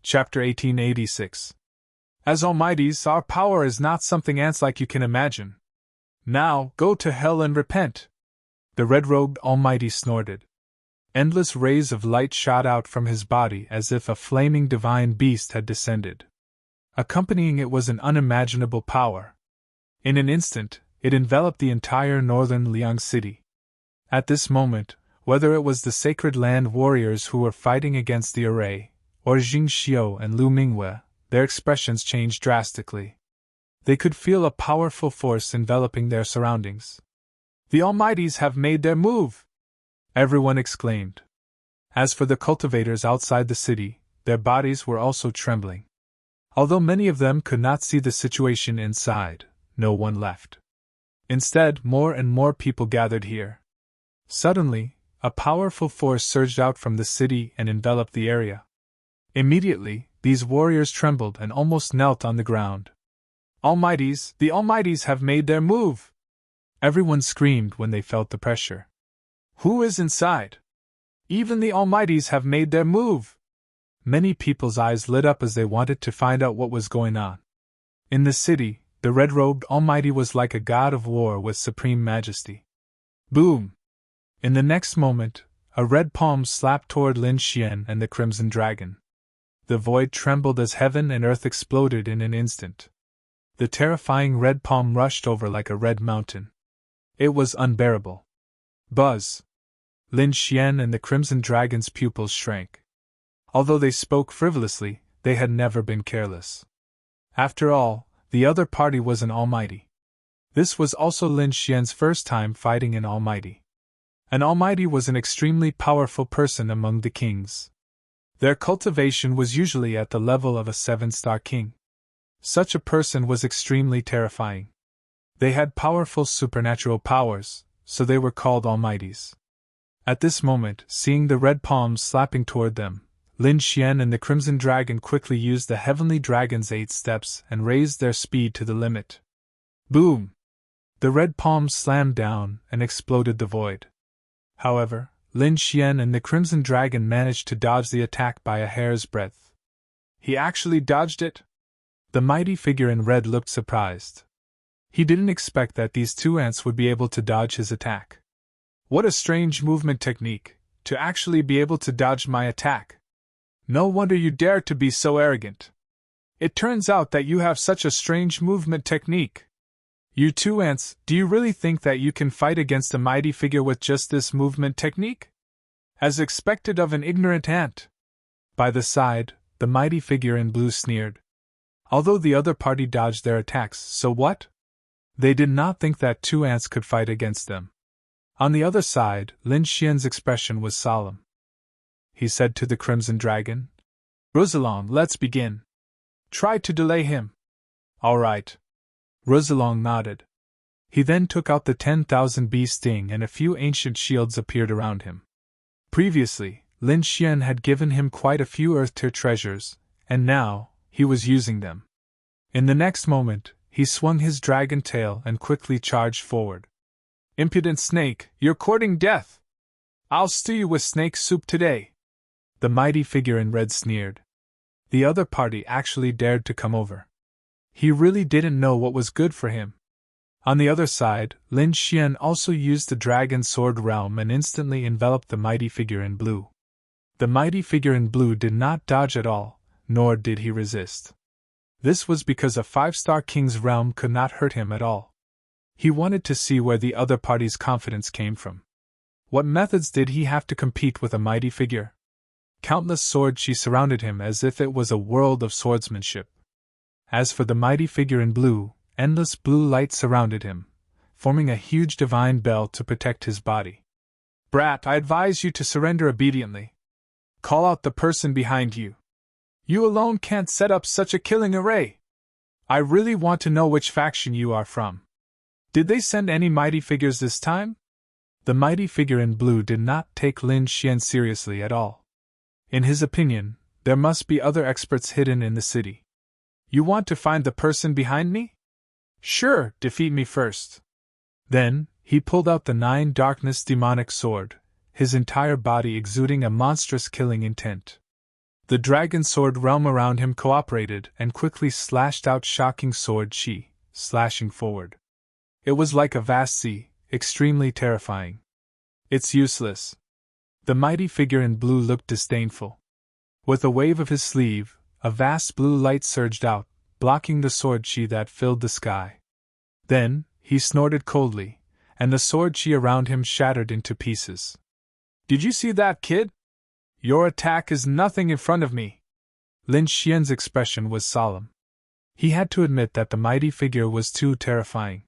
Chapter 1886. As Almighties, our power is not something ants like you can imagine. Now, go to hell and repent. The red-robed Almighty snorted. Endless rays of light shot out from his body as if a flaming divine beast had descended. Accompanying it was an unimaginable power. In an instant, it enveloped the entire northern Liang city. At this moment, whether it was the sacred land warriors who were fighting against the array, or Jing Xiu and Lu Mingwei, their expressions changed drastically. They could feel a powerful force enveloping their surroundings. The Almighties have made their move! Everyone exclaimed. As for the cultivators outside the city, their bodies were also trembling. Although many of them could not see the situation inside, no one left. Instead, more and more people gathered here. Suddenly, a powerful force surged out from the city and enveloped the area. Immediately, these warriors trembled and almost knelt on the ground. Almighties, the Almighties have made their move! Everyone screamed when they felt the pressure. Who is inside? Even the Almighties have made their move! Many people's eyes lit up as they wanted to find out what was going on. In the city, the red-robed Almighty was like a god of war with supreme majesty. Boom! In the next moment, a red palm slapped toward Lin Xian and the Crimson Dragon. The void trembled as heaven and earth exploded in an instant. The terrifying red palm rushed over like a red mountain. It was unbearable. Buzz! Lin Xian and the Crimson Dragon's pupils shrank. Although they spoke frivolously, they had never been careless. After all, the other party was an Almighty. This was also Lin Xian's first time fighting an Almighty. An Almighty was an extremely powerful person among the kings. Their cultivation was usually at the level of a 7-star king. Such a person was extremely terrifying. They had powerful supernatural powers, so they were called Almighties. At this moment, seeing the red palms slapping toward them, Lin Xian and the Crimson Dragon quickly used the Heavenly Dragon's 8 steps and raised their speed to the limit. Boom! The red palms slammed down and exploded the void. However, Lin Xian and the Crimson Dragon managed to dodge the attack by a hair's breadth. He actually dodged it? The mighty figure in red looked surprised. He didn't expect that these two ants would be able to dodge his attack. What a strange movement technique, to actually be able to dodge my attack. No wonder you dare to be so arrogant. It turns out that you have such a strange movement technique. You two ants, do you really think that you can fight against a mighty figure with just this movement technique? As expected of an ignorant ant. By the side, the mighty figure in blue sneered. Although the other party dodged their attacks, so what? They did not think that two ants could fight against them. On the other side, Lin Xian's expression was solemn. He said to the Crimson Dragon, Rosalong, let's begin. Try to delay him. All right. Rosalong nodded. He then took out the 10,000 bee sting and a few ancient shields appeared around him. Previously, Lin Xian had given him quite a few earth-tier treasures, and now, he was using them. In the next moment, he swung his dragon tail and quickly charged forward. Impudent snake, you're courting death! I'll stew you with snake soup today! The mighty figure in red sneered. The other party actually dared to come over. He really didn't know what was good for him. On the other side, Lin Xian also used the dragon sword realm and instantly enveloped the mighty figure in blue. The mighty figure in blue did not dodge at all, nor did he resist. This was because a 5-star king's realm could not hurt him at all. He wanted to see where the other party's confidence came from. What methods did he have to compete with a mighty figure? Countless swords she surrounded him as if it was a world of swordsmanship. As for the mighty figure in blue, endless blue light surrounded him, forming a huge divine bell to protect his body. Brat, I advise you to surrender obediently. Call out the person behind you. You alone can't set up such a killing array. I really want to know which faction you are from. Did they send any mighty figures this time? The mighty figure in blue did not take Lin Xian seriously at all. In his opinion, there must be other experts hidden in the city. You want to find the person behind me? Sure, defeat me first. Then, he pulled out the 9 darkness demonic sword, his entire body exuding a monstrous killing intent. The dragon sword realm around him cooperated and quickly slashed out shocking sword chi, slashing forward. It was like a vast sea, extremely terrifying. It's useless. The mighty figure in blue looked disdainful. With a wave of his sleeve, a vast blue light surged out, blocking the sword chi that filled the sky. Then, he snorted coldly, and the sword chi around him shattered into pieces. Did you see that, kid? Your attack is nothing in front of me. Lin Xian's expression was solemn. He had to admit that the mighty figure was too terrifying.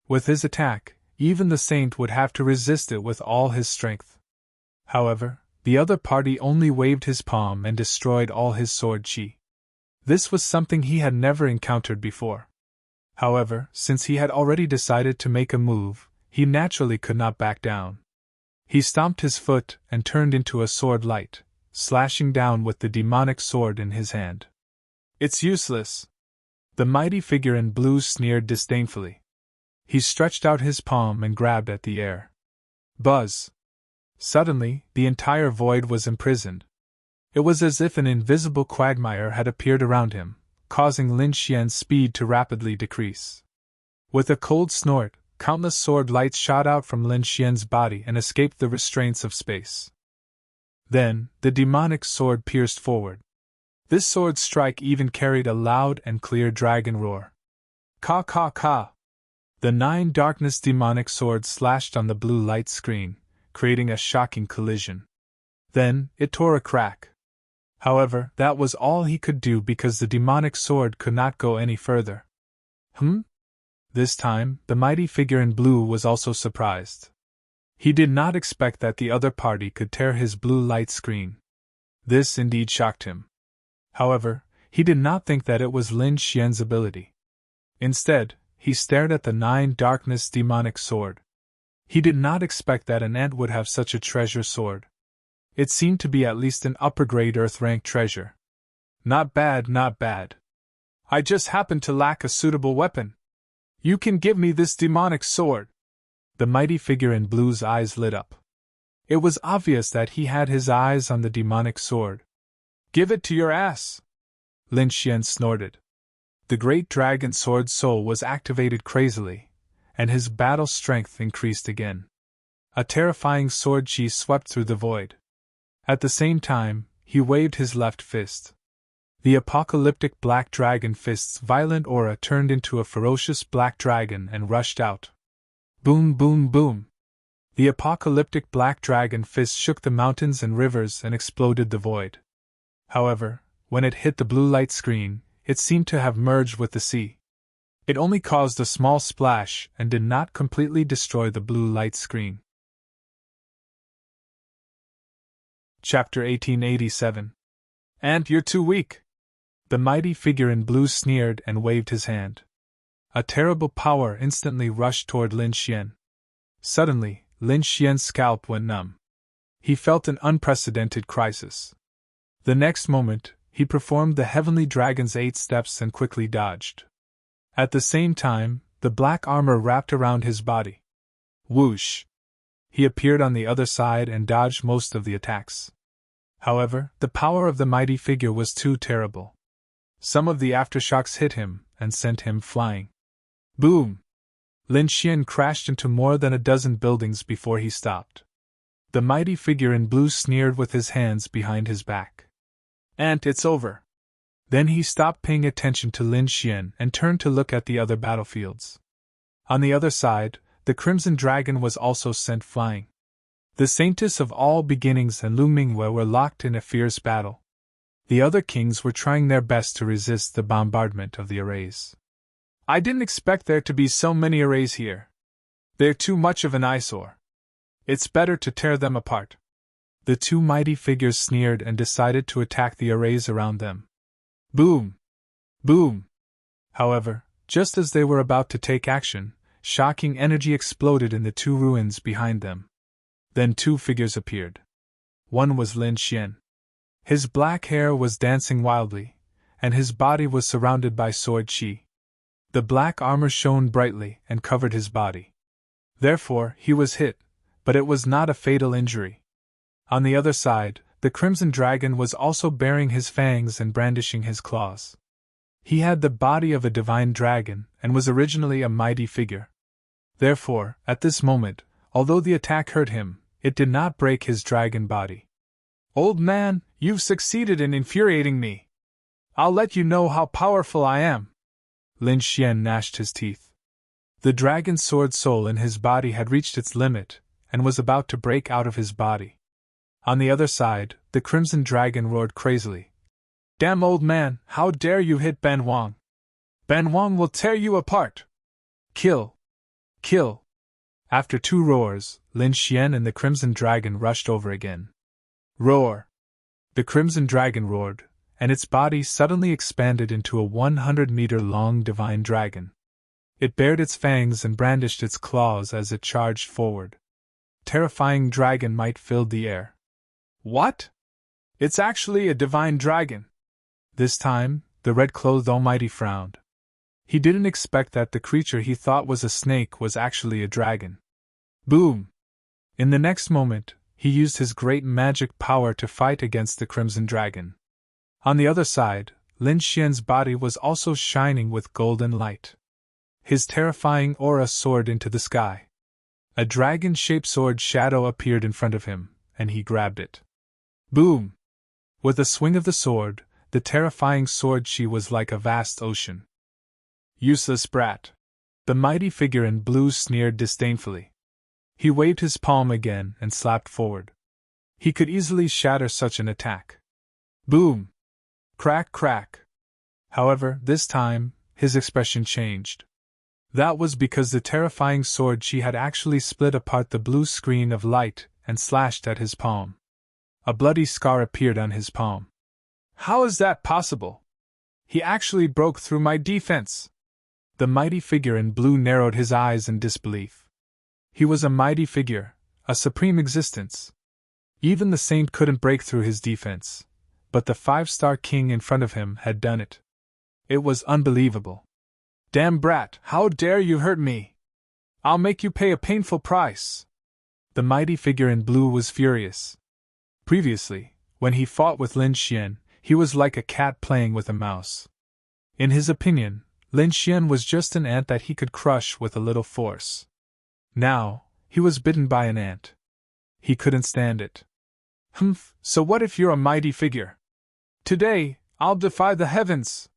With his attack, even the saint would have to resist it with all his strength. However, the other party only waved his palm and destroyed all his sword chi. This was something he had never encountered before. However, since he had already decided to make a move, he naturally could not back down. He stomped his foot and turned into a sword light, slashing down with the demonic sword in his hand. It's useless. The mighty figure in blue sneered disdainfully. He stretched out his palm and grabbed at the air. Buzz! Suddenly, the entire void was imprisoned. It was as if an invisible quagmire had appeared around him, causing Lin Xian's speed to rapidly decrease. With a cold snort, countless sword lights shot out from Lin Xian's body and escaped the restraints of space. Then, the demonic sword pierced forward. This sword strike even carried a loud and clear dragon roar. Ka ka ka! The 9 darkness demonic swords slashed on the blue light screen, creating a shocking collision. Then, it tore a crack. However, that was all he could do because the demonic sword could not go any further. This time, the mighty figure in blue was also surprised. He did not expect that the other party could tear his blue light screen. This indeed shocked him. However, he did not think that it was Lin Xian's ability. Instead, he stared at the 9 darkness demonic sword. He did not expect that an ant would have such a treasure sword. It seemed to be at least an upper-grade Earth-rank treasure. Not bad, not bad. I just happen to lack a suitable weapon. You can give me this demonic sword. The mighty figure in blue's eyes lit up. It was obvious that he had his eyes on the demonic sword. Give it to your ass! Lin Xian snorted. The great dragon sword soul was activated crazily, and his battle strength increased again. A terrifying sword chi swept through the void. At the same time, he waved his left fist. The apocalyptic black dragon fist's violent aura turned into a ferocious black dragon and rushed out. Boom, boom, boom! The apocalyptic black dragon fist shook the mountains and rivers and exploded the void. However, when it hit the blue light screen, it seemed to have merged with the sea. It only caused a small splash and did not completely destroy the blue light screen. Chapter 1887. And you're too weak. The mighty figure in blue sneered and waved his hand. A terrible power instantly rushed toward Lin Xian. Suddenly, Lin Xian's scalp went numb. He felt an unprecedented crisis. The next moment, he performed the heavenly dragon's 8 steps and quickly dodged. At the same time, the black armor wrapped around his body. Whoosh! He appeared on the other side and dodged most of the attacks. However, the power of the mighty figure was too terrible. Some of the aftershocks hit him and sent him flying. Boom! Lin Xian crashed into more than a dozen buildings before he stopped. The mighty figure in blue sneered with his hands behind his back. And it's over. Then he stopped paying attention to Lin Xian and turned to look at the other battlefields. On the other side, the Crimson Dragon was also sent flying. The Saintess of all beginnings and Lu Mingwei were locked in a fierce battle. The other kings were trying their best to resist the bombardment of the arrays. I didn't expect there to be so many arrays here. They're too much of an eyesore. It's better to tear them apart. The 2 mighty figures sneered and decided to attack the arrays around them. Boom! Boom! However, just as they were about to take action, shocking energy exploded in the 2 ruins behind them. Then 2 figures appeared. One was Lin Xian. His black hair was dancing wildly, and his body was surrounded by sword chi. The black armor shone brightly and covered his body. Therefore, he was hit, but it was not a fatal injury. On the other side, the Crimson Dragon was also baring his fangs and brandishing his claws. He had the body of a divine dragon and was originally a mighty figure. Therefore, at this moment, although the attack hurt him, it did not break his dragon body. "Old man, you've succeeded in infuriating me. I'll let you know how powerful I am." Lin Xian gnashed his teeth. The dragon's sword soul in his body had reached its limit and was about to break out of his body. On the other side, the Crimson Dragon roared crazily. "Damn old man, how dare you hit Ben Wang? Ben Wang will tear you apart! Kill! Kill!" After 2 roars, Lin Xian and the Crimson Dragon rushed over again. Roar! The Crimson Dragon roared, and its body suddenly expanded into a 100-meter-long divine dragon. It bared its fangs and brandished its claws as it charged forward. Terrifying dragon might filled the air. "What? It's actually a divine dragon!" This time, the red-clothed Almighty frowned. He didn't expect that the creature he thought was a snake was actually a dragon. Boom! In the next moment, he used his great magic power to fight against the Crimson Dragon. On the other side, Lin Xian's body was also shining with golden light. His terrifying aura soared into the sky. A dragon-shaped sword shadow appeared in front of him, and he grabbed it. Boom! With a swing of the sword, the terrifying sword she was like a vast ocean. "Useless brat!" The mighty figure in blue sneered disdainfully. He waved his palm again and slapped forward. He could easily shatter such an attack. Boom! Crack, crack! However, this time, his expression changed. That was because the terrifying sword she had actually split apart the blue screen of light and slashed at his palm. A bloody scar appeared on his palm. "How is that possible? He actually broke through my defense!" The mighty figure in blue narrowed his eyes in disbelief. He was a mighty figure, a supreme existence. Even the saint couldn't break through his defense, but the 5-star king in front of him had done it. It was unbelievable. "Damn brat, how dare you hurt me! I'll make you pay a painful price!" The mighty figure in blue was furious. Previously, when he fought with Lin Xian, he was like a cat playing with a mouse. In his opinion, Lin Xian was just an ant that he could crush with a little force. Now, he was bitten by an ant. He couldn't stand it. "Humph, so what if you're a mighty figure? Today, I'll defy the heavens!"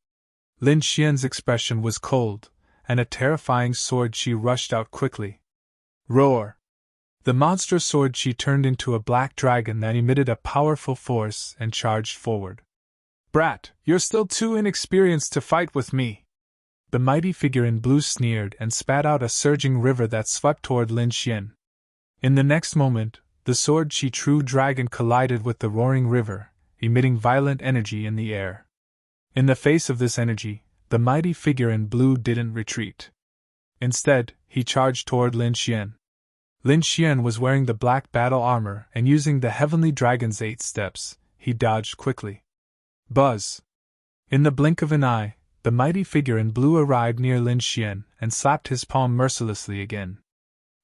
Lin Xian's expression was cold, and a terrifying sword she rushed out quickly. Roar! The monstrous sword she turned into a black dragon that emitted a powerful force and charged forward. "Brat, you're still too inexperienced to fight with me!" The mighty figure in blue sneered and spat out a surging river that swept toward Lin Xian. In the next moment, the sword she true dragon collided with the roaring river, emitting violent energy in the air. In the face of this energy, the mighty figure in blue didn't retreat. Instead, he charged toward Lin Xian. Lin Xian was wearing the black battle armor and using the heavenly dragon's 8 steps, he dodged quickly. Buzz! In the blink of an eye, the mighty figure in blue arrived near Lin Xian and slapped his palm mercilessly again.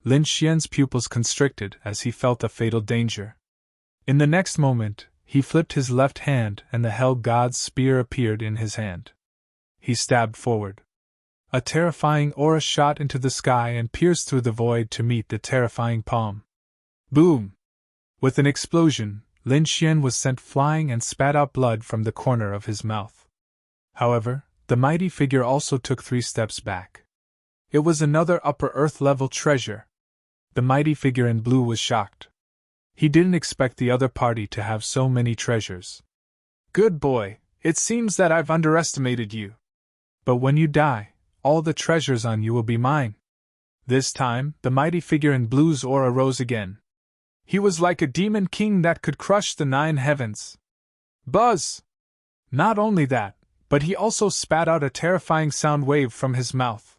Lin Xian's pupils constricted as he felt a fatal danger. In the next moment, he flipped his left hand and the Hell God's spear appeared in his hand. He stabbed forward. A terrifying aura shot into the sky and pierced through the void to meet the terrifying palm. Boom! With an explosion, Lin Xian was sent flying and spat out blood from the corner of his mouth. However, the mighty figure also took 3 steps back. It was another upper earth-level treasure. The mighty figure in blue was shocked. He didn't expect the other party to have so many treasures. "Good boy, it seems that I've underestimated you. But when you die, all the treasures on you will be mine." This time, the mighty figure in blue's aura rose again. He was like a demon king that could crush the 9 heavens. Buzz! Not only that, but he also spat out a terrifying sound wave from his mouth.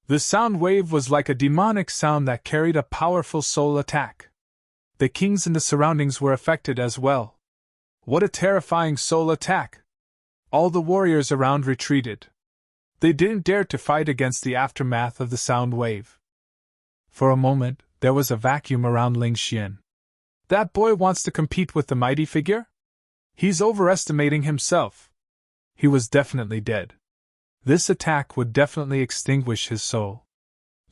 The sound wave was like a demonic sound that carried a powerful soul attack. The kings in the surroundings were affected as well. What a terrifying soul attack! All the warriors around retreated. They didn't dare to fight against the aftermath of the sound wave. For a moment, there was a vacuum around Ling Xian. That boy wants to compete with the mighty figure? He's overestimating himself. He was definitely dead. This attack would definitely extinguish his soul.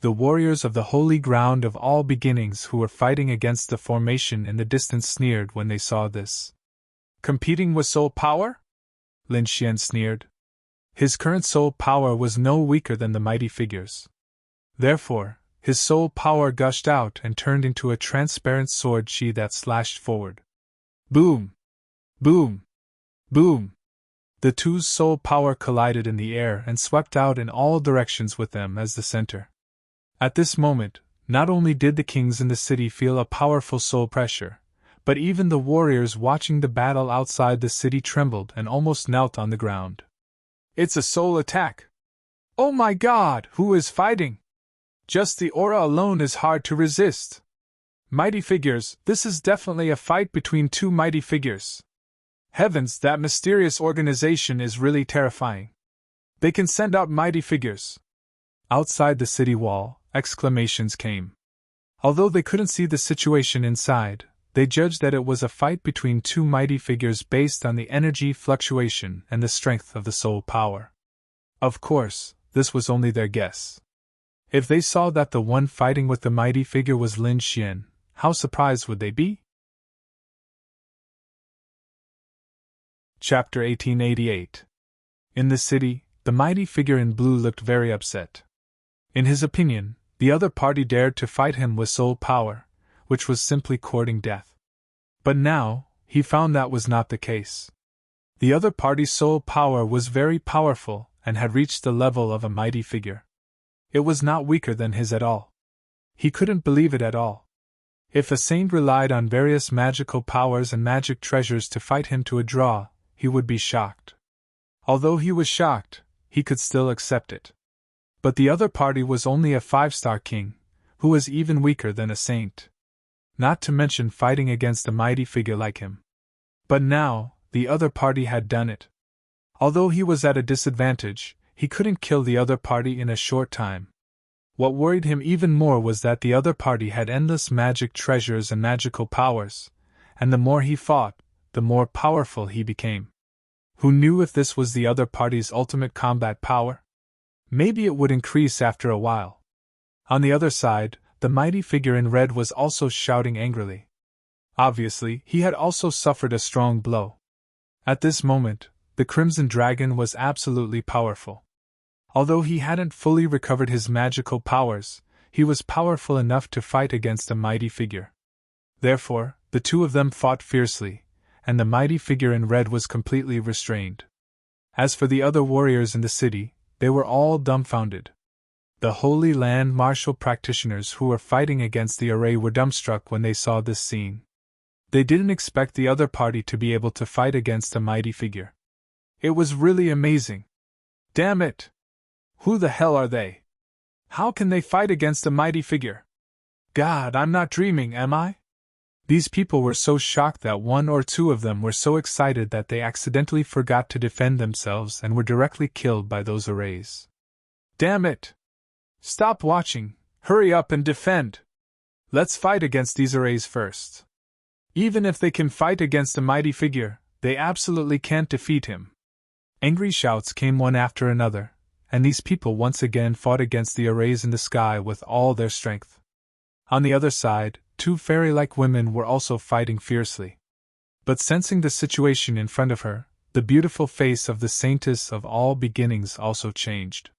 The warriors of the holy ground of all beginnings who were fighting against the formation in the distance sneered when they saw this. Competing with soul power? Lin Xian sneered. His current soul power was no weaker than the mighty figures. Therefore, his soul power gushed out and turned into a transparent sword shi that slashed forward. Boom! Boom! Boom! The two's soul power collided in the air and swept out in all directions with them as the center. At this moment, not only did the kings in the city feel a powerful soul pressure, but even the warriors watching the battle outside the city trembled and almost knelt on the ground. It's a soul attack! Oh my God, who is fighting? Just the aura alone is hard to resist. Mighty figures, this is definitely a fight between two mighty figures. Heavens, that mysterious organization is really terrifying. They can send out mighty figures. Outside the city wall, exclamations came. Although they couldn't see the situation inside, they judged that it was a fight between two mighty figures based on the energy fluctuation and the strength of the soul power. Of course, this was only their guess. If they saw that the one fighting with the mighty figure was Lin Xian, how surprised would they be? Chapter 1888. In the city, the mighty figure in blue looked very upset. In his opinion, the other party dared to fight him with soul power, which was simply courting death. But now, he found that was not the case. The other party's soul power was very powerful and had reached the level of a mighty figure. It was not weaker than his at all. He couldn't believe it at all. If a saint relied on various magical powers and magic treasures to fight him to a draw, he would be shocked. Although he was shocked, he could still accept it. But the other party was only a 5-star king, who was even weaker than a saint. Not to mention fighting against a mighty figure like him. But now, the other party had done it. Although he was at a disadvantage, he couldn't kill the other party in a short time. What worried him even more was that the other party had endless magic treasures and magical powers, and the more he fought, the more powerful he became. Who knew if this was the other party's ultimate combat power? Maybe it would increase after a while. On the other side, the mighty figure in red was also shouting angrily. Obviously, he had also suffered a strong blow. At this moment, the Crimson Dragon was absolutely powerful. Although he hadn't fully recovered his magical powers, he was powerful enough to fight against a mighty figure. Therefore, the two of them fought fiercely, and the mighty figure in red was completely restrained. As for the other warriors in the city, they were all dumbfounded. The Holy Land martial practitioners who were fighting against the array were dumbstruck when they saw this scene. They didn't expect the other party to be able to fight against a mighty figure. It was really amazing. Damn it! Who the hell are they? How can they fight against a mighty figure? God, I'm not dreaming, am I? These people were so shocked that one or two of them were so excited that they accidentally forgot to defend themselves and were directly killed by those arrays. Damn it! Stop watching, hurry up and defend! Let's fight against these arrays first. Even if they can fight against a mighty figure, they absolutely can't defeat him. Angry shouts came one after another, and these people once again fought against the arrays in the sky with all their strength. On the other side, two fairy-like women were also fighting fiercely. But sensing the situation in front of her, the beautiful face of the saintess of all beginnings also changed.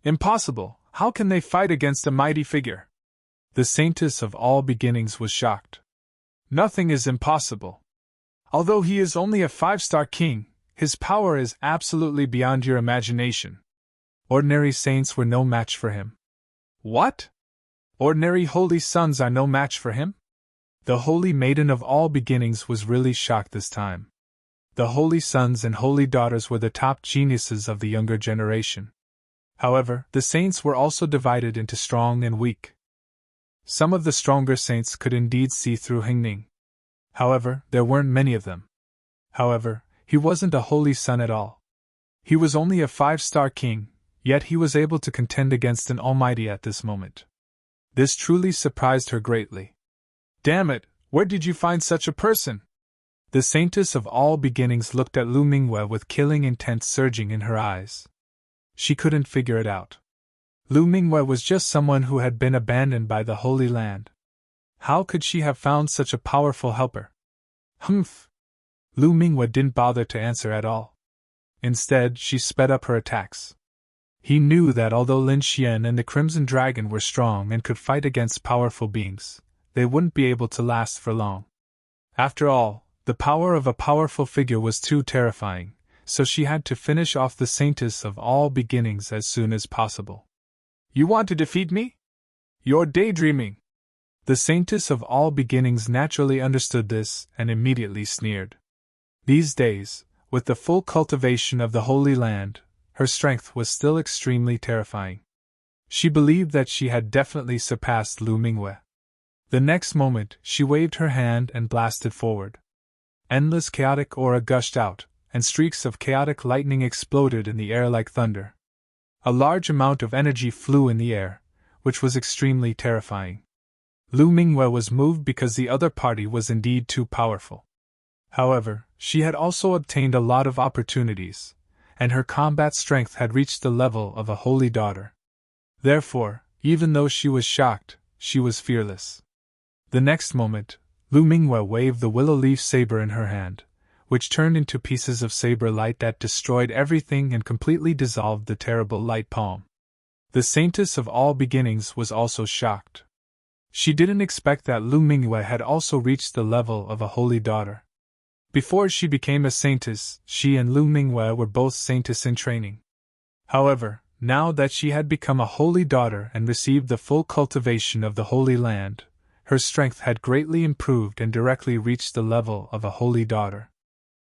Impossible! How can they fight against a mighty figure? The saintess of all beginnings was shocked. Nothing is impossible. Although he is only a 5-star king, his power is absolutely beyond your imagination. Ordinary saints were no match for him. What? Ordinary holy sons are no match for him? The holy maiden of all beginnings was really shocked this time. The holy sons and holy daughters were the top geniuses of the younger generation. However, the saints were also divided into strong and weak. Some of the stronger saints could indeed see through Hingning. However, there weren't many of them. However, he wasn't a holy son at all. He was only a 5-star king, yet he was able to contend against an almighty at this moment. This truly surprised her greatly. Damn it, Where did you find such a person? The saintess of all beginnings looked at Lu Mingwe with killing intent surging in her eyes. She couldn't figure it out. Lu Mingwe was just someone who had been abandoned by the Holy Land. How could she have found such a powerful helper? Humph! Lu Mingwe didn't bother to answer at all. Instead, she sped up her attacks. He knew that although Lin Xian and the Crimson Dragon were strong and could fight against powerful beings, they wouldn't be able to last for long. After all, the power of a powerful figure was too terrifying, so she had to finish off the saintess of all beginnings as soon as possible. You want to defeat me? You're daydreaming. The saintess of all beginnings naturally understood this and immediately sneered. These days, with the full cultivation of the Holy Land, her strength was still extremely terrifying. She believed that she had definitely surpassed Lu Mingwe. The next moment, she waved her hand and blasted forward. Endless chaotic aura gushed out, and streaks of chaotic lightning exploded in the air like thunder. A large amount of energy flew in the air, which was extremely terrifying. Lu Mingwe was moved because the other party was indeed too powerful. However, she had also obtained a lot of opportunities, and her combat strength had reached the level of a holy daughter. Therefore, even though she was shocked, she was fearless. The next moment, Lu Mingwe waved the willow leaf saber in her hand, which turned into pieces of saber light that destroyed everything and completely dissolved the terrible light palm. The saintess of all beginnings was also shocked. She didn't expect that Lu Mingwe had also reached the level of a holy daughter. Before she became a saintess, she and Lu Mingwe were both saintess in training. However, now that she had become a holy daughter and received the full cultivation of the Holy Land, her strength had greatly improved and directly reached the level of a holy daughter.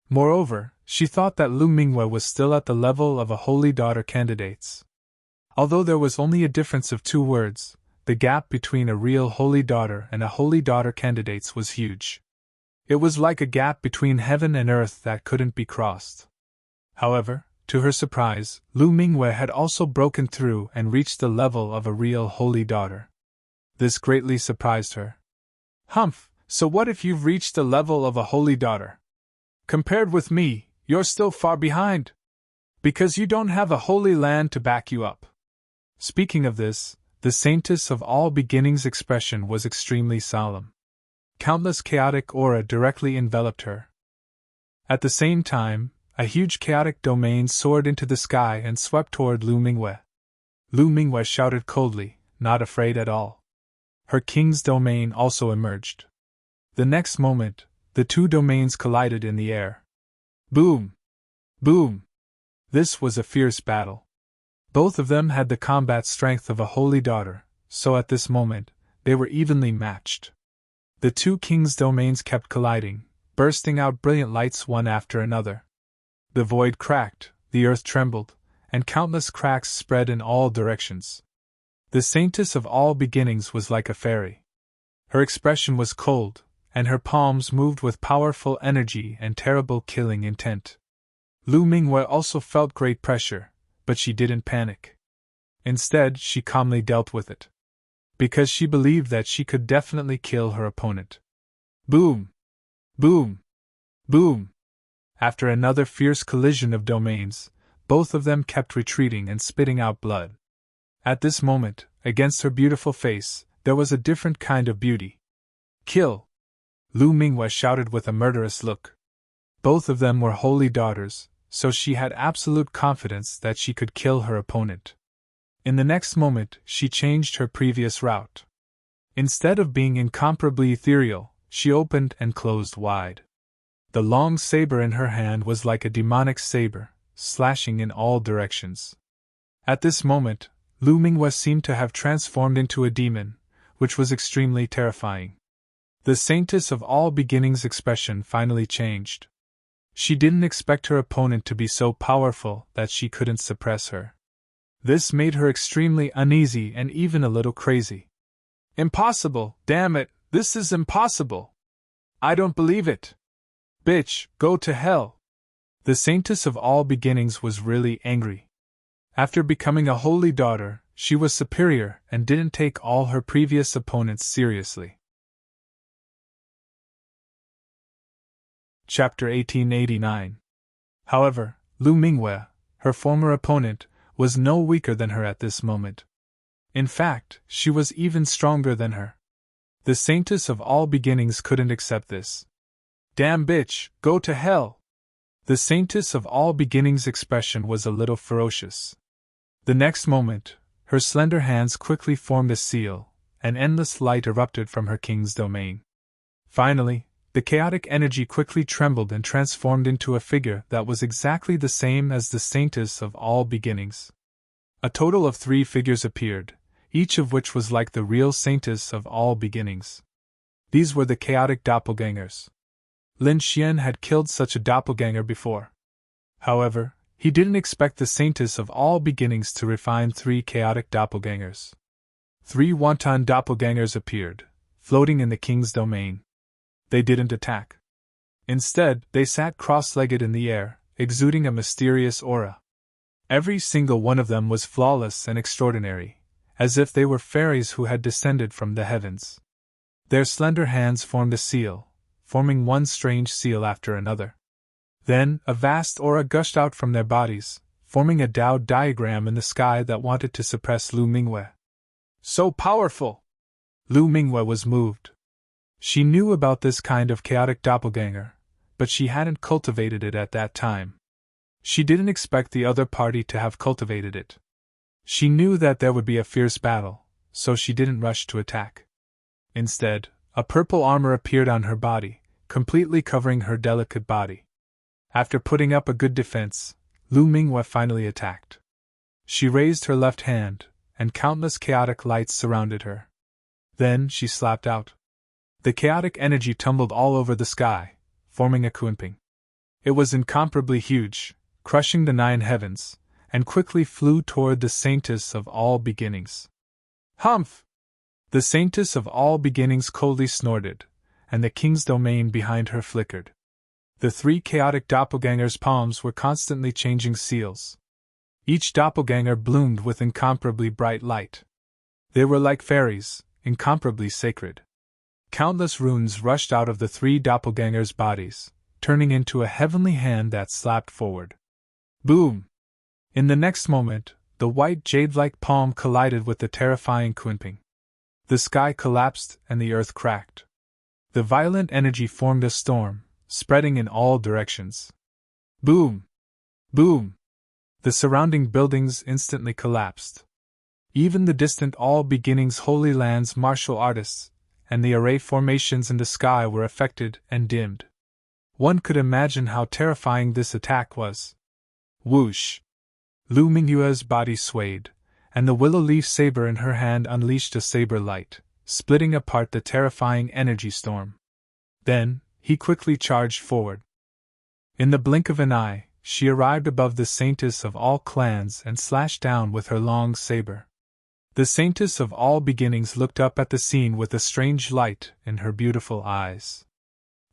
Moreover, she thought that Lu Mingwe was still at the level of a holy daughter candidates. Although there was only a difference of 2 words, the gap between a real holy daughter and a holy daughter candidates was huge. It was like a gap between heaven and earth that couldn't be crossed. However, to her surprise, Lu Mingwe had also broken through and reached the level of a real holy daughter. This greatly surprised her. Humph, so what if you've reached the level of a holy daughter? Compared with me, you're still far behind. Because you don't have a holy land to back you up. Speaking of this, the saintess of all beginnings' expression was extremely solemn. Countless chaotic aura directly enveloped her. At the same time, a huge chaotic domain soared into the sky and swept toward Lu Mingwe. Lu Mingwe shouted coldly, not afraid at all. Her king's domain also emerged. The next moment, the 2 domains collided in the air. Boom! Boom! This was a fierce battle. Both of them had the combat strength of a holy daughter, so at this moment, they were evenly matched. The 2 kings' domains kept colliding, bursting out brilliant lights one after another. The void cracked, the earth trembled, and countless cracks spread in all directions. The saintess of all beginnings was like a fairy. Her expression was cold, and her palms moved with powerful energy and terrible killing intent. Lu Mingwe also felt great pressure, but she didn't panic. Instead, she calmly dealt with it. Because she believed that she could definitely kill her opponent. Boom! Boom! Boom! After another fierce collision of domains, both of them kept retreating and spitting out blood. At this moment, against her beautiful face, there was a different kind of beauty. Kill! Lu Mingwe shouted with a murderous look. Both of them were holy daughters, so she had absolute confidence that she could kill her opponent. In the next moment, she changed her previous route. Instead of being incomparably ethereal, she opened and closed wide. The long saber in her hand was like a demonic saber, slashing in all directions. At this moment, Lu Mingwe seemed to have transformed into a demon, which was extremely terrifying. The saintess of all beginnings' expression finally changed. She didn't expect her opponent to be so powerful that she couldn't suppress her. This made her extremely uneasy and even a little crazy. Impossible, damn it, this is impossible. I don't believe it. Bitch, go to hell. The saintess of all beginnings was really angry. After becoming a holy daughter, she was superior and didn't take all her previous opponents seriously. Chapter 1889. However, Lu Mingwe, her former opponent, was no weaker than her at this moment. In fact, she was even stronger than her. The Saintess of all beginnings couldn't accept this. Damn bitch, go to hell! The Saintess of all beginnings' expression was a little ferocious. The next moment, her slender hands quickly formed a seal, and endless light erupted from her king's domain. Finally, the chaotic energy quickly trembled and transformed into a figure that was exactly the same as the Saintess of all beginnings. A total of 3 figures appeared, each of which was like the real Saintess of all beginnings. These were the chaotic doppelgangers. Lin Xian had killed such a doppelganger before. However, he didn't expect the Saintess of all beginnings to refine 3 chaotic doppelgangers. 3 wanton doppelgangers appeared, floating in the king's domain. They didn't attack. Instead, they sat cross-legged in the air, exuding a mysterious aura. Every single one of them was flawless and extraordinary, as if they were fairies who had descended from the heavens. Their slender hands formed a seal, forming one strange seal after another. Then, a vast aura gushed out from their bodies, forming a Tao diagram in the sky that wanted to suppress Lu Mingwe. So powerful! Lu Mingwe was moved. She knew about this kind of chaotic doppelganger, but she hadn't cultivated it at that time. She didn't expect the other party to have cultivated it. She knew that there would be a fierce battle, so she didn't rush to attack. Instead, a purple armor appeared on her body, completely covering her delicate body. After putting up a good defense, Lu Mingwe finally attacked. She raised her left hand, and countless chaotic lights surrounded her. Then she slapped out. The chaotic energy tumbled all over the sky, forming a kunping. It was incomparably huge, crushing the 9 heavens, and quickly flew toward the Saintess of all beginnings. Humph! The Saintess of all beginnings coldly snorted, and the king's domain behind her flickered. The 3 chaotic doppelgangers' palms were constantly changing seals. Each doppelganger bloomed with incomparably bright light. They were like fairies, incomparably sacred. Countless runes rushed out of the 3 doppelgangers' bodies, turning into a heavenly hand that slapped forward. Boom! In the next moment, the white jade-like palm collided with the terrifying kunping. The sky collapsed and the earth cracked. The violent energy formed a storm, spreading in all directions. Boom! Boom! The surrounding buildings instantly collapsed. Even the distant All Beginnings Holy Land's martial artists and the array formations in the sky were affected and dimmed. One could imagine how terrifying this attack was. Whoosh! Lu Mingwe's body swayed, and the willow leaf saber in her hand unleashed a saber light, splitting apart the terrifying energy storm. Then, he quickly charged forward. In the blink of an eye, she arrived above the Saintess of all clans and slashed down with her long saber. The Saintess of all beginnings looked up at the scene with a strange light in her beautiful eyes.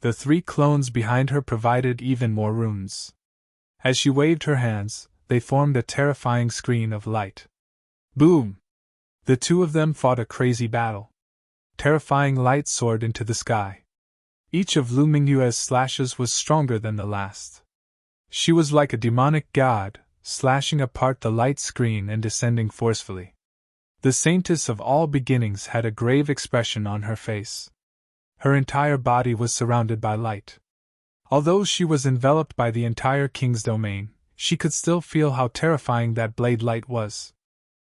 The 3 clones behind her provided even more runes. As she waved her hands, they formed a terrifying screen of light. Boom! The 2 of them fought a crazy battle. Terrifying light soared into the sky. Each of Lu Mingwe's slashes was stronger than the last. She was like a demonic god, slashing apart the light screen and descending forcefully. The Saintess of all beginnings had a grave expression on her face. Her entire body was surrounded by light. Although she was enveloped by the entire king's domain, she could still feel how terrifying that blade light was.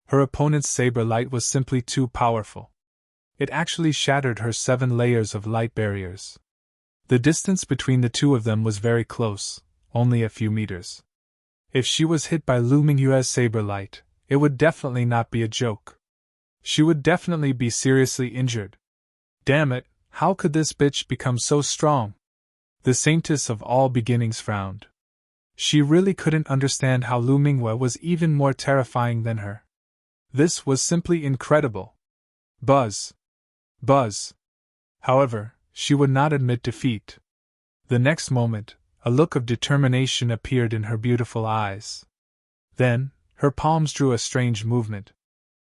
Her opponent's saber light was simply too powerful. It actually shattered her 7 layers of light barriers. The distance between the 2 of them was very close, only a few meters. If she was hit by Lu Mingwe's saber light, it would definitely not be a joke. She would definitely be seriously injured. Damn it, how could this bitch become so strong? The Saintess of all beginnings frowned. She really couldn't understand how Lu Mingwe was even more terrifying than her. This was simply incredible. Buzz. Buzz. However, she would not admit defeat. The next moment, a look of determination appeared in her beautiful eyes. Then, her palms drew a strange movement.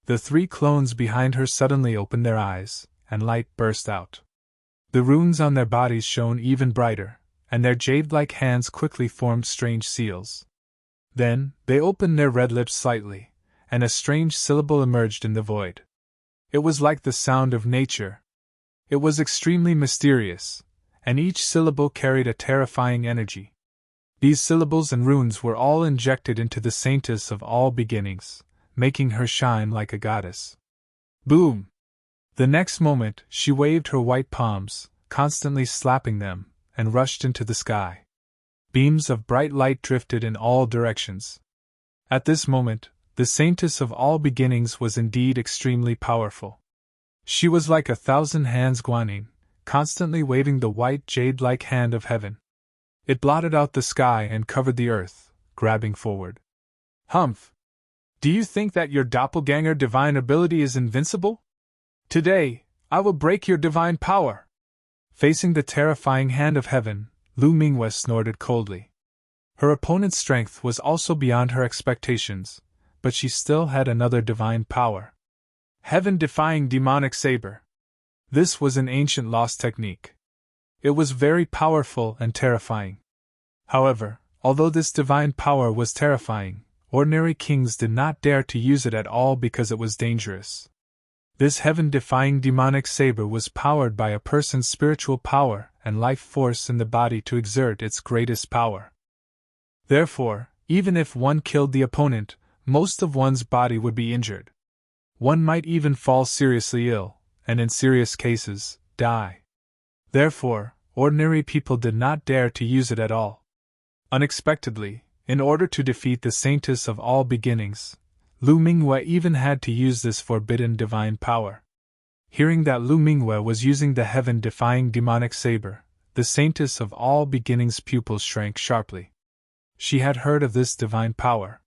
The 3 clones behind her suddenly opened their eyes, and light burst out. The runes on their bodies shone even brighter, and their jade-like hands quickly formed strange seals. Then, they opened their red lips slightly, and a strange syllable emerged in the void. It was like the sound of nature. It was extremely mysterious, and each syllable carried a terrifying energy. These syllables and runes were all injected into the saintess of all beginnings, making her shine like a goddess. Boom! The next moment, she waved her white palms, constantly slapping them, and rushed into the sky. Beams of bright light drifted in all directions. At this moment, the saintess of all beginnings was indeed extremely powerful. She was like 1,000 hands guanin, constantly waving the white jade-like hand of heaven. It blotted out the sky and covered the earth, grabbing forward. Humph! Do you think that your doppelganger divine ability is invincible? Today, I will break your divine power! Facing the terrifying hand of heaven, Lu Mingwe snorted coldly. Her opponent's strength was also beyond her expectations, but she still had another divine power. Heaven-defying demonic saber. This was an ancient lost technique. It was very powerful and terrifying. However, although this divine power was terrifying, ordinary kings did not dare to use it at all because it was dangerous. This heaven-defying demonic saber was powered by a person's spiritual power and life force in the body to exert its greatest power. Therefore, even if one killed the opponent, most of one's body would be injured. One might even fall seriously ill, and in serious cases, die. Therefore, ordinary people did not dare to use it at all. Unexpectedly, in order to defeat the saintess of all beginnings, Lu Mingwe even had to use this forbidden divine power. Hearing that Lu Mingwe was using the heaven-defying demonic saber, the saintess of all beginnings' pupils shrank sharply. She had heard of this divine power.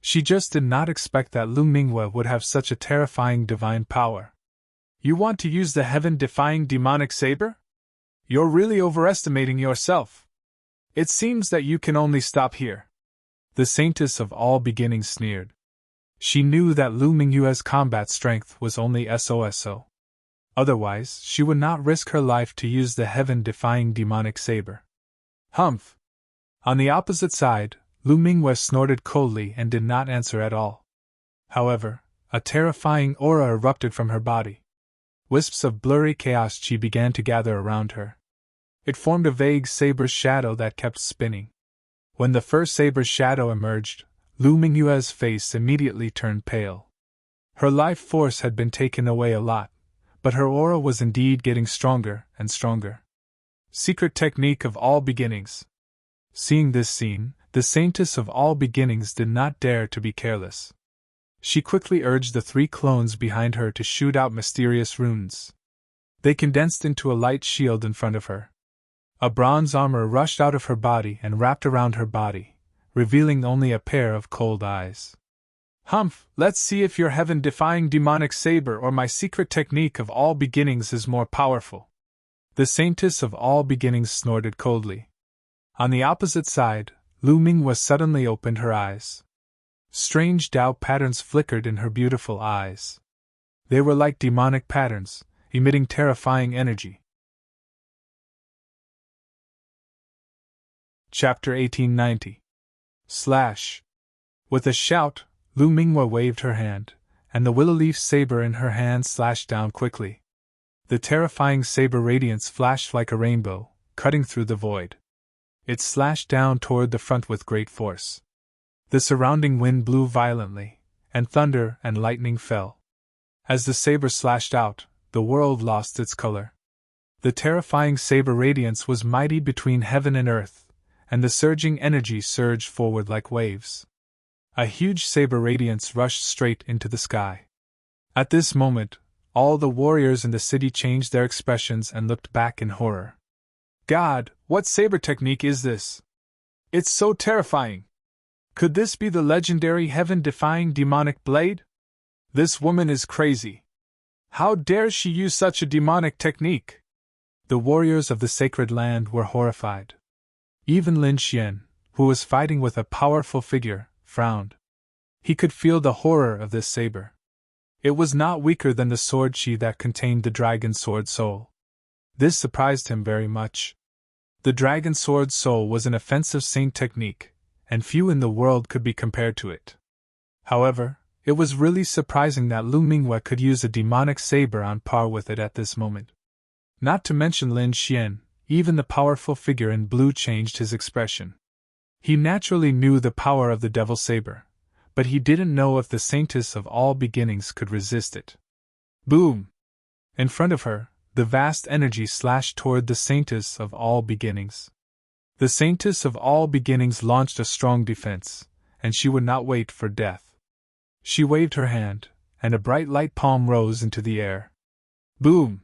She just did not expect that Lu Mingwe would have such a terrifying divine power. You want to use the heaven-defying demonic saber? You're really overestimating yourself. It seems that you can only stop here. The saintess of all beginnings sneered. She knew that Lu Mingwe's combat strength was only SOSO. Otherwise, she would not risk her life to use the heaven-defying demonic saber. Humph! On the opposite side, Lu Mingwe snorted coldly and did not answer at all. However, a terrifying aura erupted from her body. Wisps of blurry chaos chi began to gather around her. It formed a vague saber's shadow that kept spinning. When the first saber's shadow emerged, Lu Mingwe's face immediately turned pale. Her life force had been taken away a lot, but her aura was indeed getting stronger and stronger. Secret technique of all beginnings. Seeing this scene, the saintess of all beginnings did not dare to be careless. She quickly urged the 3 clones behind her to shoot out mysterious runes. They condensed into a light shield in front of her. A bronze armor rushed out of her body and wrapped around her body, revealing only a pair of cold eyes. Humph, let's see if your heaven-defying demonic saber or my secret technique of all beginnings is more powerful. The saintess of all beginnings snorted coldly. On the opposite side, Lu Mingwe suddenly opened her eyes. Strange Tao patterns flickered in her beautiful eyes. They were like demonic patterns, emitting terrifying energy. Chapter 1890 / With a shout, Lu Mingwe waved her hand, and the willow leaf saber in her hand slashed down quickly. The terrifying saber radiance flashed like a rainbow, cutting through the void. It slashed down toward the front with great force. The surrounding wind blew violently, and thunder and lightning fell. As the saber slashed out, the world lost its color. The terrifying saber radiance was mighty between heaven and earth, and the surging energy surged forward like waves. A huge saber radiance rushed straight into the sky. At this moment, all the warriors in the city changed their expressions and looked back in horror. God, what saber technique is this? It's so terrifying! Could this be the legendary heaven-defying demonic blade? This woman is crazy. How dares she use such a demonic technique? The warriors of the sacred land were horrified. Even Lin Xian, who was fighting with a powerful figure, frowned. He could feel the horror of this saber. It was not weaker than the sword chi that contained the dragon sword soul. This surprised him very much. The dragon sword's soul was an offensive saint technique, and few in the world could be compared to it. However, it was really surprising that Lu Mingwei could use a demonic saber on par with it at this moment. Not to mention Lin Xian, even the powerful figure in blue changed his expression. He naturally knew the power of the devil saber, but he didn't know if the saintess of all beginnings could resist it. Boom! In front of her, the vast energy slashed toward the saintess of all beginnings. The saintess of all beginnings launched a strong defense, and she would not wait for death. She waved her hand, and a bright light palm rose into the air. Boom!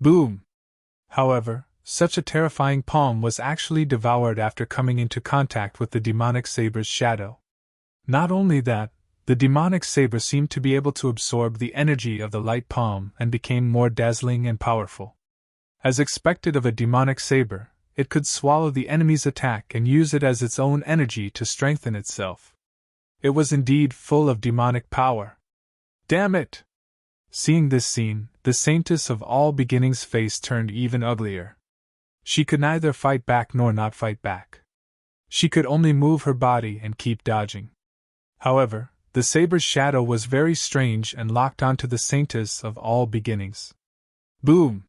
Boom! However, such a terrifying palm was actually devoured after coming into contact with the demonic saber's shadow. Not only that, the demonic saber seemed to be able to absorb the energy of the light palm and became more dazzling and powerful. As expected of a demonic saber, it could swallow the enemy's attack and use it as its own energy to strengthen itself. It was indeed full of demonic power. Damn it! Seeing this scene, the saintess of all beginnings' face turned even uglier. She could neither fight back nor not fight back. She could only move her body and keep dodging. However, the saber's shadow was very strange and locked onto the saintess of all beginnings. Boom!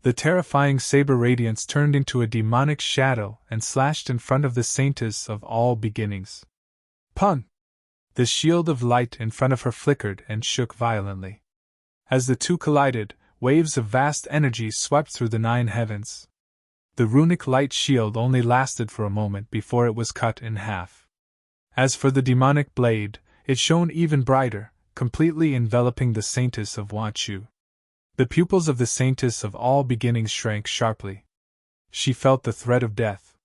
The terrifying saber radiance turned into a demonic shadow and slashed in front of the saintess of all beginnings. Pun! The shield of light in front of her flickered and shook violently. As the two collided, waves of vast energy swept through the 9 heavens. The runic light shield only lasted for a moment before it was cut in half. As for the demonic blade, it shone even brighter, completely enveloping the saintess of Wanchu. The pupils of the saintess of all beginnings shrank sharply. She felt the threat of death.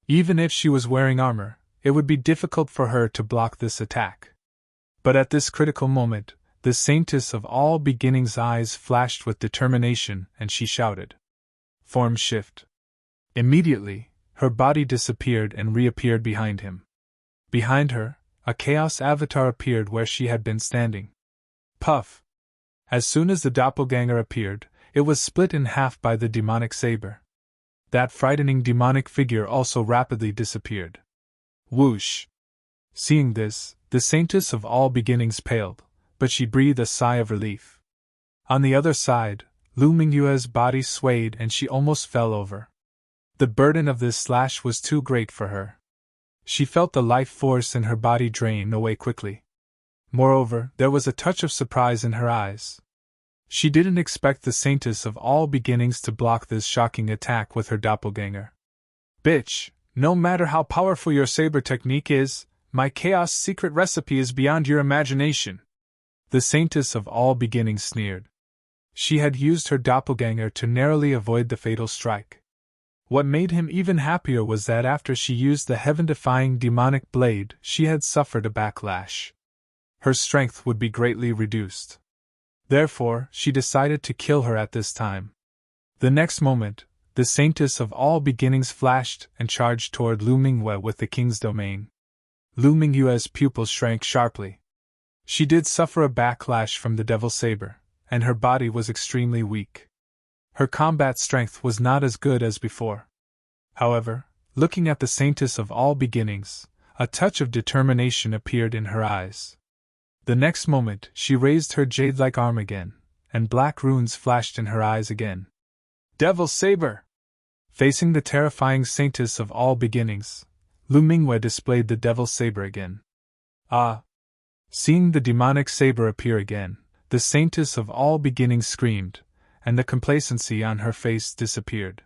Even if she was wearing armor, it would be difficult for her to block this attack. But at this critical moment, the saintess of all beginnings' eyes flashed with determination and she shouted. Form shift. Immediately, her body disappeared and reappeared behind him. Behind her, a chaos avatar appeared where she had been standing. Puff! As soon as the doppelganger appeared, it was split in half by the demonic saber. That frightening demonic figure also rapidly disappeared. Whoosh! Seeing this, the saintess of all beginnings paled, but she breathed a sigh of relief. On the other side, Lu Mingyue's body swayed and she almost fell over. The burden of this slash was too great for her. She felt the life force in her body drain away quickly. Moreover, there was a touch of surprise in her eyes. She didn't expect the saintess of all beginnings to block this shocking attack with her doppelganger. Bitch, no matter how powerful your saber technique is, my chaos secret recipe is beyond your imagination. The saintess of all beginnings sneered. She had used her doppelganger to narrowly avoid the fatal strike. What made him even happier was that after she used the heaven-defying demonic blade, she had suffered a backlash. Her strength would be greatly reduced. Therefore, she decided to kill her at this time. The next moment, the saintess of all beginnings flashed and charged toward Lu Mingyue with the king's domain. Lu Mingyue's pupils shrank sharply. She did suffer a backlash from the devil saber, and her body was extremely weak. Her combat strength was not as good as before. However, looking at the saintess of all beginnings, a touch of determination appeared in her eyes. The next moment, she raised her jade-like arm again, and black runes flashed in her eyes again. Devil saber! Facing the terrifying saintess of all beginnings, Lu Mingyue displayed the devil saber again. Ah! Seeing the demonic saber appear again, the saintess of all beginnings screamed, and the complacency on her face disappeared.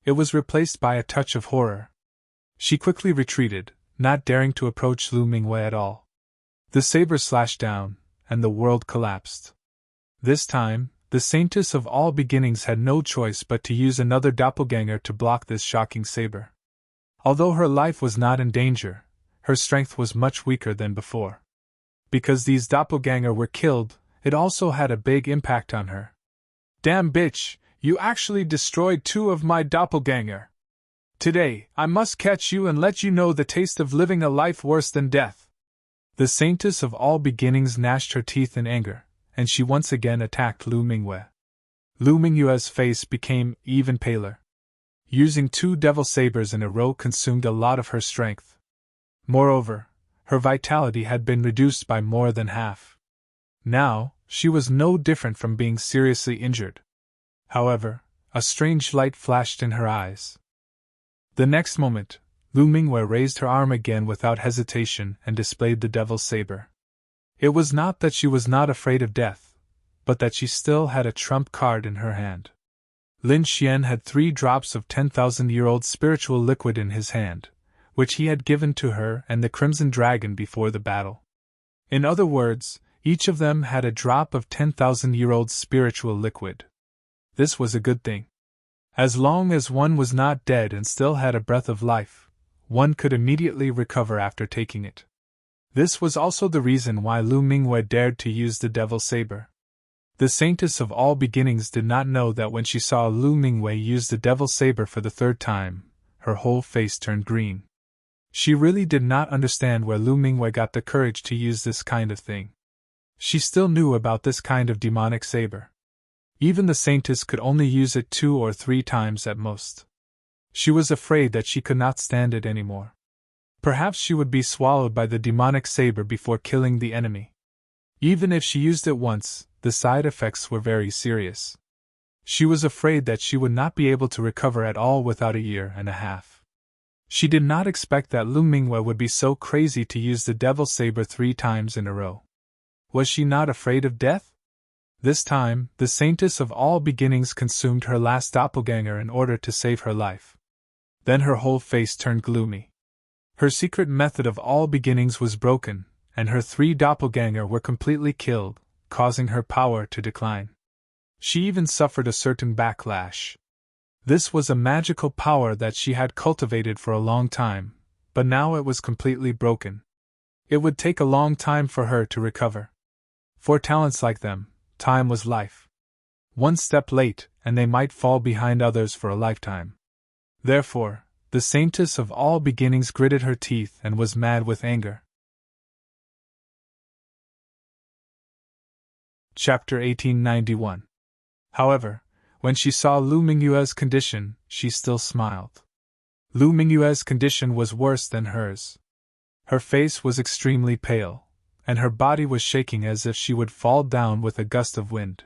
It was replaced by a touch of horror. She quickly retreated, not daring to approach Lu Mingyue at all. The saber slashed down, and the world collapsed. This time, the saintess of all beginnings had no choice but to use another doppelganger to block this shocking saber. Although her life was not in danger, her strength was much weaker than before. Because these doppelganger were killed, it also had a big impact on her. Damn bitch, you actually destroyed 2 of my doppelganger. Today, I must catch you and let you know the taste of living a life worse than death. The saintess of all beginnings gnashed her teeth in anger, and she once again attacked Lu Mingyue. Lu Mingyue's face became even paler. Using 2 devil sabers in a row consumed a lot of her strength. Moreover, her vitality had been reduced by more than half. Now, she was no different from being seriously injured. However, a strange light flashed in her eyes. The next moment, Lu Mingwei raised her arm again without hesitation and displayed the devil's saber. It was not that she was not afraid of death, but that she still had a trump card in her hand. Lin Xian had 3 drops of 10,000-year-old spiritual liquid in his hand, which he had given to her and the Crimson Dragon before the battle. In other words, each of them had a drop of 10,000-year-old spiritual liquid. This was a good thing. As long as one was not dead and still had a breath of life, one could immediately recover after taking it. This was also the reason why Lu Mingwei dared to use the devil's saber. The Saintess of all beginnings did not know that when she saw Lu Mingwei use the devil's saber for the 3rd time, her whole face turned green. She really did not understand where Lu Mingwei got the courage to use this kind of thing. She still knew about this kind of demonic saber. Even the Saintess could only use it 2 or 3 times at most. She was afraid that she could not stand it anymore. Perhaps she would be swallowed by the demonic saber before killing the enemy. Even if she used it once, the side effects were very serious. She was afraid that she would not be able to recover at all without a year and a half. She did not expect that Lu Mingwei would be so crazy to use the devil's saber 3 times in a row. Was she not afraid of death? This time, the Saintess of all beginnings consumed her last doppelganger in order to save her life. Then her whole face turned gloomy. Her secret method of all beginnings was broken, and her 3 doppelganger were completely killed, causing her power to decline. She even suffered a certain backlash. This was a magical power that she had cultivated for a long time, but now it was completely broken. It would take a long time for her to recover. For talents like them, time was life. One step late, and they might fall behind others for a lifetime. Therefore, the Saintess of all beginnings gritted her teeth and was mad with anger. Chapter 1891. However, when she saw Lu Mingyue's condition, she still smiled. Lu Mingyue's condition was worse than hers. Her face was extremely pale, and her body was shaking as if she would fall down with a gust of wind.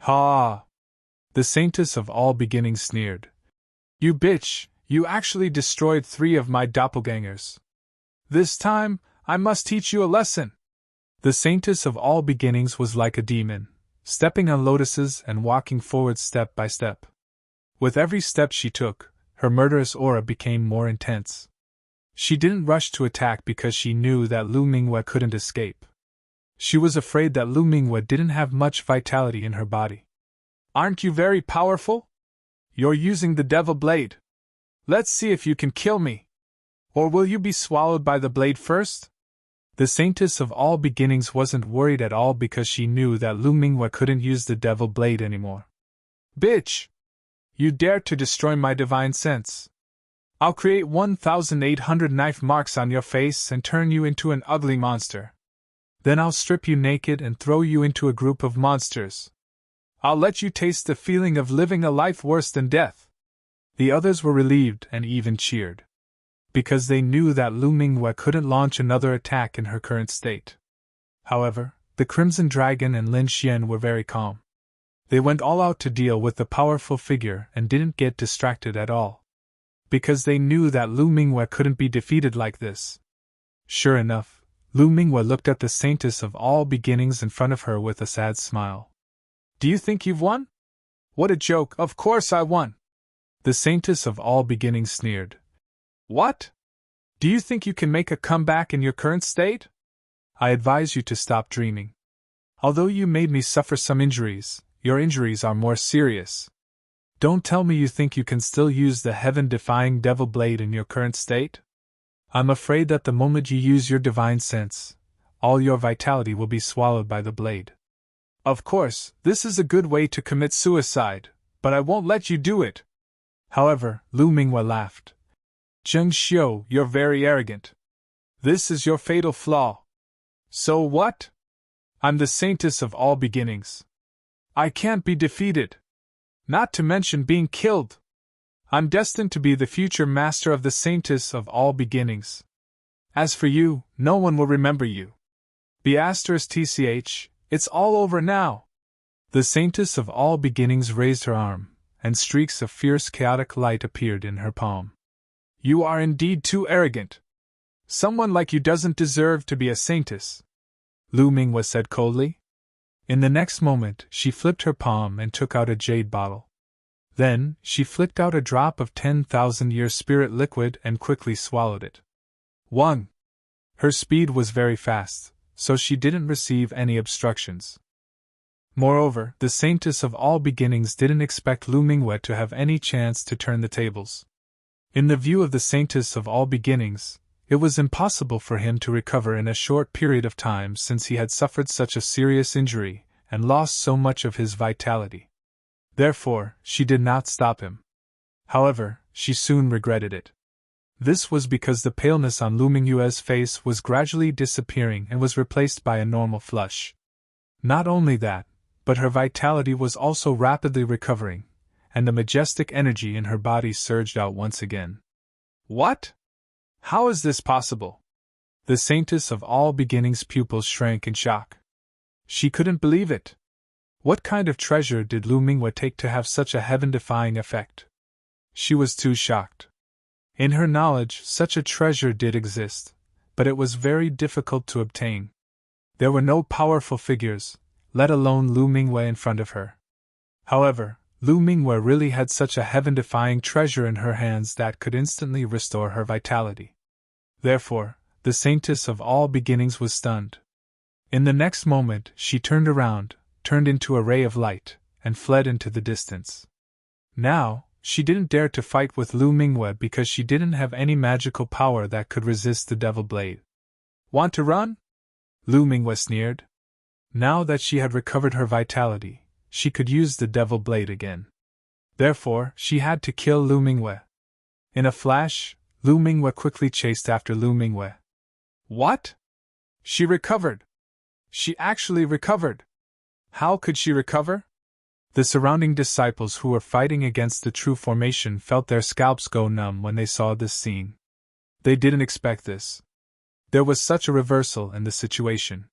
Ha! The Saintess of all beginnings sneered. You bitch, you actually destroyed 3 of my doppelgangers. This time, I must teach you a lesson. The Saintess of all beginnings was like a demon, stepping on lotuses and walking forward step by step. With every step she took, her murderous aura became more intense. She didn't rush to attack because she knew that Lu Mingwei couldn't escape. She was afraid that Lu Mingwei didn't have much vitality in her body. Aren't you very powerful? You're using the devil blade. Let's see if you can kill me. Or will you be swallowed by the blade first? The Saintess of all beginnings wasn't worried at all because she knew that Lu Mingwei couldn't use the devil blade anymore. Bitch! You dare to destroy my divine sense. I'll create 1,800 knife marks on your face and turn you into an ugly monster. Then I'll strip you naked and throw you into a group of monsters. I'll let you taste the feeling of living a life worse than death. The others were relieved and even cheered, because they knew that Lu Mingwei couldn't launch another attack in her current state. However, the Crimson Dragon and Lin Xian were very calm. They went all out to deal with the powerful figure and didn't get distracted at all, because they knew that Lu Mingwei couldn't be defeated like this. Sure enough, Lu Mingwei looked at the Saintess of all beginnings in front of her with a sad smile. Do you think you've won? What a joke, of course I won! The Saintess of all beginnings sneered. What? Do you think you can make a comeback in your current state? I advise you to stop dreaming. Although you made me suffer some injuries, your injuries are more serious. Don't tell me you think you can still use the heaven-defying devil blade in your current state? I'm afraid that the moment you use your divine sense, all your vitality will be swallowed by the blade. Of course, this is a good way to commit suicide, but I won't let you do it. However, Lu Mingwei laughed. Zheng Xiu, you're very arrogant. This is your fatal flaw. So what? I'm the Saintess of all beginnings. I can't be defeated. Not to mention being killed. I'm destined to be the future master of the saintess of all beginnings. As for you, no one will remember you. *tch, it's all over now. The saintess of all beginnings raised her arm, and streaks of fierce chaotic light appeared in her palm. You are indeed too arrogant. Someone like you doesn't deserve to be a saintess, Lu Mingwe said coldly. In the next moment, she flipped her palm and took out a jade bottle. Then, she flicked out a drop of 10,000-year spirit liquid and quickly swallowed it. 1. Her speed was very fast, so she didn't receive any obstructions. Moreover, the saintess of all beginnings didn't expect Lu Mingwe to have any chance to turn the tables. In the view of the saintess of all beginnings, it was impossible for him to recover in a short period of time since he had suffered such a serious injury and lost so much of his vitality. Therefore, she did not stop him. However, she soon regretted it. This was because the paleness on Lu Mingwe's face was gradually disappearing and was replaced by a normal flush. Not only that, but her vitality was also rapidly recovering, and the majestic energy in her body surged out once again. What? How is this possible? The saintess of all beginnings' pupils shrank in shock. She couldn't believe it. What kind of treasure did Lu Mingwe take to have such a heaven-defying effect? She was too shocked. In her knowledge, such a treasure did exist, but it was very difficult to obtain. There were no powerful figures, let alone Lu Mingwe in front of her. However, Lu Mingwe really had such a heaven-defying treasure in her hands that could instantly restore her vitality. Therefore, the saintess of all beginnings was stunned. In the next moment, she turned around, turned into a ray of light, and fled into the distance. Now, she didn't dare to fight with Lu Mingwe because she didn't have any magical power that could resist the devil blade. Want to run? Lu Mingwe sneered. Now that she had recovered her vitality, she could use the devil blade again. Therefore, she had to kill Lu Mingwe. In a flash, Lu Mingwe quickly chased after Lu Mingwe. What? She recovered! She actually recovered! How could she recover? The surrounding disciples who were fighting against the true formation felt their scalps go numb when they saw this scene. They didn't expect this. There was such a reversal in the situation.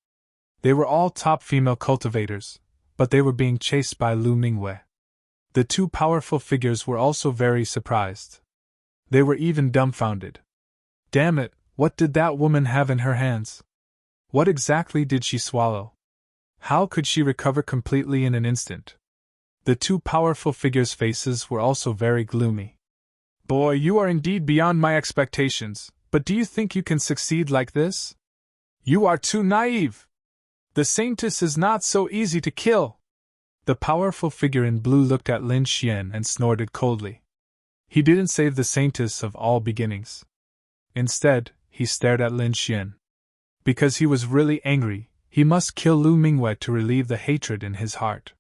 They were all top female cultivators, but they were being chased by Lu Mingwe. The two powerful figures were also very surprised. They were even dumbfounded. Damn it, what did that woman have in her hands? What exactly did she swallow? How could she recover completely in an instant? The two powerful figures' faces were also very gloomy. Boy, you are indeed beyond my expectations, but do you think you can succeed like this? You are too naive! The saintess is not so easy to kill! The powerful figure in blue looked at Lin Xian and snorted coldly. He didn't save the saintess of all beginnings. Instead, he stared at Lin Xian. Because he was really angry, he must kill Lu Mingwe to relieve the hatred in his heart.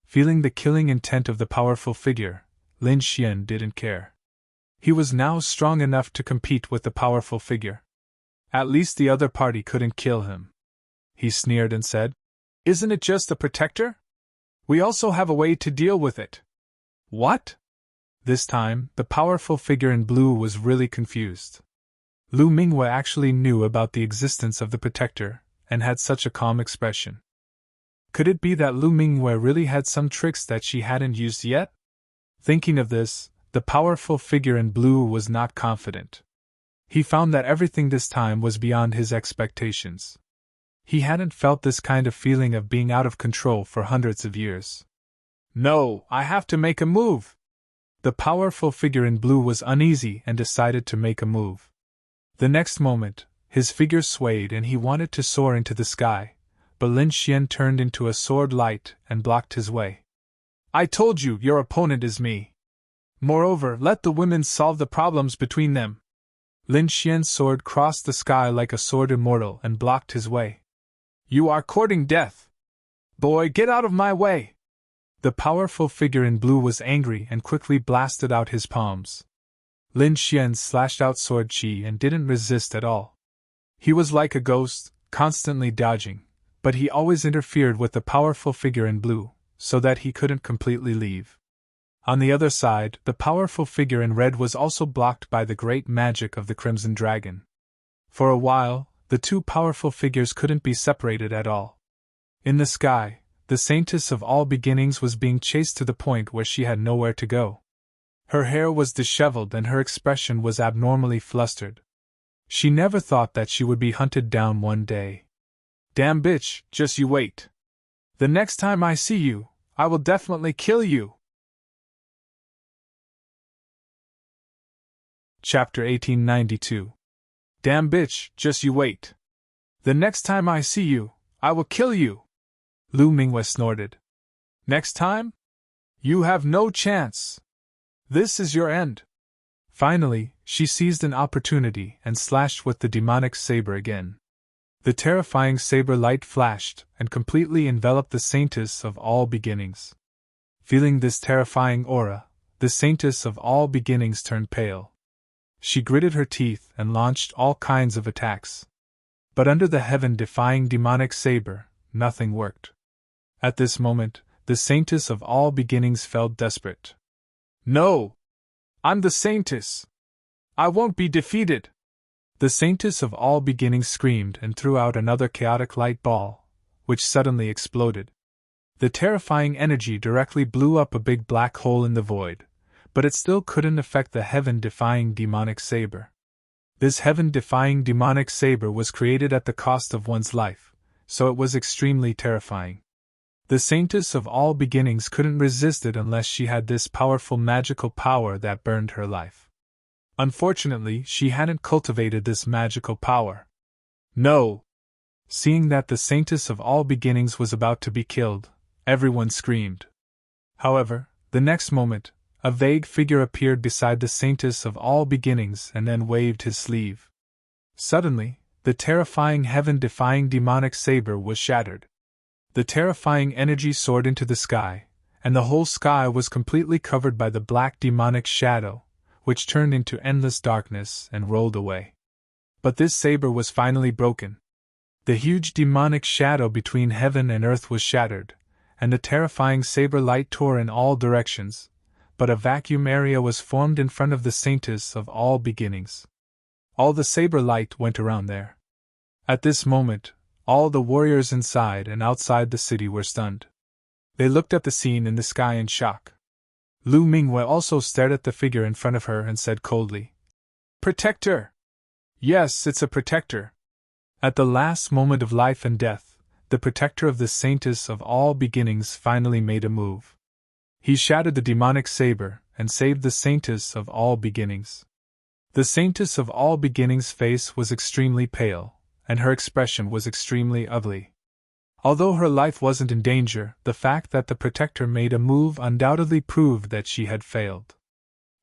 Feeling the killing intent of the powerful figure, Lin Xian didn't care. He was now strong enough to compete with the powerful figure. At least the other party couldn't kill him. He sneered and said, Isn't it just a protector? We also have a way to deal with it. What? This time, the powerful figure in blue was really confused. Lu Mingwe actually knew about the existence of the protector, and had such a calm expression. Could it be that Lu Mingwe really had some tricks that she hadn't used yet? Thinking of this, the powerful figure in blue was not confident. He found that everything this time was beyond his expectations. He hadn't felt this kind of feeling of being out of control for hundreds of years. No, I have to make a move! The powerful figure in blue was uneasy and decided to make a move. The next moment, his figure swayed and he wanted to soar into the sky, but Lin Xian turned into a sword light and blocked his way. I told you, your opponent is me. Moreover, let the women solve the problems between them. Lin Xian's sword crossed the sky like a sword immortal and blocked his way. You are courting death. Boy, get out of my way! The powerful figure in blue was angry and quickly blasted out his palms. Lin Xian slashed out sword chi and didn't resist at all. He was like a ghost, constantly dodging, but he always interfered with the powerful figure in blue, so that he couldn't completely leave. On the other side, the powerful figure in red was also blocked by the great magic of the Crimson Dragon. For a while, the two powerful figures couldn't be separated at all. In the sky, the Saintess of All Beginnings was being chased to the point where she had nowhere to go. Her hair was disheveled and her expression was abnormally flustered. She never thought that she would be hunted down one day. "Damn bitch, just you wait. The next time I see you, I will definitely kill you." Chapter 1892. "Damn bitch, just you wait. The next time I see you, I will kill you," Lu Mingwei snorted. "Next time? You have no chance. This is your end." Finally, she seized an opportunity and slashed with the demonic saber again. The terrifying saber light flashed and completely enveloped the Saintess of All Beginnings. Feeling this terrifying aura, the Saintess of All Beginnings turned pale. She gritted her teeth and launched all kinds of attacks. But under the heaven-defying demonic saber, nothing worked. At this moment, the Saintess of All Beginnings felt desperate. "No! I'm the Saintess! I won't be defeated!" The Saintess of All Beginnings screamed and threw out another chaotic light ball, which suddenly exploded. The terrifying energy directly blew up a big black hole in the void, but it still couldn't affect the heaven-defying demonic saber. This heaven-defying demonic saber was created at the cost of one's life, so it was extremely terrifying. The Saintess of All Beginnings couldn't resist it unless she had this powerful magical power that burned her life. Unfortunately, she hadn't cultivated this magical power. "No!" Seeing that the Saintess of All Beginnings was about to be killed, everyone screamed. However, the next moment, a vague figure appeared beside the Saintess of All Beginnings and then waved his sleeve. Suddenly, the terrifying heaven-defying demonic saber was shattered. The terrifying energy soared into the sky, and the whole sky was completely covered by the black demonic shadow, which turned into endless darkness and rolled away. But this saber was finally broken. The huge demonic shadow between heaven and earth was shattered, and the terrifying saber light tore in all directions, but a vacuum area was formed in front of the Saintess of All Beginnings. All the saber light went around there. At this moment, all the warriors inside and outside the city were stunned. They looked at the scene in the sky in shock. Lu Mingwei also stared at the figure in front of her and said coldly, "Protector! Yes, it's a protector." At the last moment of life and death, the protector of the Saintess of All Beginnings finally made a move. He shattered the demonic saber and saved the Saintess of All Beginnings. The Saintess of All Beginnings' face was extremely pale, and her expression was extremely ugly. Although her life wasn't in danger, the fact that the protector made a move undoubtedly proved that she had failed.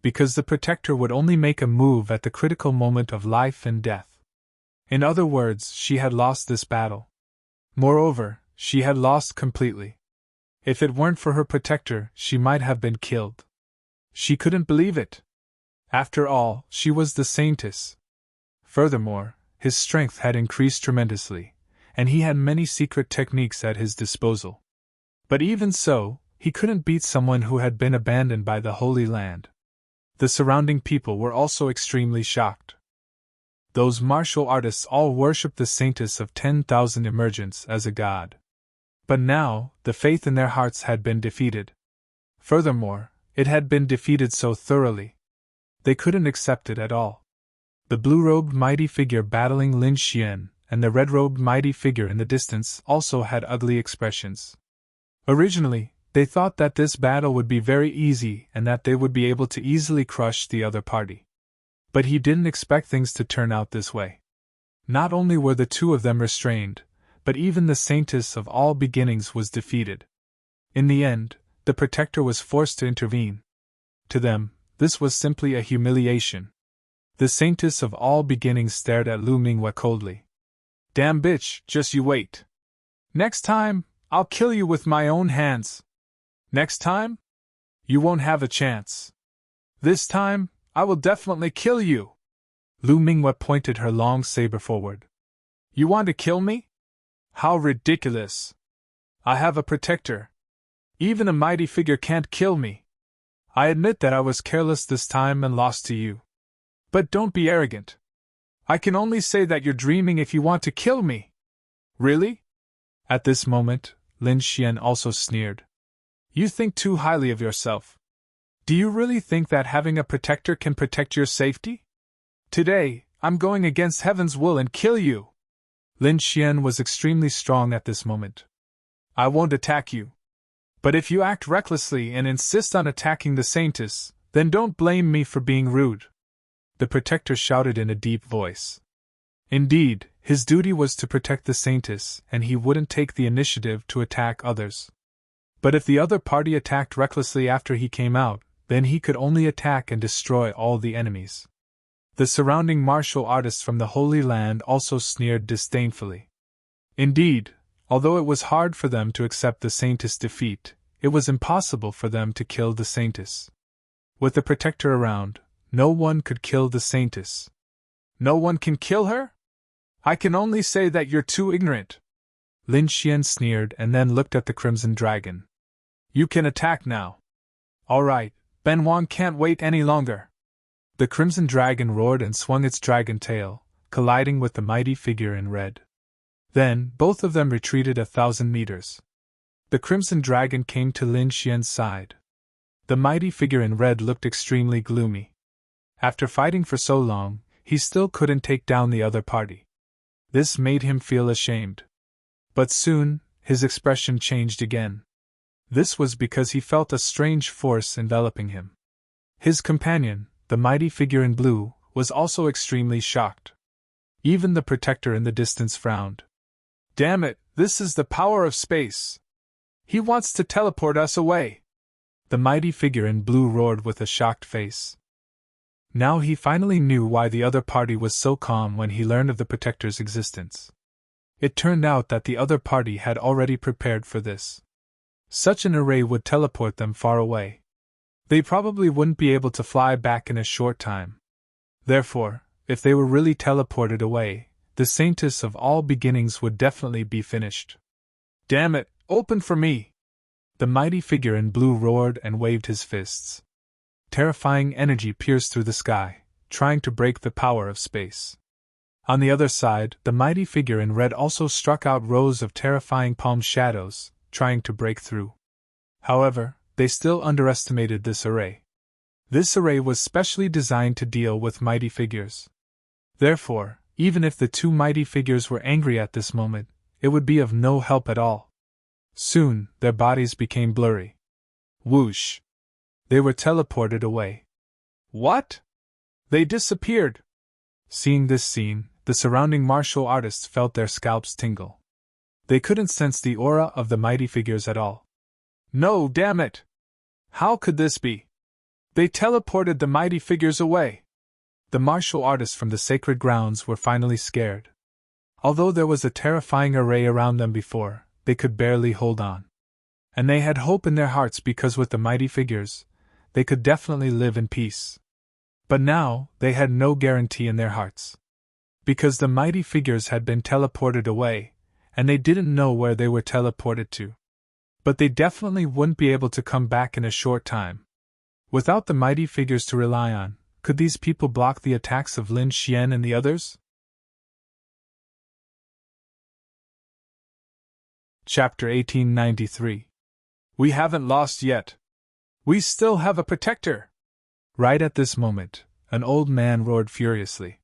Because the protector would only make a move at the critical moment of life and death. In other words, she had lost this battle. Moreover, she had lost completely. If it weren't for her protector, she might have been killed. She couldn't believe it. After all, she was the Saintess. Furthermore, his strength had increased tremendously, and he had many secret techniques at his disposal. But even so, he couldn't beat someone who had been abandoned by the Holy Land. The surrounding people were also extremely shocked. Those martial artists all worshipped the Saintess of 10,000 Emergence as a god. But now, the faith in their hearts had been defeated. Furthermore, it had been defeated so thoroughly. They couldn't accept it at all. The blue-robed mighty figure battling Lin Xian and the red-robed mighty figure in the distance also had ugly expressions. Originally, they thought that this battle would be very easy and that they would be able to easily crush the other party. But he didn't expect things to turn out this way. Not only were the two of them restrained, but even the Saintess of All Beginnings was defeated. In the end, the protector was forced to intervene. To them, this was simply a humiliation. The Saintess of All Beginnings stared at Lu Mingwei coldly. "Damn bitch, just you wait. Next time, I'll kill you with my own hands. Next time? You won't have a chance. This time, I will definitely kill you." Lu Mingwei pointed her long saber forward. "You want to kill me? How ridiculous! I have a protector. Even a mighty figure can't kill me. I admit that I was careless this time and lost to you. But don't be arrogant. I can only say that you're dreaming if you want to kill me. Really? At this moment, Lin Xian also sneered. You think too highly of yourself. Do you really think that having a protector can protect your safety? Today, I'm going against heaven's will and kill you. Lin Xian was extremely strong at this moment. I won't attack you. But if you act recklessly and insist on attacking the Saintess, then don't blame me for being rude. The protector shouted in a deep voice. Indeed, his duty was to protect the Saintess, and he wouldn't take the initiative to attack others. But if the other party attacked recklessly after he came out, then he could only attack and destroy all the enemies. The surrounding martial artists from the Holy Land also sneered disdainfully. Indeed, although it was hard for them to accept the Saintess' defeat, it was impossible for them to kill the Saintess. With the protector around, no one could kill the Saintess. No one can kill her? I can only say that you're too ignorant. Lin Xian sneered and then looked at the Crimson Dragon. You can attack now. All right, Ben Wang can't wait any longer. The Crimson Dragon roared and swung its dragon tail, colliding with the mighty figure in red. Then, both of them retreated 1,000 meters. The Crimson Dragon came to Lin Xian's side. The mighty figure in red looked extremely gloomy. After fighting for so long, he still couldn't take down the other party. This made him feel ashamed. But soon, his expression changed again. This was because he felt a strange force enveloping him. His companion, the mighty figure in blue, was also extremely shocked. Even the protector in the distance frowned. Damn it, this is the power of space! He wants to teleport us away! The mighty figure in blue roared with a shocked face. Now he finally knew why the other party was so calm when he learned of the protector's existence. It turned out that the other party had already prepared for this. Such an array would teleport them far away. They probably wouldn't be able to fly back in a short time. Therefore, if they were really teleported away, the Saintess of all beginnings would definitely be finished. Damn it, open for me! The mighty figure in blue roared and waved his fists. Terrifying energy pierced through the sky, trying to break the power of space. On the other side, the mighty figure in red also struck out rows of terrifying palm shadows, trying to break through. However, they still underestimated this array. This array was specially designed to deal with mighty figures. Therefore, even if the two mighty figures were angry at this moment, it would be of no help at all. Soon, their bodies became blurry. Whoosh! They were teleported away. What? They disappeared! Seeing this scene, the surrounding martial artists felt their scalps tingle. They couldn't sense the aura of the mighty figures at all. No, damn it! How could this be? They teleported the mighty figures away. The martial artists from the sacred grounds were finally scared. Although there was a terrifying array around them before, they could barely hold on. And they had hope in their hearts because with the mighty figures, they could definitely live in peace. But now, they had no guarantee in their hearts. Because the mighty figures had been teleported away, and they didn't know where they were teleported to. But they definitely wouldn't be able to come back in a short time. Without the mighty figures to rely on, could these people block the attacks of Lin Xian and the others? Chapter 1893. We haven't lost yet. We still have a protector! Right at this moment, an old man roared furiously.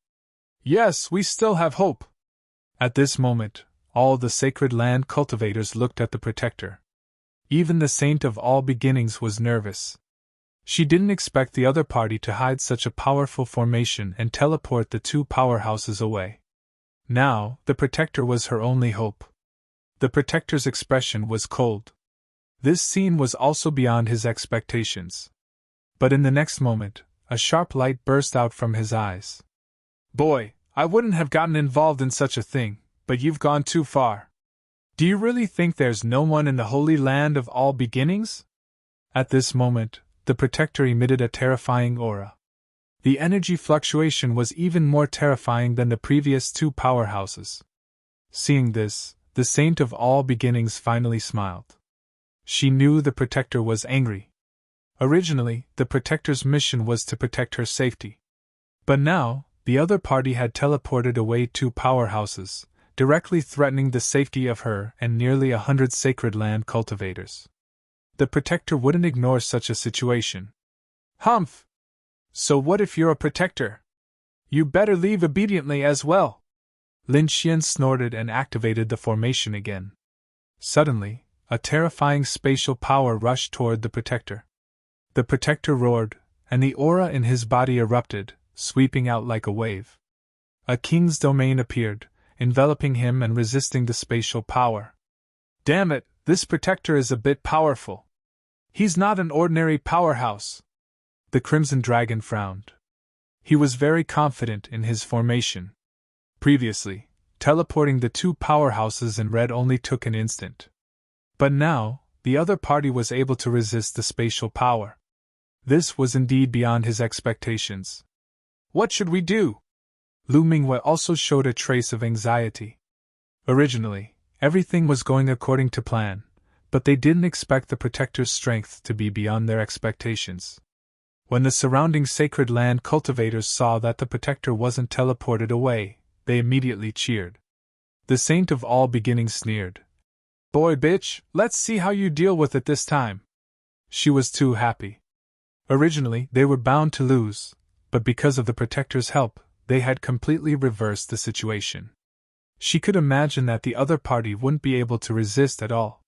Yes, we still have hope! At this moment, all the sacred land cultivators looked at the protector. Even the saint of all beginnings was nervous. She didn't expect the other party to hide such a powerful formation and teleport the two powerhouses away. Now, the protector was her only hope. The protector's expression was cold. This scene was also beyond his expectations. But in the next moment, a sharp light burst out from his eyes. Boy, I wouldn't have gotten involved in such a thing, but you've gone too far. Do you really think there's no one in the Holy Land of all beginnings? At this moment, the protector emitted a terrifying aura. The energy fluctuation was even more terrifying than the previous two powerhouses. Seeing this, the saint of all beginnings finally smiled. She knew the protector was angry. Originally, the Protector's mission was to protect her safety. But now, the other party had teleported away 2 powerhouses, directly threatening the safety of her and nearly 100 sacred land cultivators. The Protector wouldn't ignore such a situation. Humph! So what if you're a Protector? You better leave obediently as well. Lin Xian snorted and activated the formation again. Suddenly, a terrifying spatial power rushed toward the Protector. The Protector roared, and the aura in his body erupted, sweeping out like a wave. A king's domain appeared, enveloping him and resisting the spatial power. Damn it, this Protector is a bit powerful. He's not an ordinary powerhouse. The Crimson Dragon frowned. He was very confident in his formation. Previously, teleporting the 2 powerhouses in red only took an instant. But now, the other party was able to resist the spatial power. This was indeed beyond his expectations. What should we do? Lu Mingwei also showed a trace of anxiety. Originally, everything was going according to plan, but they didn't expect the Protector's strength to be beyond their expectations. When the surrounding sacred land cultivators saw that the Protector wasn't teleported away, they immediately cheered. The Saint of All Beginnings sneered. Boy bitch, let's see how you deal with it this time. She was too happy. Originally, they were bound to lose, but because of the Protector's help, they had completely reversed the situation. She could imagine that the other party wouldn't be able to resist at all.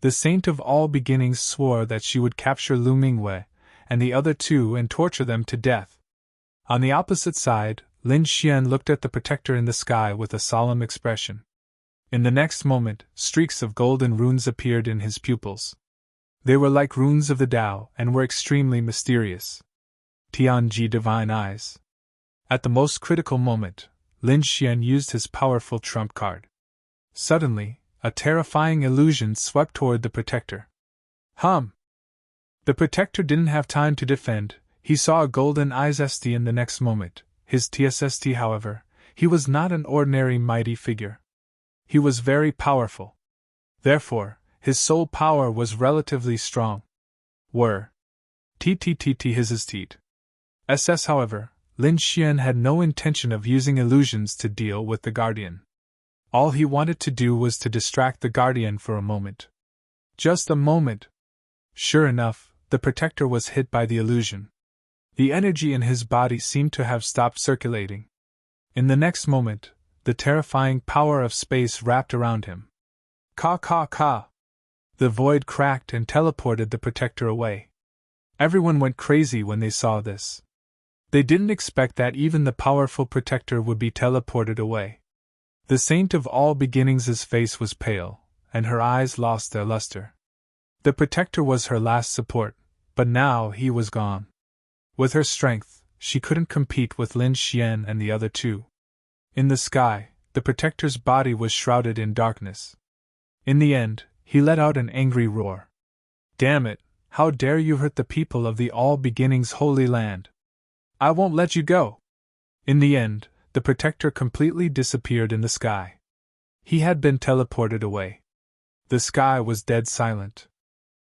The Saint of All Beginnings swore that she would capture Lu Mingwei and the other 2 and torture them to death. On the opposite side, Lin Xian looked at the Protector in the sky with a solemn expression. In the next moment, streaks of golden runes appeared in his pupils. They were like runes of the Tao and were extremely mysterious. Tianji Divine Eyes. At the most critical moment, Lin Xian used his powerful trump card. Suddenly, a terrifying illusion swept toward the Protector. Hum! The Protector didn't have time to defend. He saw a golden eyes ST in the next moment. His TSST, however, he was not an ordinary mighty figure. He was very powerful. Therefore, his soul power was relatively strong. Were TTTT his teat. SS, however, Lin Xian had no intention of using illusions to deal with the Guardian. All he wanted to do was to distract the Guardian for a moment. Just a moment. Sure enough, the Protector was hit by the illusion. The energy in his body seemed to have stopped circulating. In the next moment, the terrifying power of space wrapped around him. Ka ka ka! The void cracked and teleported the Protector away. Everyone went crazy when they saw this. They didn't expect that even the powerful Protector would be teleported away. The Saint of All Beginnings' face was pale, and her eyes lost their luster. The Protector was her last support, but now he was gone. With her strength, she couldn't compete with Lin Xian and the other 2. In the sky, the Protector's body was shrouded in darkness. In the end, he let out an angry roar. Damn it, how dare you hurt the people of the All Beginnings Holy Land! I won't let you go! In the end, the Protector completely disappeared in the sky. He had been teleported away. The sky was dead silent.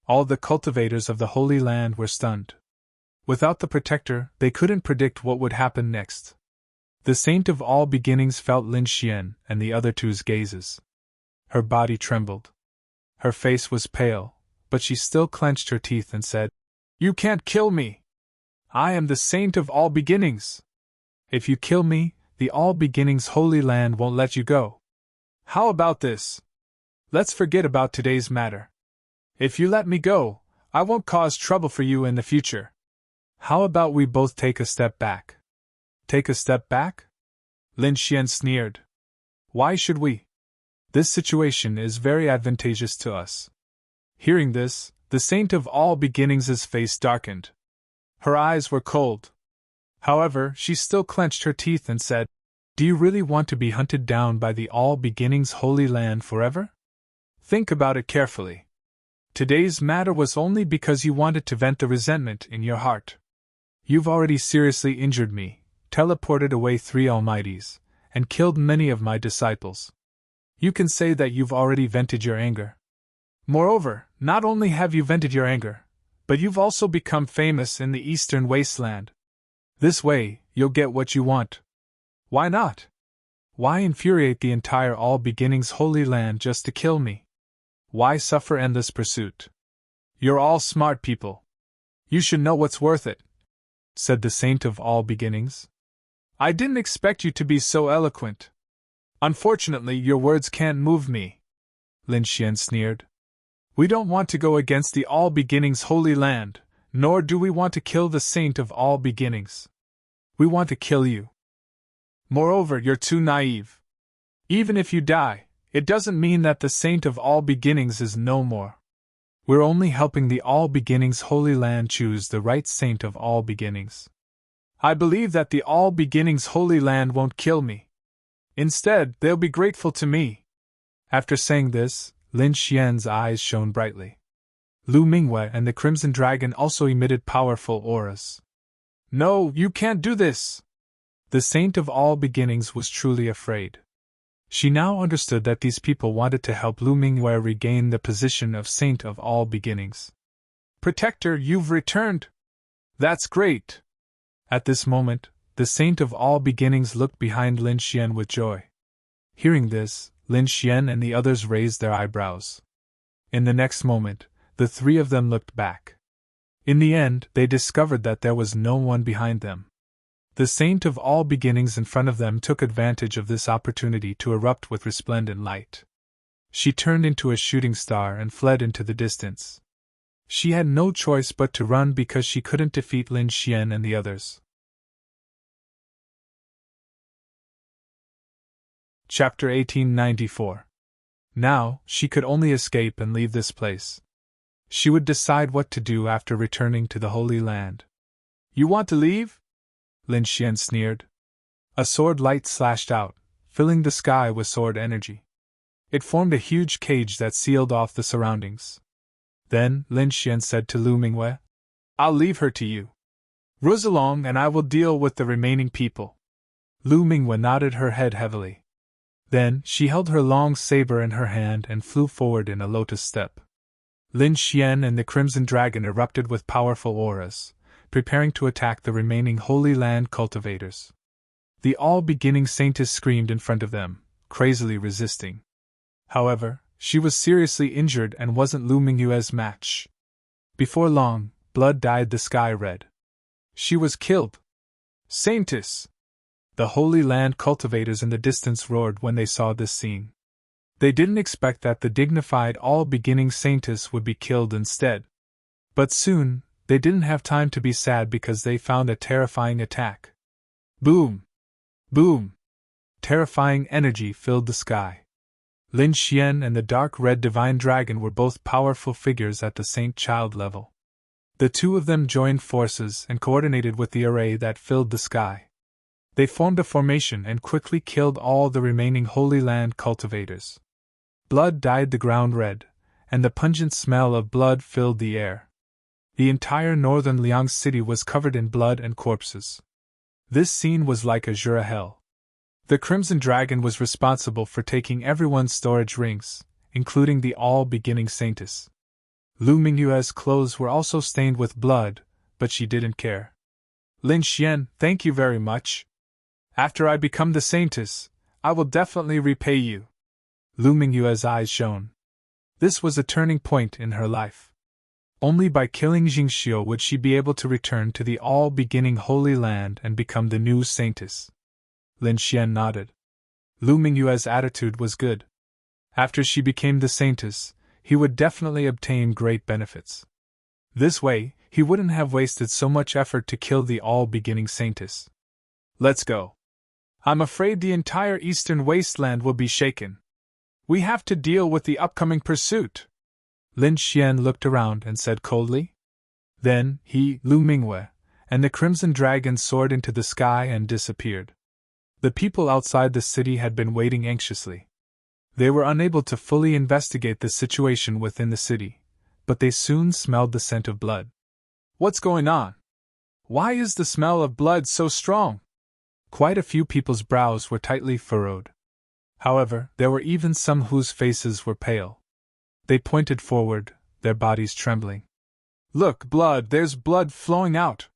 All the cultivators of the Holy Land were stunned. Without the Protector, they couldn't predict what would happen next. The Saint of All Beginnings felt Lin Xian and the other 2's gazes. Her body trembled. Her face was pale, but she still clenched her teeth and said, You can't kill me! I am the Saint of All Beginnings! If you kill me, the All Beginnings Holy Land won't let you go. How about this? Let's forget about today's matter. If you let me go, I won't cause trouble for you in the future. How about we both take a step back? Take a step back? Lin Xian sneered. Why should we? This situation is very advantageous to us. Hearing this, the Saint of All Beginnings' face darkened. Her eyes were cold. However, she still clenched her teeth and said, Do you really want to be hunted down by the All Beginnings Holy Land forever? Think about it carefully. Today's matter was only because you wanted to vent the resentment in your heart. You've already seriously injured me, teleported away 3 Almighties, and killed many of my disciples. You can say that you've already vented your anger. Moreover, not only have you vented your anger, But you've also become famous in the Eastern Wasteland. This way, you'll get what you want. Why not? Why infuriate the entire All Beginnings Holy Land just to kill me? Why suffer endless pursuit? You're all smart people. You should know what's worth it, said the Saint of All Beginnings. I didn't expect you to be so eloquent. Unfortunately, your words can't move me, Lin Xian sneered. We don't want to go against the All Beginnings Holy Land, nor do we want to kill the Saint of All Beginnings. We want to kill you. Moreover, you're too naive. Even if you die, it doesn't mean that the Saint of All Beginnings is no more. We're only helping the All Beginnings Holy Land choose the right Saint of All Beginnings. I believe that the All Beginnings Holy Land won't kill me. Instead, they'll be grateful to me. After saying this, Lin Xian's eyes shone brightly. Lu Mingwei and the Crimson Dragon also emitted powerful auras. No, you can't do this! The Saint of All Beginnings was truly afraid. She now understood that these people wanted to help Lu Mingwei regain the position of Saint of All Beginnings. Protector, you've returned! That's great! At this moment, the Saint of All Beginnings looked behind Lin Xian with joy. Hearing this, Lin Xian and the others raised their eyebrows. In the next moment, the three of them looked back. In the end, they discovered that there was no one behind them. The Saint of All Beginnings in front of them took advantage of this opportunity to erupt with resplendent light. She turned into a shooting star and fled into the distance. She had no choice but to run because she couldn't defeat Lin Xian and the others. Chapter 1894. Now, she could only escape and leave this place. She would decide what to do after returning to the Holy Land. You want to leave? Lin Xian sneered. A sword light slashed out, filling the sky with sword energy. It formed a huge cage that sealed off the surroundings. Then, Lin Xian said to Lu Mingwei, I'll leave her to you. Ruse along and I will deal with the remaining people. Lu Mingwei nodded her head heavily. Then, she held her long saber in her hand and flew forward in a lotus step. Lin Xian and the Crimson Dragon erupted with powerful auras, preparing to attack the remaining Holy Land cultivators. The All-Beginning Saintess screamed in front of them, crazily resisting. However, she was seriously injured and wasn't Lu Mingyue's match. Before long, blood dyed the sky red. She was killed. Saintess! The Holy Land cultivators in the distance roared when they saw this scene. They didn't expect that the dignified All-Beginning Saintess would be killed instead. But soon, they didn't have time to be sad because they found a terrifying attack. Boom! Boom! Terrifying energy filled the sky. Lin Xian and the dark red divine dragon were both powerful figures at the Saint Child level. The two of them joined forces and coordinated with the array that filled the sky. They formed a formation and quickly killed all the remaining Holy Land cultivators. Blood dyed the ground red, and the pungent smell of blood filled the air. The entire northern Liang city was covered in blood and corpses. This scene was like a Jura hell. The Crimson Dragon was responsible for taking everyone's storage rings, including the All-Beginning Saintess. Lu Mingyue's clothes were also stained with blood, but she didn't care. Lin Xian, thank you very much. After I become the Saintess, I will definitely repay you. Lu Mingyue's eyes shone. This was a turning point in her life. Only by killing Jingxiu would she be able to return to the All-Beginning Holy Land and become the new Saintess. Lin Xian nodded. Lu Mingyue's attitude was good. After she became the Saintess, he would definitely obtain great benefits. This way, he wouldn't have wasted so much effort to kill the All-Beginning Saintess. Let's go. I'm afraid the entire Eastern Wasteland will be shaken. We have to deal with the upcoming pursuit. Lin Xian looked around and said coldly. Then, he, Lu Mingwei, and the Crimson Dragon soared into the sky and disappeared. The people outside the city had been waiting anxiously. They were unable to fully investigate the situation within the city, but they soon smelled the scent of blood. What's going on? Why is the smell of blood so strong? Quite a few people's brows were tightly furrowed. However, there were even some whose faces were pale. They pointed forward, their bodies trembling. Look, blood, there's blood flowing out!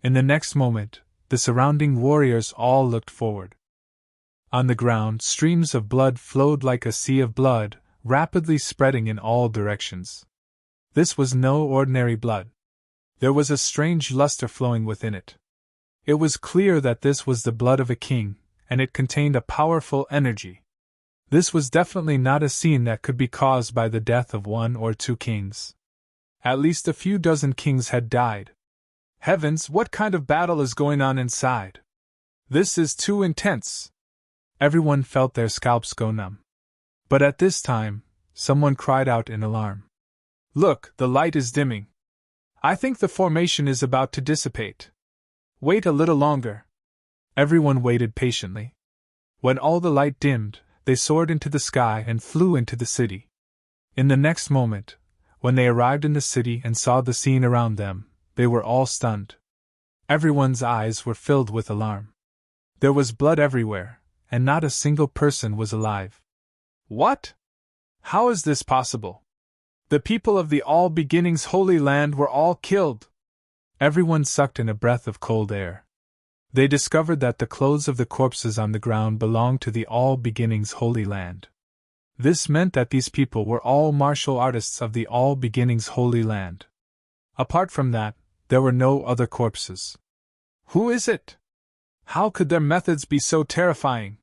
In the next moment, the surrounding warriors all looked forward. On the ground, streams of blood flowed like a sea of blood, rapidly spreading in all directions. This was no ordinary blood. There was a strange luster flowing within it. It was clear that this was the blood of a king, and it contained a powerful energy. This was definitely not a scene that could be caused by the death of one or two kings. At least a few dozen kings had died. Heavens, what kind of battle is going on inside? This is too intense. Everyone felt their scalps go numb. But at this time, someone cried out in alarm. Look, the light is dimming. I think the formation is about to dissipate. Wait a little longer. Everyone waited patiently. When all the light dimmed, they soared into the sky and flew into the city. In the next moment, when they arrived in the city and saw the scene around them, they were all stunned. Everyone's eyes were filled with alarm. There was blood everywhere, and not a single person was alive. What? How is this possible? The people of the All Beginnings Holy Land were all killed. Everyone sucked in a breath of cold air. They discovered that the clothes of the corpses on the ground belonged to the All Beginnings Holy Land. This meant that these people were all martial artists of the All Beginnings Holy Land. Apart from that, there were no other corpses. Who is it? How could their methods be so terrifying?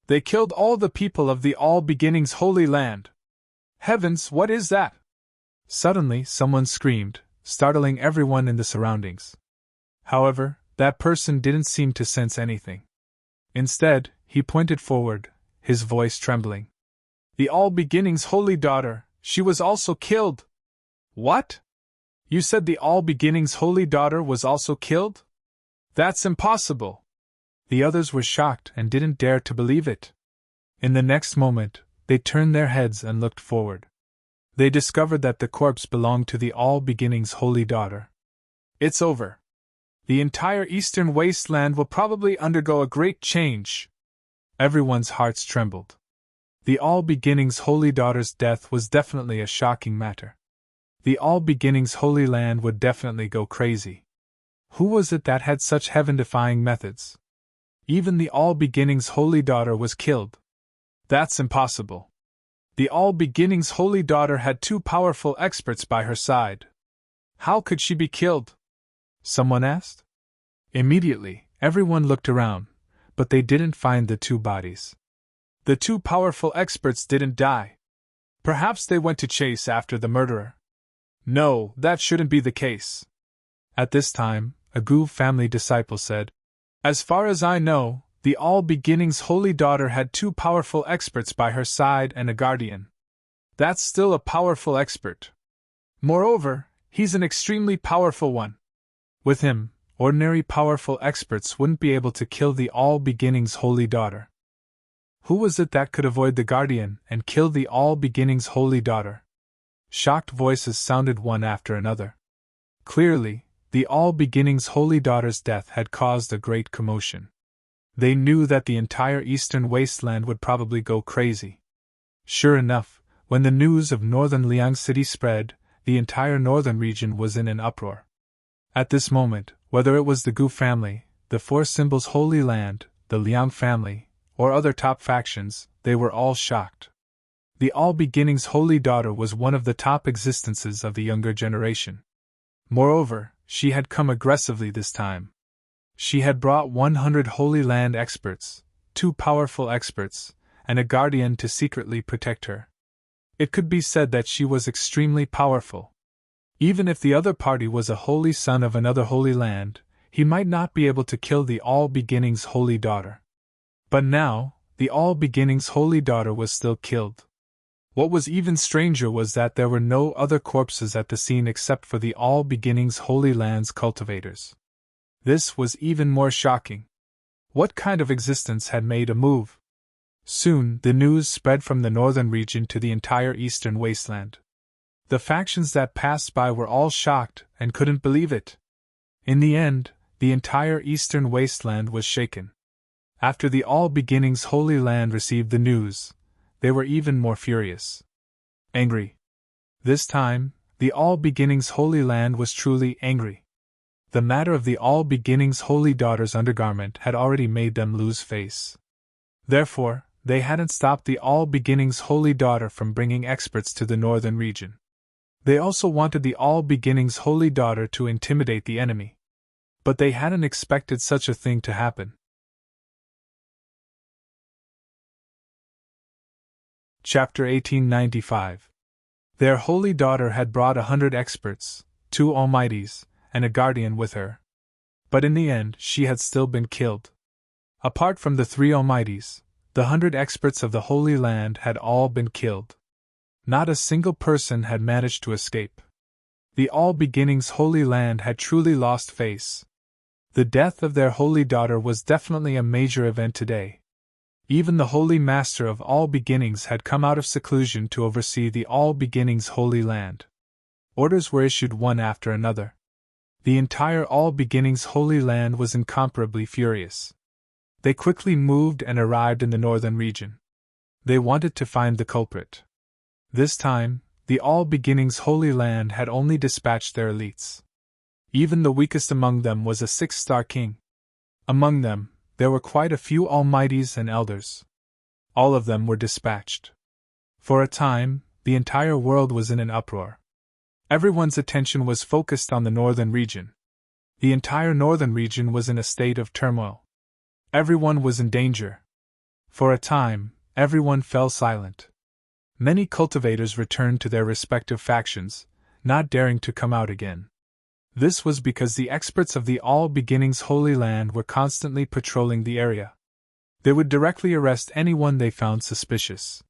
They killed all the people of the All Beginnings Holy Land. Heavens, what is that? Suddenly, someone screamed, startling everyone in the surroundings. However, that person didn't seem to sense anything. Instead, he pointed forward, his voice trembling. The All Beginnings Holy Daughter, she was also killed. What? You said the All Beginnings Holy Daughter was also killed? That's impossible. The others were shocked and didn't dare to believe it. In the next moment, they turned their heads and looked forward. They discovered that the corpse belonged to the All Beginnings Holy Daughter. It's over. The entire eastern wasteland will probably undergo a great change. Everyone's hearts trembled. The All Beginnings Holy Daughter's death was definitely a shocking matter. The All Beginnings Holy Land would definitely go crazy. Who was it that had such heaven-defying methods? Even the All Beginnings Holy Daughter was killed. That's impossible. The All Beginnings Holy Daughter had two powerful experts by her side. How could she be killed? Someone asked. Immediately, everyone looked around, but they didn't find the two bodies. The two powerful experts didn't die. Perhaps they went to chase after the murderer. No, that shouldn't be the case. At this time, a Gu family disciple said, As far as I know, the All Beginnings Holy Daughter had two powerful experts by her side and a guardian. That's still a powerful expert. Moreover, he's an extremely powerful one. With him, ordinary powerful experts wouldn't be able to kill the All Beginnings Holy Daughter. Who was it that could avoid the guardian and kill the All Beginnings Holy Daughter? Shocked voices sounded one after another. Clearly, the All Beginnings Holy Daughter's death had caused a great commotion. They knew that the entire eastern wasteland would probably go crazy. Sure enough, when the news of northern Liang City spread, the entire northern region was in an uproar. At this moment, whether it was the Gu family, the Four Symbols Holy Land, the Liang family, or other top factions, they were all shocked. The All Beginnings Holy Daughter was one of the top existences of the younger generation. Moreover, she had come aggressively this time. She had brought 100 Holy Land experts, 2 powerful experts, and a guardian to secretly protect her. It could be said that she was extremely powerful. Even if the other party was a holy son of another holy land, he might not be able to kill the All Beginnings Holy Daughter. But now, the All Beginnings Holy Daughter was still killed. What was even stranger was that there were no other corpses at the scene except for the All Beginnings Holy Land's cultivators. This was even more shocking. What kind of existence had made a move? Soon, the news spread from the northern region to the entire eastern wasteland. The factions that passed by were all shocked and couldn't believe it. In the end, the entire eastern wasteland was shaken. After the All Beginnings Holy Land received the news, they were even more furious. Angry. This time, the All Beginnings Holy Land was truly angry. The matter of the All Beginnings Holy Daughter's undergarment had already made them lose face. Therefore, they hadn't stopped the All Beginnings Holy Daughter from bringing experts to the northern region. They also wanted the All Beginnings Holy Daughter to intimidate the enemy. But they hadn't expected such a thing to happen. Chapter 1895. Their holy daughter had brought 100 experts, 2 almighties, and a guardian with her. But in the end, she had still been killed. Apart from the 3 almighties, the 100 experts of the Holy Land had all been killed. Not a single person had managed to escape. The All Beginnings Holy Land had truly lost face. The death of their holy daughter was definitely a major event today. Even the Holy Master of All Beginnings had come out of seclusion to oversee the All Beginnings Holy Land. Orders were issued one after another. The entire All Beginnings Holy Land was incomparably furious. They quickly moved and arrived in the northern region. They wanted to find the culprit. This time, the All Beginnings Holy Land had only dispatched their elites. Even the weakest among them was a 6-star king. Among them, there were quite a few almighties and elders. All of them were dispatched. For a time, the entire world was in an uproar. Everyone's attention was focused on the northern region. The entire northern region was in a state of turmoil. Everyone was in danger. For a time, everyone fell silent. Many cultivators returned to their respective factions, not daring to come out again. This was because the experts of the All Beginnings Holy Land were constantly patrolling the area. They would directly arrest anyone they found suspicious.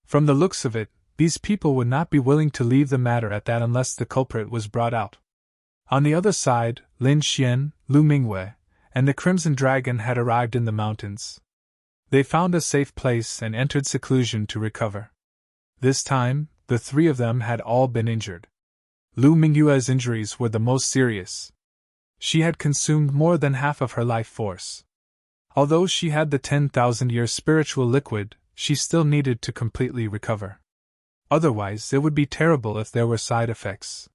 From the looks of it, these people would not be willing to leave the matter at that unless the culprit was brought out. On the other side, Lin Xian, Lu Mingwei, and the Crimson Dragon had arrived in the mountains. They found a safe place and entered seclusion to recover. This time, the 3 of them had all been injured. Lu Mingyue's injuries were the most serious. She had consumed more than half of her life force. Although she had the 10,000-year spiritual liquid, she still needed to completely recover. Otherwise, it would be terrible if there were side effects.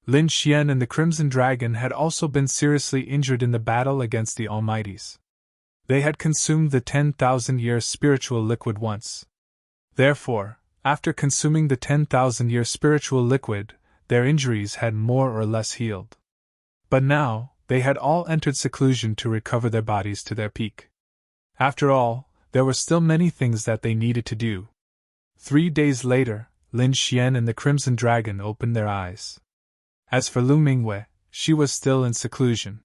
Lin Xian and the Crimson Dragon had also been seriously injured in the battle against the Almighties. They had consumed the 10,000-year spiritual liquid once. Therefore, after consuming the 10,000-year spiritual liquid, their injuries had more or less healed. But now, they had all entered seclusion to recover their bodies to their peak. After all, there were still many things that they needed to do. 3 days later, Lin Xian and the Crimson Dragon opened their eyes. As for Lu Mingwei, she was still in seclusion.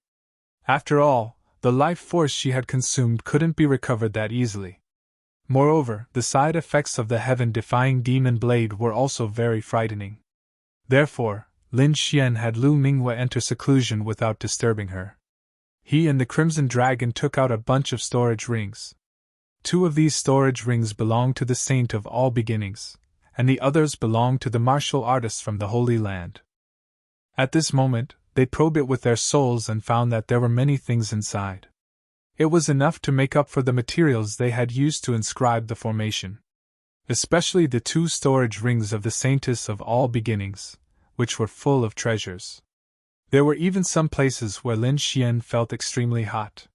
After all, the life force she had consumed couldn't be recovered that easily. Moreover, the side effects of the heaven-defying demon blade were also very frightening. Therefore, Lin Xian had Lu Mingwei enter seclusion without disturbing her. He and the Crimson Dragon took out a bunch of storage rings. 2 of these storage rings belonged to the Saint of All Beginnings, and the others belonged to the martial artists from the Holy Land. At this moment, they probed it with their souls and found that there were many things inside. It was enough to make up for the materials they had used to inscribe the formation. Especially the 2 storage rings of the Saintess of All Beginnings, which were full of treasures. There were even some places where Lin Xian felt extremely hot.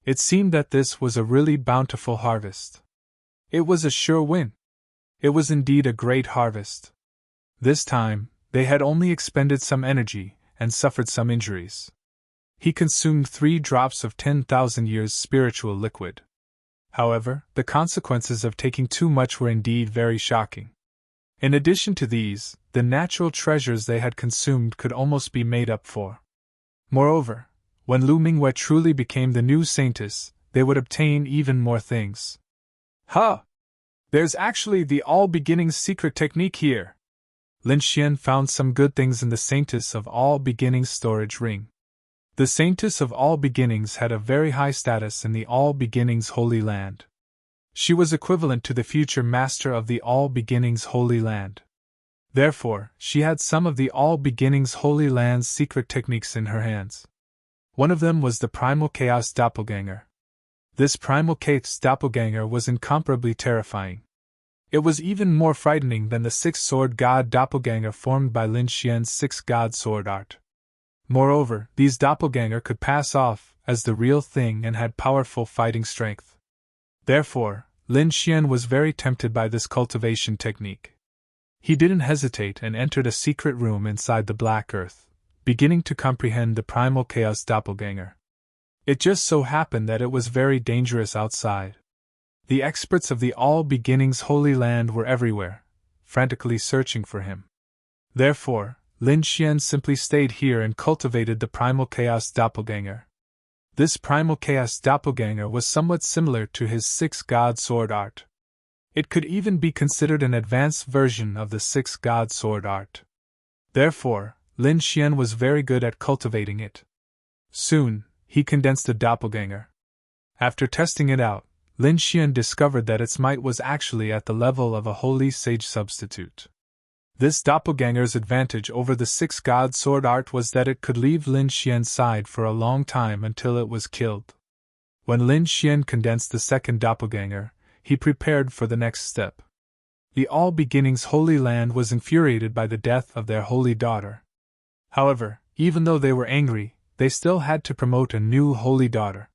It seemed that this was a really bountiful harvest. It was a sure win. It was indeed a great harvest. This time, they had only expended some energy and suffered some injuries. He consumed 3 drops of 10,000 years spiritual liquid. However, the consequences of taking too much were indeed very shocking. In addition to these, the natural treasures they had consumed could almost be made up for. Moreover, when Lu Mingwei truly became the new saintess, they would obtain even more things. Huh! There's actually the All Beginnings secret technique here. Lin Xian found some good things in the Saintess of All Beginnings storage ring. The Saintess of All Beginnings had a very high status in the All Beginnings Holy Land. She was equivalent to the future master of the All Beginnings Holy Land. Therefore, she had some of the All Beginnings Holy Land's secret techniques in her hands. One of them was the Primal Chaos Doppelganger. This Primal Chaos Doppelganger was incomparably terrifying. It was even more frightening than the six-sword god doppelganger formed by Lin Xian's six-god sword art. Moreover, these doppelganger could pass off as the real thing and had powerful fighting strength. Therefore, Lin Xian was very tempted by this cultivation technique. He didn't hesitate and entered a secret room inside the Black Earth, beginning to comprehend the primal chaos doppelganger. It just so happened that it was very dangerous outside. The experts of the All Beginnings Holy Land were everywhere, frantically searching for him. Therefore, Lin Xian simply stayed here and cultivated the primal chaos doppelganger. This primal chaos doppelganger was somewhat similar to his six-god sword art. It could even be considered an advanced version of the six-god sword art. Therefore, Lin Xian was very good at cultivating it. Soon, he condensed a doppelganger. After testing it out, Lin Xian discovered that its might was actually at the level of a holy sage substitute. This doppelganger's advantage over the six-god sword art was that it could leave Lin Xian's side for a long time until it was killed. When Lin Xian condensed the second doppelganger, he prepared for the next step. The All Beginnings Holy Land was infuriated by the death of their holy daughter. However, even though they were angry, they still had to promote a new holy daughter.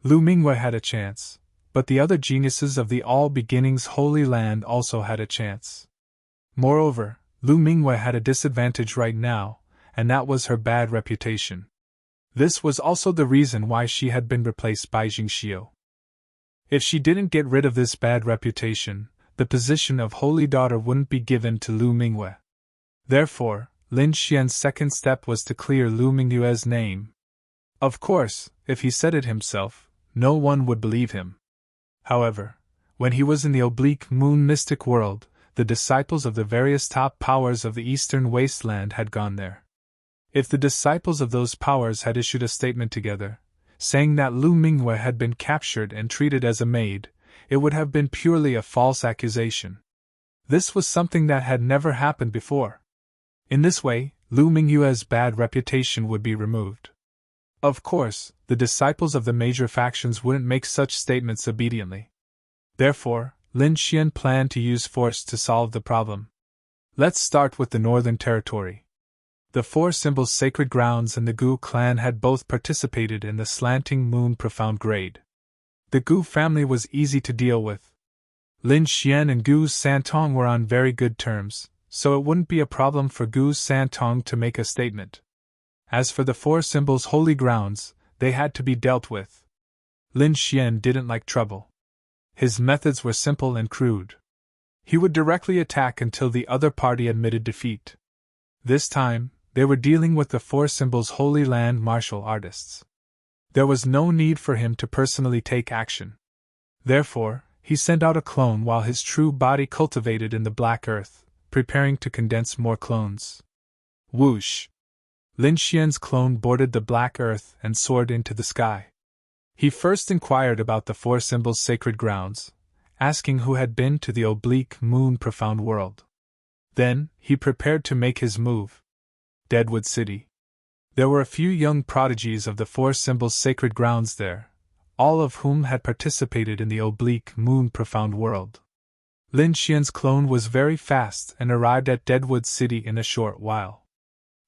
Lu Mingwei had a chance, but the other geniuses of the All Beginnings Holy Land also had a chance. Moreover, Lu Mingwei had a disadvantage right now, and that was her bad reputation. This was also the reason why she had been replaced by Jingxiu. If she didn't get rid of this bad reputation, the position of Holy Daughter wouldn't be given to Lu Mingwei. Therefore, Lin Xian's second step was to clear Lu Mingwei's name. Of course, if he said it himself, no one would believe him. However, when he was in the oblique moon mystic world, the disciples of the various top powers of the eastern wasteland had gone there. If the disciples of those powers had issued a statement together, saying that Lu Mingwei had been captured and treated as a maid, it would have been purely a false accusation. This was something that had never happened before. In this way, Lu Mingwei's bad reputation would be removed. Of course, the disciples of the major factions wouldn't make such statements obediently. Therefore, Lin Xian planned to use force to solve the problem. Let's start with the Northern Territory. The Four Symbols Sacred Grounds and the Gu clan had both participated in the Slanting Moon Profound Grade. The Gu family was easy to deal with. Lin Xian and Gu Santong were on very good terms, so it wouldn't be a problem for Gu Santong to make a statement. As for the Four Symbols Holy Grounds, they had to be dealt with. Lin Xian didn't like trouble. His methods were simple and crude. He would directly attack until the other party admitted defeat. This time, they were dealing with the Four Symbols Holy Land martial artists. There was no need for him to personally take action. Therefore, he sent out a clone while his true body cultivated in the Black Earth, preparing to condense more clones. Whoosh! Lin Xian's clone boarded the Black Earth and soared into the sky. He first inquired about the Four Symbols Sacred Grounds, asking who had been to the oblique moon profound world. Then, he prepared to make his move. Deadwood City. There were a few young prodigies of the Four Symbols Sacred Grounds there, all of whom had participated in the oblique moon profound world. Lin Xian's clone was very fast and arrived at Deadwood City in a short while.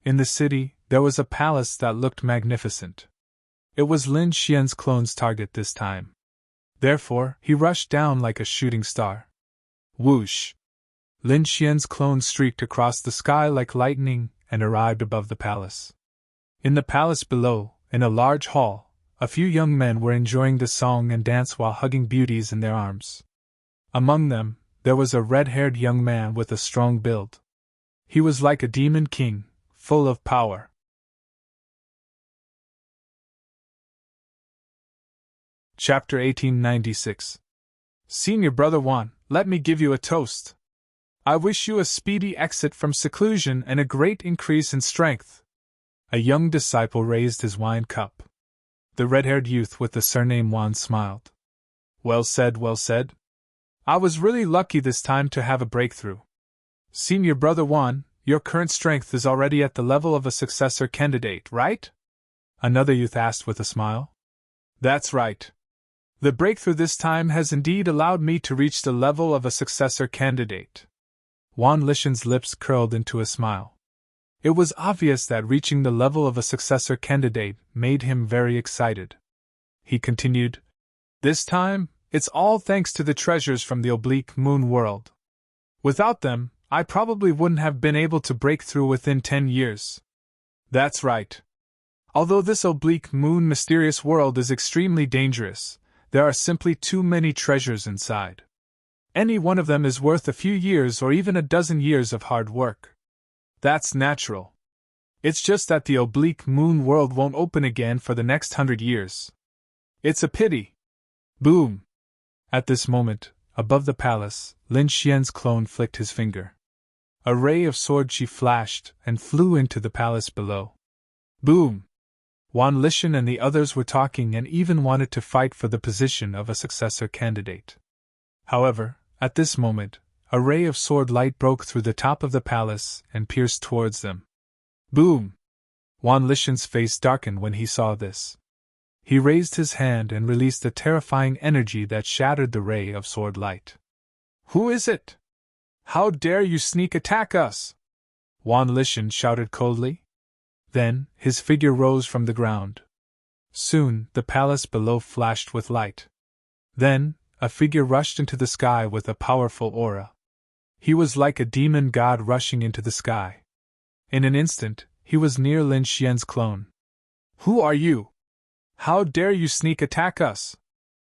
In the city, there was a palace that looked magnificent. It was Lin Xian's clone's target this time. Therefore, he rushed down like a shooting star. Whoosh! Lin Xian's clone streaked across the sky like lightning and arrived above the palace. In the palace below, in a large hall, a few young men were enjoying the song and dance while hugging beauties in their arms. Among them, there was a red-haired young man with a strong build. He was like a demon king, full of power. Chapter 1896. Senior Brother Wan, let me give you a toast. I wish you a speedy exit from seclusion and a great increase in strength. A young disciple raised his wine cup. The red-haired youth with the surname Wan smiled. Well said, well said. I was really lucky this time to have a breakthrough. Senior Brother Wan, your current strength is already at the level of a successor candidate, right? Another youth asked with a smile. That's right. The breakthrough this time has indeed allowed me to reach the level of a successor candidate. Wan Lishan's lips curled into a smile. It was obvious that reaching the level of a successor candidate made him very excited. He continued, "This time, it's all thanks to the treasures from the oblique moon world. Without them, I probably wouldn't have been able to break through within 10 years. That's right. Although this oblique moon mysterious world is extremely dangerous, there are simply too many treasures inside. Any one of them is worth a few years or even a dozen years of hard work. That's natural. It's just that the oblique moon world won't open again for the next 100 years. It's a pity." Boom! At this moment, above the palace, Lin Xian's clone flicked his finger. A ray of sword chi flashed and flew into the palace below. Boom! Wan Lishan and the others were talking and even wanted to fight for the position of a successor candidate. However, at this moment, a ray of sword light broke through the top of the palace and pierced towards them. Boom! Wan Lishan's face darkened when he saw this. He raised his hand and released a terrifying energy that shattered the ray of sword light. "Who is it? How dare you sneak attack us?" Wan Lishan shouted coldly. Then, his figure rose from the ground. Soon, the palace below flashed with light. Then, a figure rushed into the sky with a powerful aura. He was like a demon god rushing into the sky. In an instant, he was near Lin Xian's clone. "Who are you? How dare you sneak attack us?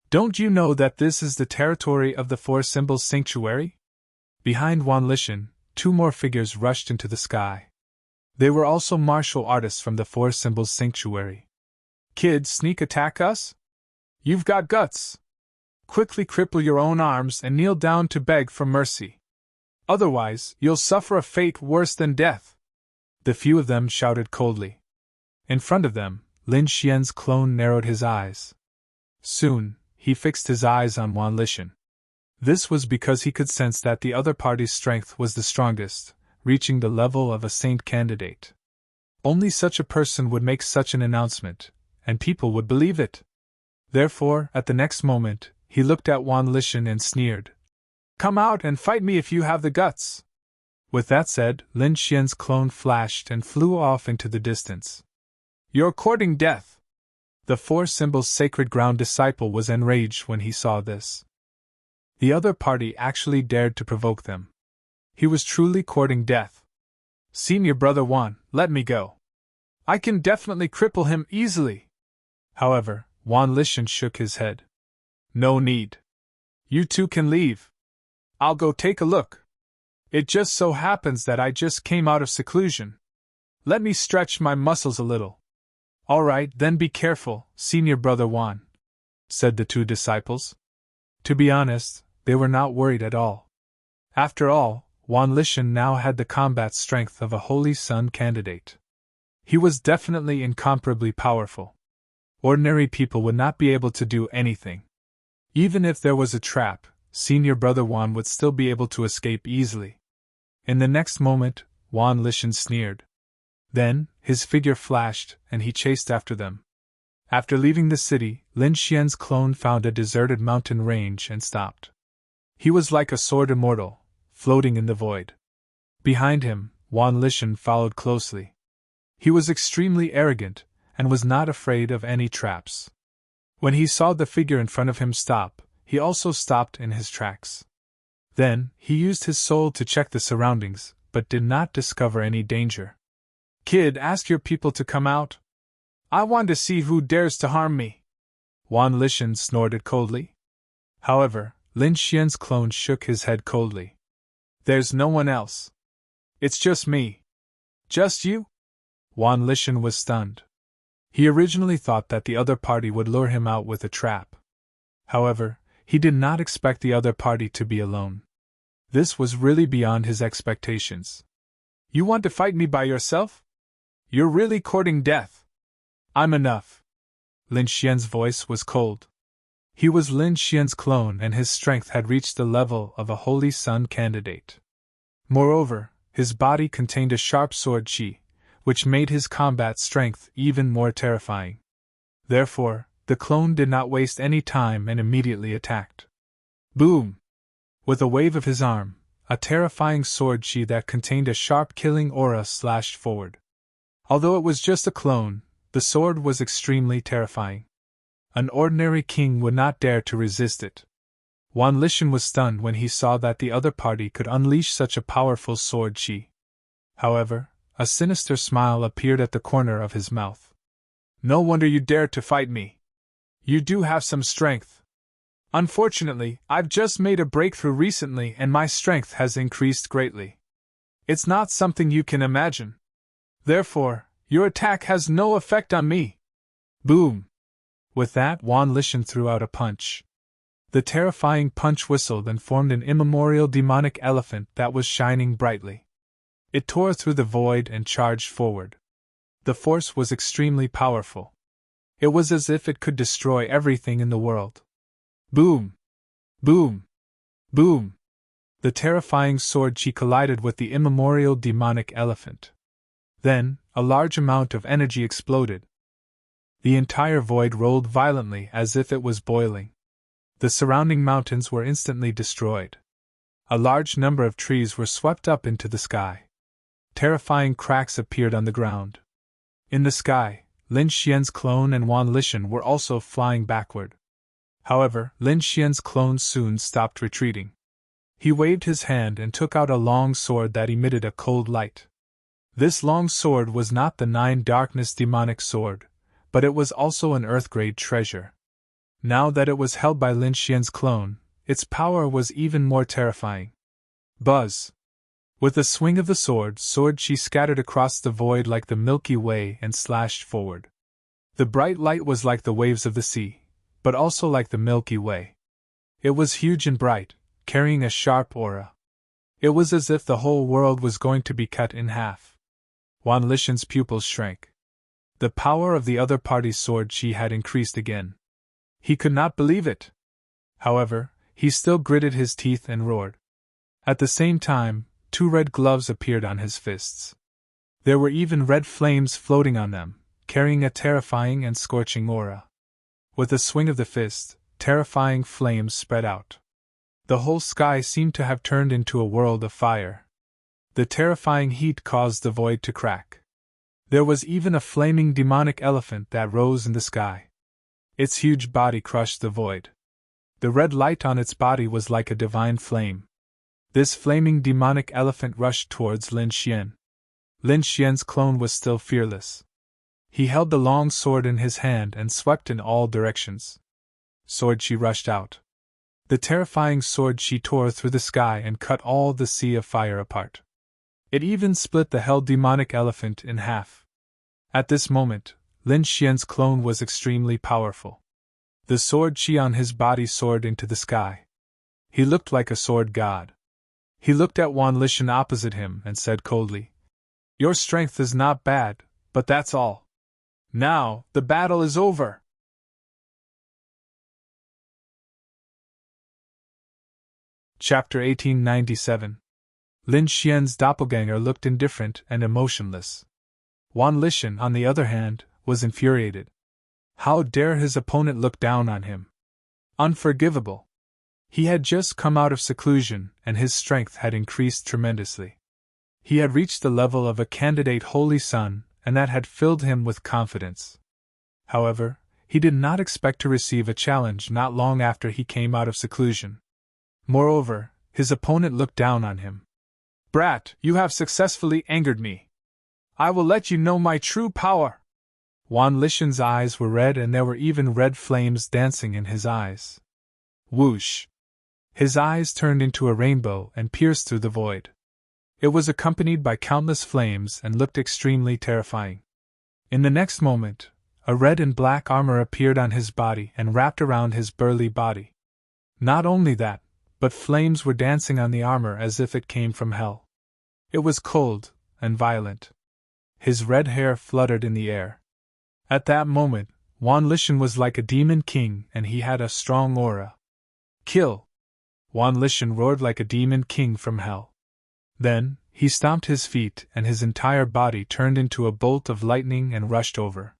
Don't you know that this is the territory of the Four Symbols Sanctuary?" Behind Wan Lishan, two more figures rushed into the sky. They were also martial artists from the Four Symbols Sanctuary. "Kid, sneak attack us? You've got guts. Quickly cripple your own arms and kneel down to beg for mercy. Otherwise, you'll suffer a fate worse than death." The few of them shouted coldly. In front of them, Lin Xian's clone narrowed his eyes. Soon, he fixed his eyes on Wan Lishan. This was because he could sense that the other party's strength was the strongest, reaching the level of a saint candidate. Only such a person would make such an announcement, and people would believe it. Therefore, at the next moment, he looked at Wan Lishan and sneered. "Come out and fight me if you have the guts." With that said, Lin Xian's clone flashed and flew off into the distance. "You're courting death." The Four Symbols Sacred Ground disciple was enraged when he saw this. The other party actually dared to provoke them. He was truly courting death. "Senior Brother Wan, let me go. I can definitely cripple him easily." However, Wan Lishan shook his head. "No need. You two can leave. I'll go take a look. It just so happens that I just came out of seclusion. Let me stretch my muscles a little." "All right, then be careful, Senior Brother Wan," said the two disciples. To be honest, they were not worried at all. After all, Wan Lishan now had the combat strength of a Holy Sun candidate. He was definitely incomparably powerful. Ordinary people would not be able to do anything. Even if there was a trap, Senior Brother Wan would still be able to escape easily. In the next moment, Wan Lishan sneered. Then, his figure flashed, and he chased after them. After leaving the city, Lin Xian's clone found a deserted mountain range and stopped. He was like a sword immortal, floating in the void. Behind him, Wan Lishan followed closely. He was extremely arrogant, and was not afraid of any traps. When he saw the figure in front of him stop, he also stopped in his tracks. Then, he used his soul to check the surroundings, but did not discover any danger. "Kid, ask your people to come out. I want to see who dares to harm me." Wan Lishan snorted coldly. However, Lin Xian's clone shook his head coldly. "There's no one else. It's just me." "Just you?" Wan Lishan was stunned. He originally thought that the other party would lure him out with a trap. However, he did not expect the other party to be alone. This was really beyond his expectations. "You want to fight me by yourself? You're really courting death." "I'm enough." Lin Xian's voice was cold. He was Lin Xian's clone and his strength had reached the level of a Holy Sun candidate. Moreover, his body contained a sharp sword chi, which made his combat strength even more terrifying. Therefore, the clone did not waste any time and immediately attacked. Boom! With a wave of his arm, a terrifying sword sheath that contained a sharp killing aura slashed forward. Although it was just a clone, the sword was extremely terrifying. An ordinary king would not dare to resist it. Wan Lishan was stunned when he saw that the other party could unleash such a powerful sword sheath. However, a sinister smile appeared at the corner of his mouth. No wonder you dared to fight me. You do have some strength. Unfortunately, I've just made a breakthrough recently and my strength has increased greatly. It's not something you can imagine. Therefore, your attack has no effect on me. Boom! With that, Wan Lishan threw out a punch. The terrifying punch whistled and formed an immemorial demonic elephant that was shining brightly. It tore through the void and charged forward. The force was extremely powerful. It was as if it could destroy everything in the world. Boom! Boom! Boom! The terrifying sword chi collided with the immemorial demonic elephant. Then, a large amount of energy exploded. The entire void rolled violently as if it was boiling. The surrounding mountains were instantly destroyed. A large number of trees were swept up into the sky. Terrifying cracks appeared on the ground. In the sky, Lin Xian's clone and Wan Lishan were also flying backward. However, Lin Xian's clone soon stopped retreating. He waved his hand and took out a long sword that emitted a cold light. This long sword was not the 9 Darkness demonic sword, but it was also an Earth-grade treasure. Now that it was held by Lin Xian's clone, its power was even more terrifying. Buzz! With a swing of the sword she scattered across the void like the Milky Way and slashed forward. The bright light was like the waves of the sea, but also like the Milky Way. It was huge and bright, carrying a sharp aura. It was as if the whole world was going to be cut in half. Wan Lishan's pupils shrank. The power of the other party's sword chi had increased again. He could not believe it. However, he still gritted his teeth and roared. At the same time, 2 red gloves appeared on his fists. There were even red flames floating on them, carrying a terrifying and scorching aura. With a swing of the fist, terrifying flames spread out. The whole sky seemed to have turned into a world of fire. The terrifying heat caused the void to crack. There was even a flaming demonic elephant that rose in the sky. Its huge body crushed the void. The red light on its body was like a divine flame. This flaming demonic elephant rushed towards Lin Xian. Lin Xian's clone was still fearless. He held the long sword in his hand and swept in all directions. Sword she rushed out. The terrifying sword she tore through the sky and cut all the sea of fire apart. It even split the hell demonic elephant in half. At this moment, Lin Xian's clone was extremely powerful. The sword chi on his body soared into the sky. He looked like a sword god. He looked at Wan Lishan opposite him and said coldly, "Your strength is not bad, but that's all. Now, the battle is over." Chapter 1897. Lin Xian's doppelganger looked indifferent and emotionless. Wan Lishan, on the other hand, was infuriated. How dare his opponent look down on him? Unforgivable. He had just come out of seclusion, and his strength had increased tremendously. He had reached the level of a candidate holy son, and that had filled him with confidence. However, he did not expect to receive a challenge not long after he came out of seclusion. Moreover, his opponent looked down on him. "Brat, you have successfully angered me. I will let you know my true power." Wan Lishan's eyes were red and there were even red flames dancing in his eyes. Whoosh! His eyes turned into a rainbow and pierced through the void. It was accompanied by countless flames and looked extremely terrifying. In the next moment, a red and black armor appeared on his body and wrapped around his burly body. Not only that, but flames were dancing on the armor as if it came from hell. It was cold and violent. His red hair fluttered in the air. At that moment, Wan Lishan was like a demon king and he had a strong aura. "Kill!" Wan Lishan roared like a demon king from hell. Then, he stomped his feet and his entire body turned into a bolt of lightning and rushed over.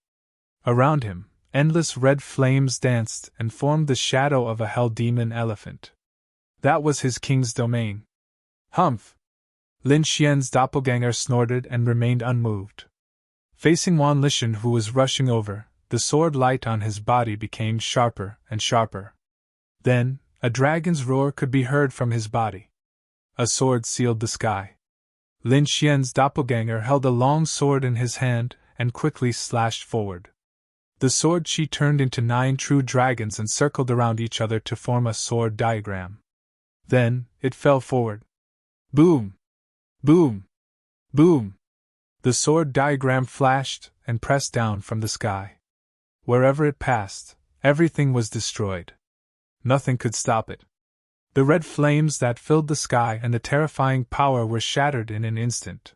Around him, Endless red flames danced and formed the shadow of a hell demon elephant. That was his king's domain. Humph! Lin Xian's doppelganger snorted and remained unmoved. Facing Wan Lishan, who was rushing over, the sword light on his body became sharper and sharper. Then, a dragon's roar could be heard from his body. A sword sealed the sky. Lin Xian's doppelganger held a long sword in his hand and quickly slashed forward. The sword chi turned into 9 true dragons and circled around each other to form a sword diagram. Then, it fell forward. Boom! Boom! Boom! The sword diagram flashed and pressed down from the sky. Wherever it passed, everything was destroyed. Nothing could stop it. The red flames that filled the sky and the terrifying power were shattered in an instant.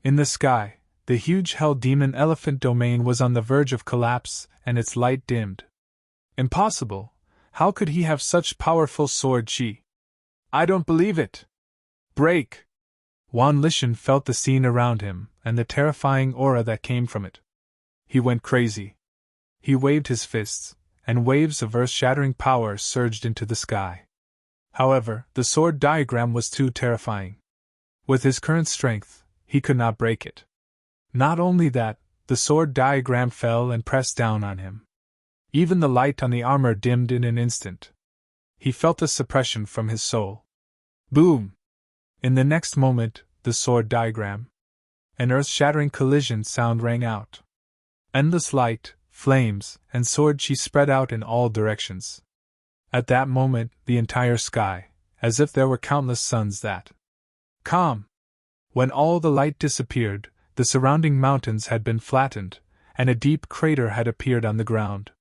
In the sky, the huge hell demon elephant domain was on the verge of collapse, and its light dimmed. Impossible! How could he have such powerful sword chi? I don't believe it! Break! Wan Lishan felt the scene around him, and the terrifying aura that came from it. He went crazy. He waved his fists, and waves of earth-shattering power surged into the sky. However, the sword diagram was too terrifying. With his current strength, he could not break it. Not only that, the sword diagram fell and pressed down on him. Even the light on the armor dimmed in an instant. He felt a suppression from his soul. Boom! In the next moment, the sword diagram. An earth-shattering collision sound rang out. Endless light, flames, and sword chi spread out in all directions. At that moment, the entire sky, as if there were countless suns that calm. When all the light disappeared, the surrounding mountains had been flattened, and a deep crater had appeared on the ground.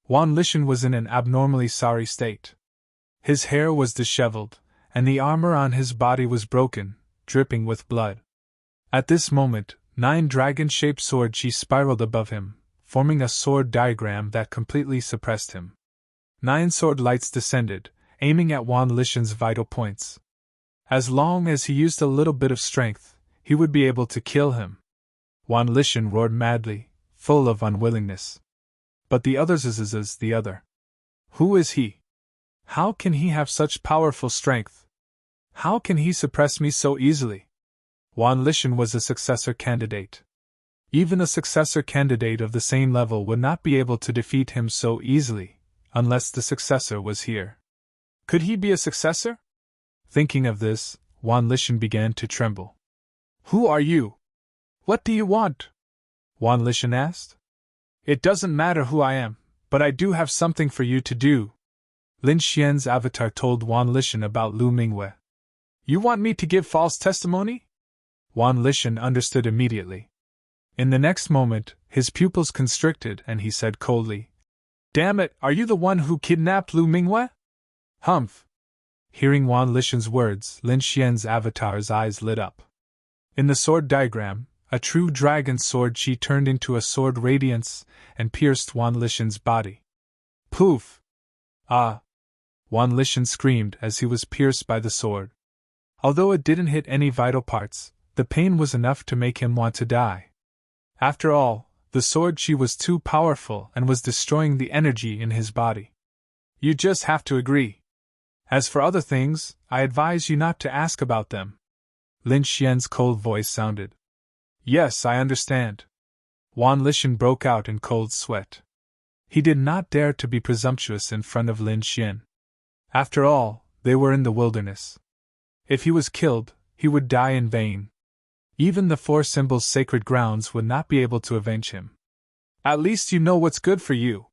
Wan Lishan was in an abnormally sorry state. His hair was disheveled, and the armor on his body was broken, dripping with blood. At this moment, 9 dragon-shaped sword chi spiraled above him, forming a sword diagram that completely suppressed him. 9 sword lights descended, aiming at Wan Lishan's vital points. As long as he used a little bit of strength, he would be able to kill him. Wan Lishan roared madly, full of unwillingness. But the other's is the other. Who is he? How can he have such powerful strength? How can he suppress me so easily? Wan Lishan was a successor candidate. Even a successor candidate of the same level would not be able to defeat him so easily, unless the successor was here. Could he be a successor? Thinking of this, Wan Lishan began to tremble. Who are you? What do you want? Wan Lishan asked. It doesn't matter who I am, but I do have something for you to do. Lin Xian's avatar told Wan Lishan about Lu Mingwei. You want me to give false testimony? Wan Lishan understood immediately. In the next moment, his pupils constricted and he said coldly, Damn it, are you the one who kidnapped Lu Mingwei? Humph! Hearing Wan Lishan's words, Lin Xian's avatar's eyes lit up. In the sword diagram, a true dragon sword chi turned into a sword radiance and pierced Wan Lishan's body. Poof! Ah! Wan Lishan screamed as he was pierced by the sword. Although it didn't hit any vital parts, the pain was enough to make him want to die. After all, the sword chi was too powerful and was destroying the energy in his body. You just have to agree. As for other things, I advise you not to ask about them. Lin Xian's cold voice sounded. Yes, I understand. Wan Lishan broke out in cold sweat. He did not dare to be presumptuous in front of Lin Xian. After all, they were in the wilderness. If he was killed, he would die in vain. Even the 4 symbols' sacred grounds would not be able to avenge him. At least you know what's good for you.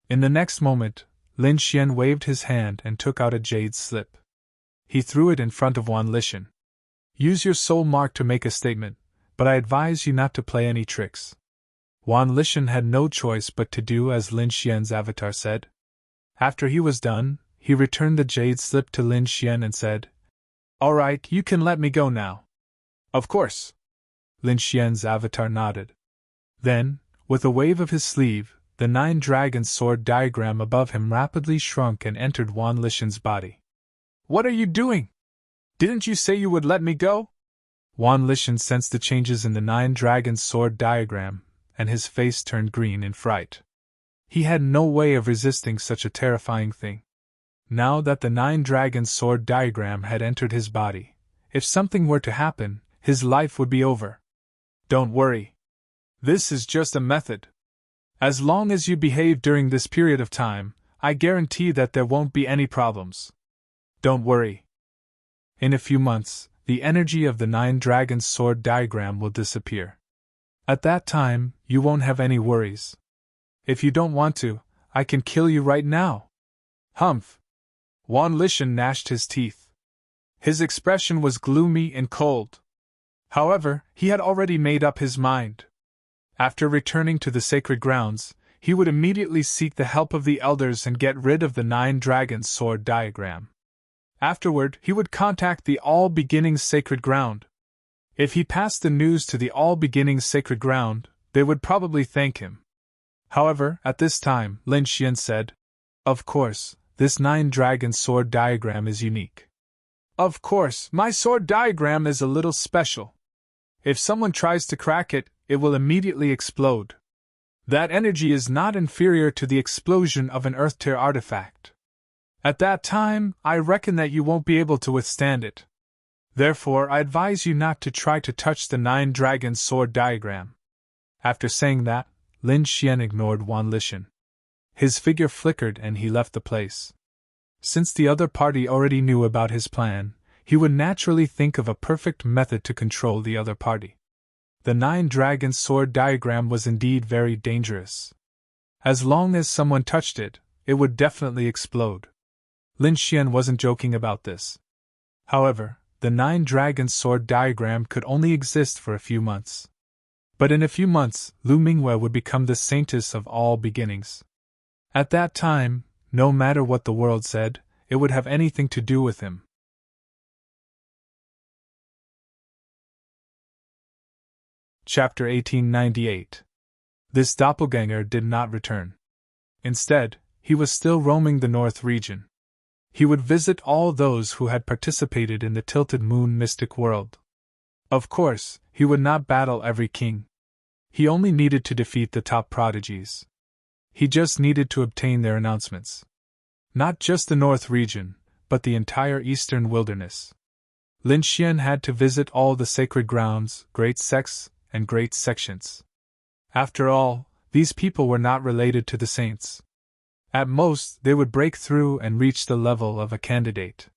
In the next moment, Lin Xian waved his hand and took out a jade slip. He threw it in front of Wan Lishan. Use your soul mark to make a statement, but I advise you not to play any tricks. Wan Lishan had no choice but to do as Lin Xian's avatar said. After he was done, he returned the jade slip to Lin Xian and said, All right, you can let me go now. Of course. Lin Xian's avatar nodded. Then, with a wave of his sleeve, the 9 dragons sword diagram above him rapidly shrunk and entered Wan Lishan's body. What are you doing? Didn't you say you would let me go? Wan Lishan sensed the changes in the 9 dragons sword diagram, and his face turned green in fright. He had no way of resisting such a terrifying thing. Now that the 9-dragon sword diagram had entered his body, if something were to happen, his life would be over. Don't worry. This is just a method. As long as you behave during this period of time, I guarantee that there won't be any problems. Don't worry. In a few months, the energy of the 9-dragon sword diagram will disappear. At that time, you won't have any worries. If you don't want to, I can kill you right now. Humph! Wan Lishan gnashed his teeth. His expression was gloomy and cold. However, he had already made up his mind. After returning to the sacred grounds, he would immediately seek the help of the elders and get rid of the 9-dragon sword diagram. Afterward, he would contact the All-Beginnings Sacred Ground. If he passed the news to the All-Beginnings Sacred Ground, they would probably thank him. However, at this time, Lin Xian said, "Of course, this 9-dragon sword diagram is unique. Of course, my sword diagram is a little special. If someone tries to crack it, it will immediately explode. That energy is not inferior to the explosion of an earth-tier artifact. At that time, I reckon that you won't be able to withstand it. Therefore, I advise you not to try to touch the 9-dragon sword diagram." After saying that, Lin Xian ignored Wan Lishan. His figure flickered and he left the place. Since the other party already knew about his plan, he would naturally think of a perfect method to control the other party. The 9-dragon sword diagram was indeed very dangerous. As long as someone touched it, it would definitely explode. Lin Xian wasn't joking about this. However, the 9-dragon sword diagram could only exist for a few months. But in a few months, Lu Mingwei would become the saintess of all beginnings. At that time, no matter what the world said, it would have anything to do with him. Chapter 1898. This doppelganger did not return. Instead, he was still roaming the north region. He would visit all those who had participated in the Tilted Moon mystic world. Of course, he would not battle every king. He only needed to defeat the top prodigies. He just needed to obtain their announcements. Not just the north region, but the entire eastern wilderness. Lin Xian had to visit all the sacred grounds, great sects, and great sections. After all, these people were not related to the saints. At most, they would break through and reach the level of a candidate.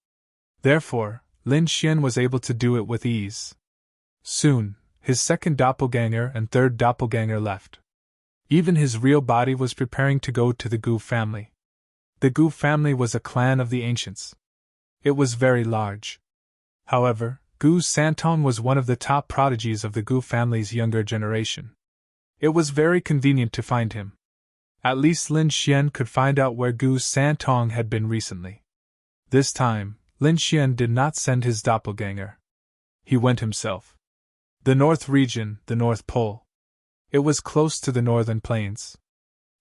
Therefore, Lin Xian was able to do it with ease. Soon, his second doppelganger and third doppelganger left. Even his real body was preparing to go to the Gu family. The Gu family was a clan of the ancients. It was very large. However, Gu Santong was one of the top prodigies of the Gu family's younger generation. It was very convenient to find him. At least Lin Xian could find out where Gu Santong had been recently. This time, Lin Xian did not send his doppelganger. He went himself. The North region, the North Pole. It was close to the northern plains.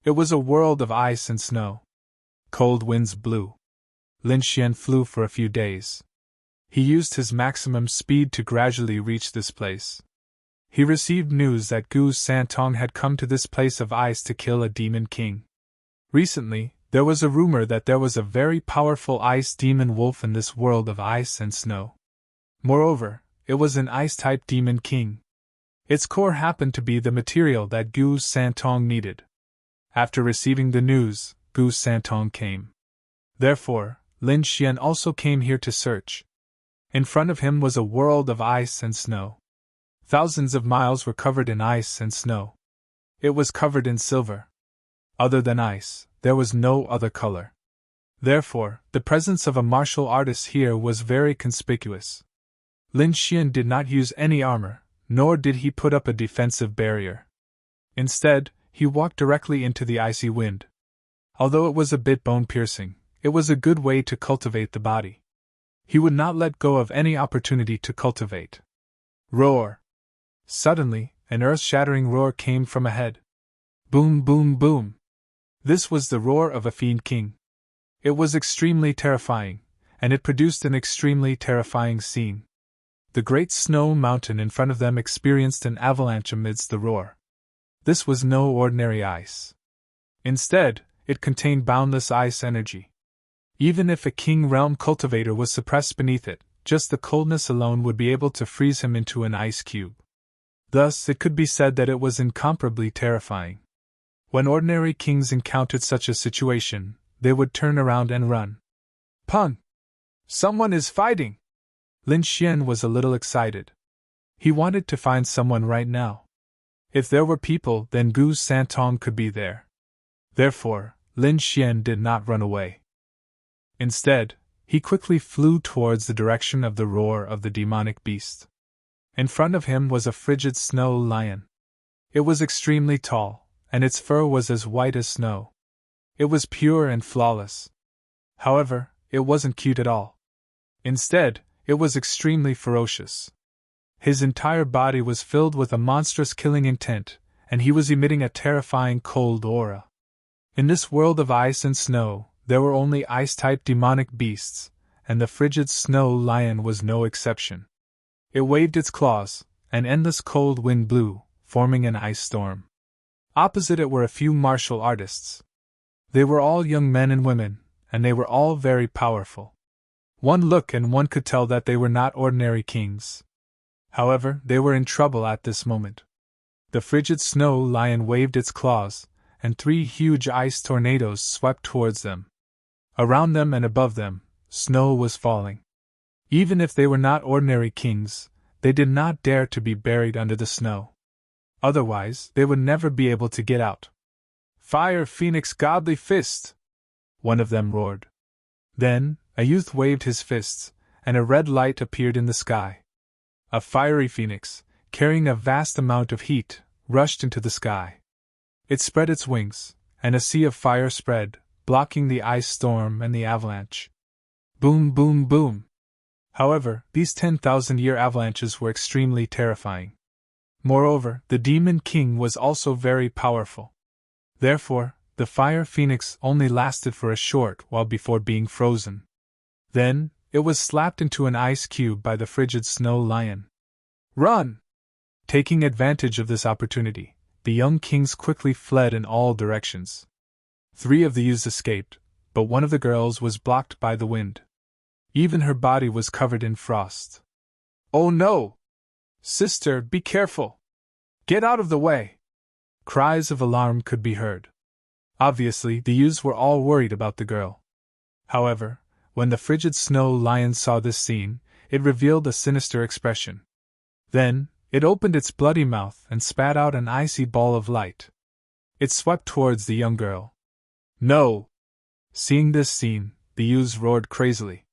It was a world of ice and snow. Cold winds blew. Lin Xian flew for a few days. He used his maximum speed to gradually reach this place. He received news that Gu Santong had come to this place of ice to kill a demon king. Recently, there was a rumor that there was a very powerful ice demon wolf in this world of ice and snow. Moreover, it was an ice-type demon king. Its core happened to be the material that Gu Santong needed. After receiving the news, Gu Santong came. Therefore, Lin Xian also came here to search. In front of him was a world of ice and snow. Thousands of miles were covered in ice and snow. It was covered in silver. Other than ice, there was no other color. Therefore, the presence of a martial artist here was very conspicuous. Lin Xian did not use any armor, nor did he put up a defensive barrier. Instead, he walked directly into the icy wind. Although it was a bit bone-piercing, it was a good way to cultivate the body. He would not let go of any opportunity to cultivate. Roar! Suddenly, an earth-shattering roar came from ahead. Boom, boom, boom! This was the roar of a fiend king. It was extremely terrifying, and it produced an extremely terrifying scene. The great snow mountain in front of them experienced an avalanche amidst the roar. This was no ordinary ice. Instead, it contained boundless ice energy. Even if a King Realm cultivator was suppressed beneath it, just the coldness alone would be able to freeze him into an ice cube. Thus, it could be said that it was incomparably terrifying. When ordinary kings encountered such a situation, they would turn around and run. Pun! Someone is fighting! Lin Xian was a little excited. He wanted to find someone right now. If there were people, then Gu Santong could be there. Therefore, Lin Xian did not run away. Instead, he quickly flew towards the direction of the roar of the demonic beast. In front of him was a frigid snow lion. It was extremely tall, and its fur was as white as snow. It was pure and flawless. However, it wasn't cute at all. Instead, it was extremely ferocious. His entire body was filled with a monstrous killing intent, and he was emitting a terrifying cold aura. In this world of ice and snow, there were only ice-type demonic beasts, and the frigid snow lion was no exception. It waved its claws, and endless cold wind blew, forming an ice storm. Opposite it were a few martial artists. They were all young men and women, and they were all very powerful. One look and one could tell that they were not ordinary kings. However, they were in trouble at this moment. The frigid snow lion waved its claws, and 3 huge ice tornadoes swept towards them. Around them and above them, snow was falling. Even if they were not ordinary kings, they did not dare to be buried under the snow. Otherwise, they would never be able to get out. "Fire, Phoenix, Godly Fist!" one of them roared. Then, a youth waved his fists, and a red light appeared in the sky. A fiery phoenix, carrying a vast amount of heat, rushed into the sky. It spread its wings, and a sea of fire spread, blocking the ice storm and the avalanche. Boom, boom, boom! However, these 10,000-year avalanches were extremely terrifying. Moreover, the Demon King was also very powerful. Therefore, the fire phoenix only lasted for a short while before being frozen. Then, it was slapped into an ice cube by the frigid snow lion. "Run!" Taking advantage of this opportunity, the young kings quickly fled in all directions. 3 of the youths escaped, but one of the girls was blocked by the wind. Even her body was covered in frost. "Oh no! Sister, be careful! Get out of the way!" Cries of alarm could be heard. Obviously, the youths were all worried about the girl. However, when the frigid snow lion saw this scene, it revealed a sinister expression. Then, it opened its bloody mouth and spat out an icy ball of light. It swept towards the young girl. "No!" Seeing this scene, the youths roared crazily.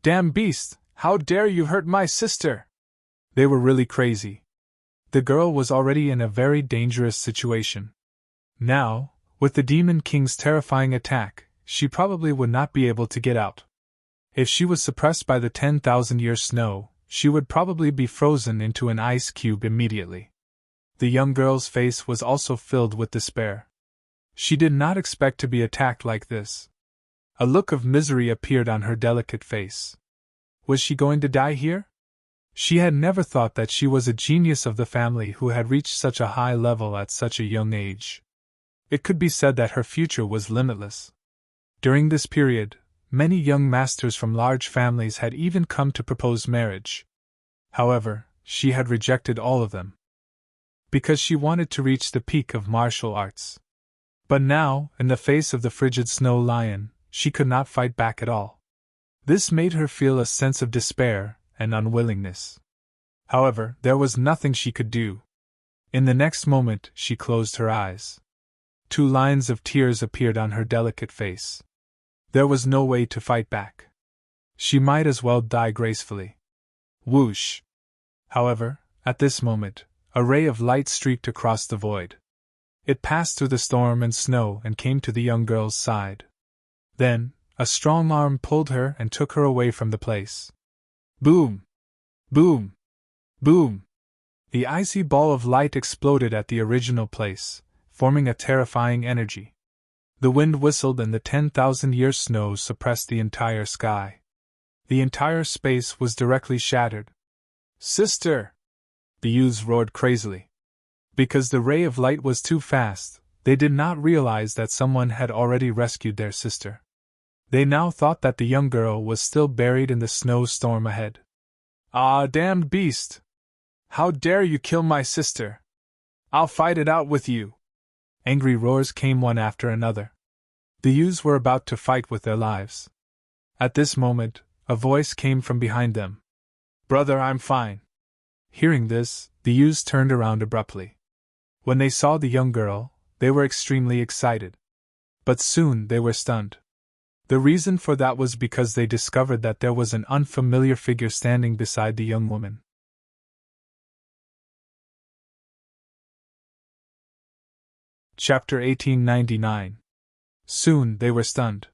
"Damn beast! How dare you hurt my sister!" They were really crazy. The girl was already in a very dangerous situation. Now, with the Demon King's terrifying attack, she probably would not be able to get out. If she was suppressed by the 10,000-year snow, she would probably be frozen into an ice cube immediately. The young girl's face was also filled with despair. She did not expect to be attacked like this. A look of misery appeared on her delicate face. Was she going to die here? She had never thought that she was a genius of the family who had reached such a high level at such a young age. It could be said that her future was limitless. During this period, many young masters from large families had even come to propose marriage. However, she had rejected all of them, because she wanted to reach the peak of martial arts. But now, in the face of the frigid snow lion, she could not fight back at all. This made her feel a sense of despair and unwillingness. However, there was nothing she could do. In the next moment, she closed her eyes. 2 lines of tears appeared on her delicate face. There was no way to fight back. She might as well die gracefully. Whoosh! However, at this moment, a ray of light streaked across the void. It passed through the storm and snow and came to the young girl's side. Then, a strong arm pulled her and took her away from the place. Boom! Boom! Boom! The icy ball of light exploded at the original place, forming a terrifying energy. The wind whistled and the 10,000-year snow suppressed the entire sky. The entire space was directly shattered. "Sister!" the youths roared crazily. Because the ray of light was too fast, They did not realize that someone had already rescued their sister. They now thought that the young girl was still buried in the snowstorm ahead. "Ah, damned beast! How dare you kill my sister? I'll fight it out with you!" Angry roars came one after another. The youths were about to fight with their lives. At this moment, a voice came from behind them. "Brother, I'm fine." Hearing this, the youths turned around abruptly. When they saw the young girl, they were extremely excited. But soon they were stunned. The reason for that was because they discovered that there was an unfamiliar figure standing beside the young woman. Chapter 1899. Soon they were stunned.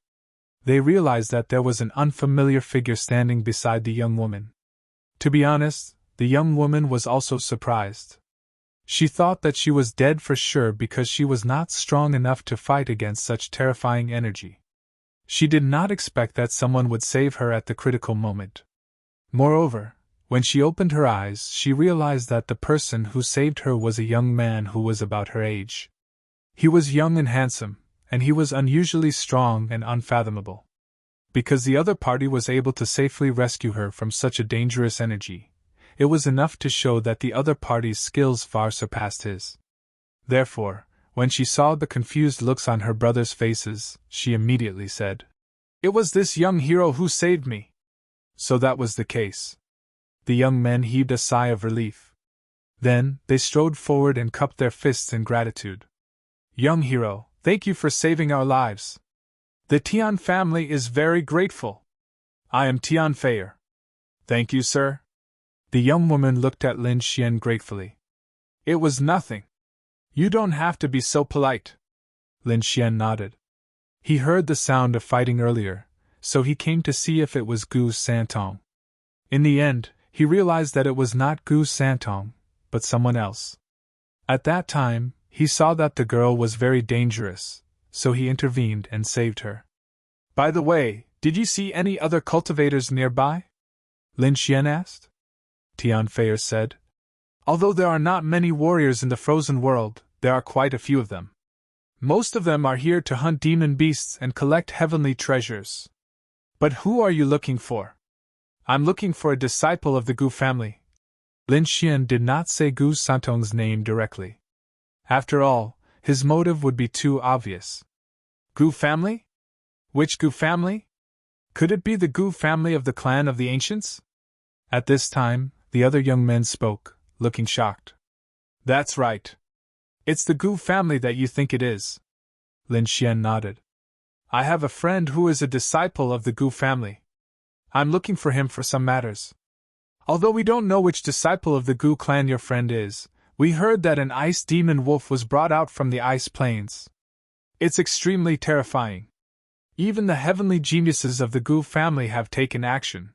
They realized that there was an unfamiliar figure standing beside the young woman. To be honest, the young woman was also surprised. She thought that she was dead for sure because she was not strong enough to fight against such terrifying energy. She did not expect that someone would save her at the critical moment. Moreover, when she opened her eyes, she realized that the person who saved her was a young man who was about her age. He was young and handsome, and he was unusually strong and unfathomable. Because the other party was able to safely rescue her from such a dangerous energy, it was enough to show that the other party's skills far surpassed his. Therefore, when she saw the confused looks on her brothers' faces, she immediately said, "It was this young hero who saved me." So that was the case. The young men heaved a sigh of relief. Then, they strode forward and cupped their fists in gratitude. "Young hero, thank you for saving our lives. The Tian family is very grateful. I am Tian Feier." "Thank you, sir." The young woman looked at Lin Xian gratefully. "It was nothing. You don't have to be so polite." Lin Xian nodded. He heard the sound of fighting earlier, so he came to see if it was Gu Santong. In the end, he realized that it was not Gu Santong, but someone else. At that time, he saw that the girl was very dangerous, so he intervened and saved her. "By the way, did you see any other cultivators nearby?" Lin Xian asked. Tian Feier said, "Although there are not many warriors in the frozen world, there are quite a few of them. Most of them are here to hunt demon beasts and collect heavenly treasures. But who are you looking for?" "I'm looking for a disciple of the Gu family." Lin Xian did not say Gu Santong's name directly. After all, his motive would be too obvious. Gu family? Which Gu family? Could it be the Gu family of the clan of the ancients? At this time, the other young men spoke, looking shocked. "That's right. It's the Gu family that you think it is." Lin Xian nodded. "I have a friend who is a disciple of the Gu family. I'm looking for him for some matters. Although we don't know which disciple of the Gu clan your friend is, we heard that an ice demon wolf was brought out from the ice plains. It's extremely terrifying. Even the heavenly geniuses of the Gu family have taken action."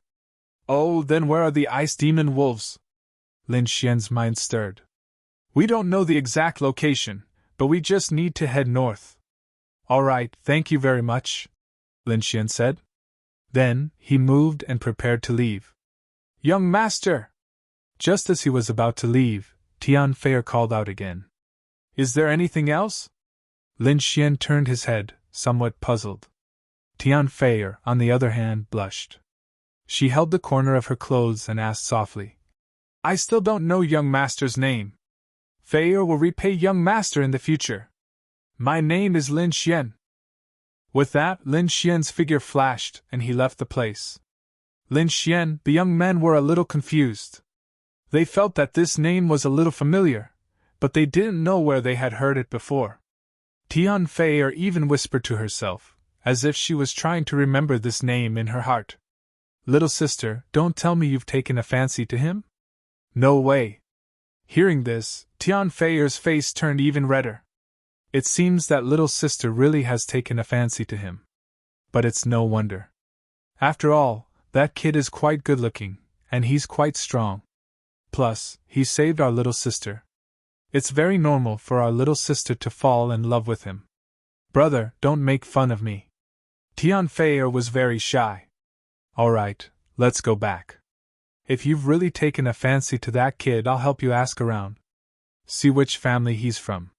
"Oh, then where are the ice demon wolves?" Lin Xian's mind stirred. "We don't know the exact location, but we just need to head north." "All right, thank you very much," Lin Xian said. Then, he moved and prepared to leave. "Young master!" Just as he was about to leave, Tian Feier called out again. "Is there anything else?" Lin Xian turned his head, somewhat puzzled. Tian Feier, on the other hand, blushed. She held the corner of her clothes and asked softly, "I still don't know young master's name. Feier will repay young master in the future. My name is Lin Xian." With that, Lin Xian's figure flashed, and he left the place. Lin Xian, the young men were a little confused. They felt that this name was a little familiar, but they didn't know where they had heard it before. Tian Feier even whispered to herself, as if she was trying to remember this name in her heart. "Little sister, don't tell me you've taken a fancy to him?" "No way." Hearing this, Tian Feier's face turned even redder. It seems that little sister really has taken a fancy to him. But it's no wonder. After all, that kid is quite good-looking, and he's quite strong. Plus, he saved our little sister. It's very normal for our little sister to fall in love with him. "Brother, don't make fun of me." Tian Feier was very shy. "All right, let's go back. If you've really taken a fancy to that kid, I'll help you ask around. See which family he's from."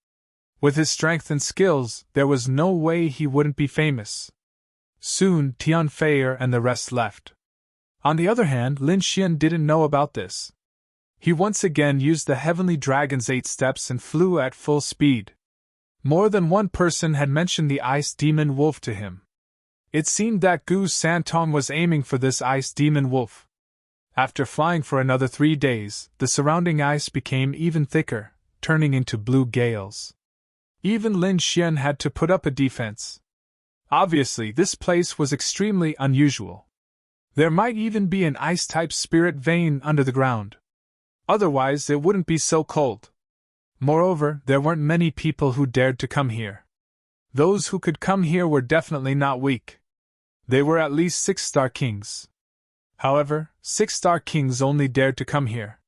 With his strength and skills, there was no way he wouldn't be famous. Soon, Tianfei and the rest left. On the other hand, Lin Xian didn't know about this. He once again used the Heavenly Dragon's 8 steps and flew at full speed. More than one person had mentioned the Ice Demon Wolf to him. It seemed that Gu Santong was aiming for this Ice Demon Wolf. After flying for another 3 days, the surrounding ice became even thicker, turning into blue gales. Even Lin Xian had to put up a defense. Obviously, this place was extremely unusual. There might even be an ice-type spirit vein under the ground. Otherwise, it wouldn't be so cold. Moreover, there weren't many people who dared to come here. Those who could come here were definitely not weak. They were at least 6-star kings. However, 6-star kings only dared to come here.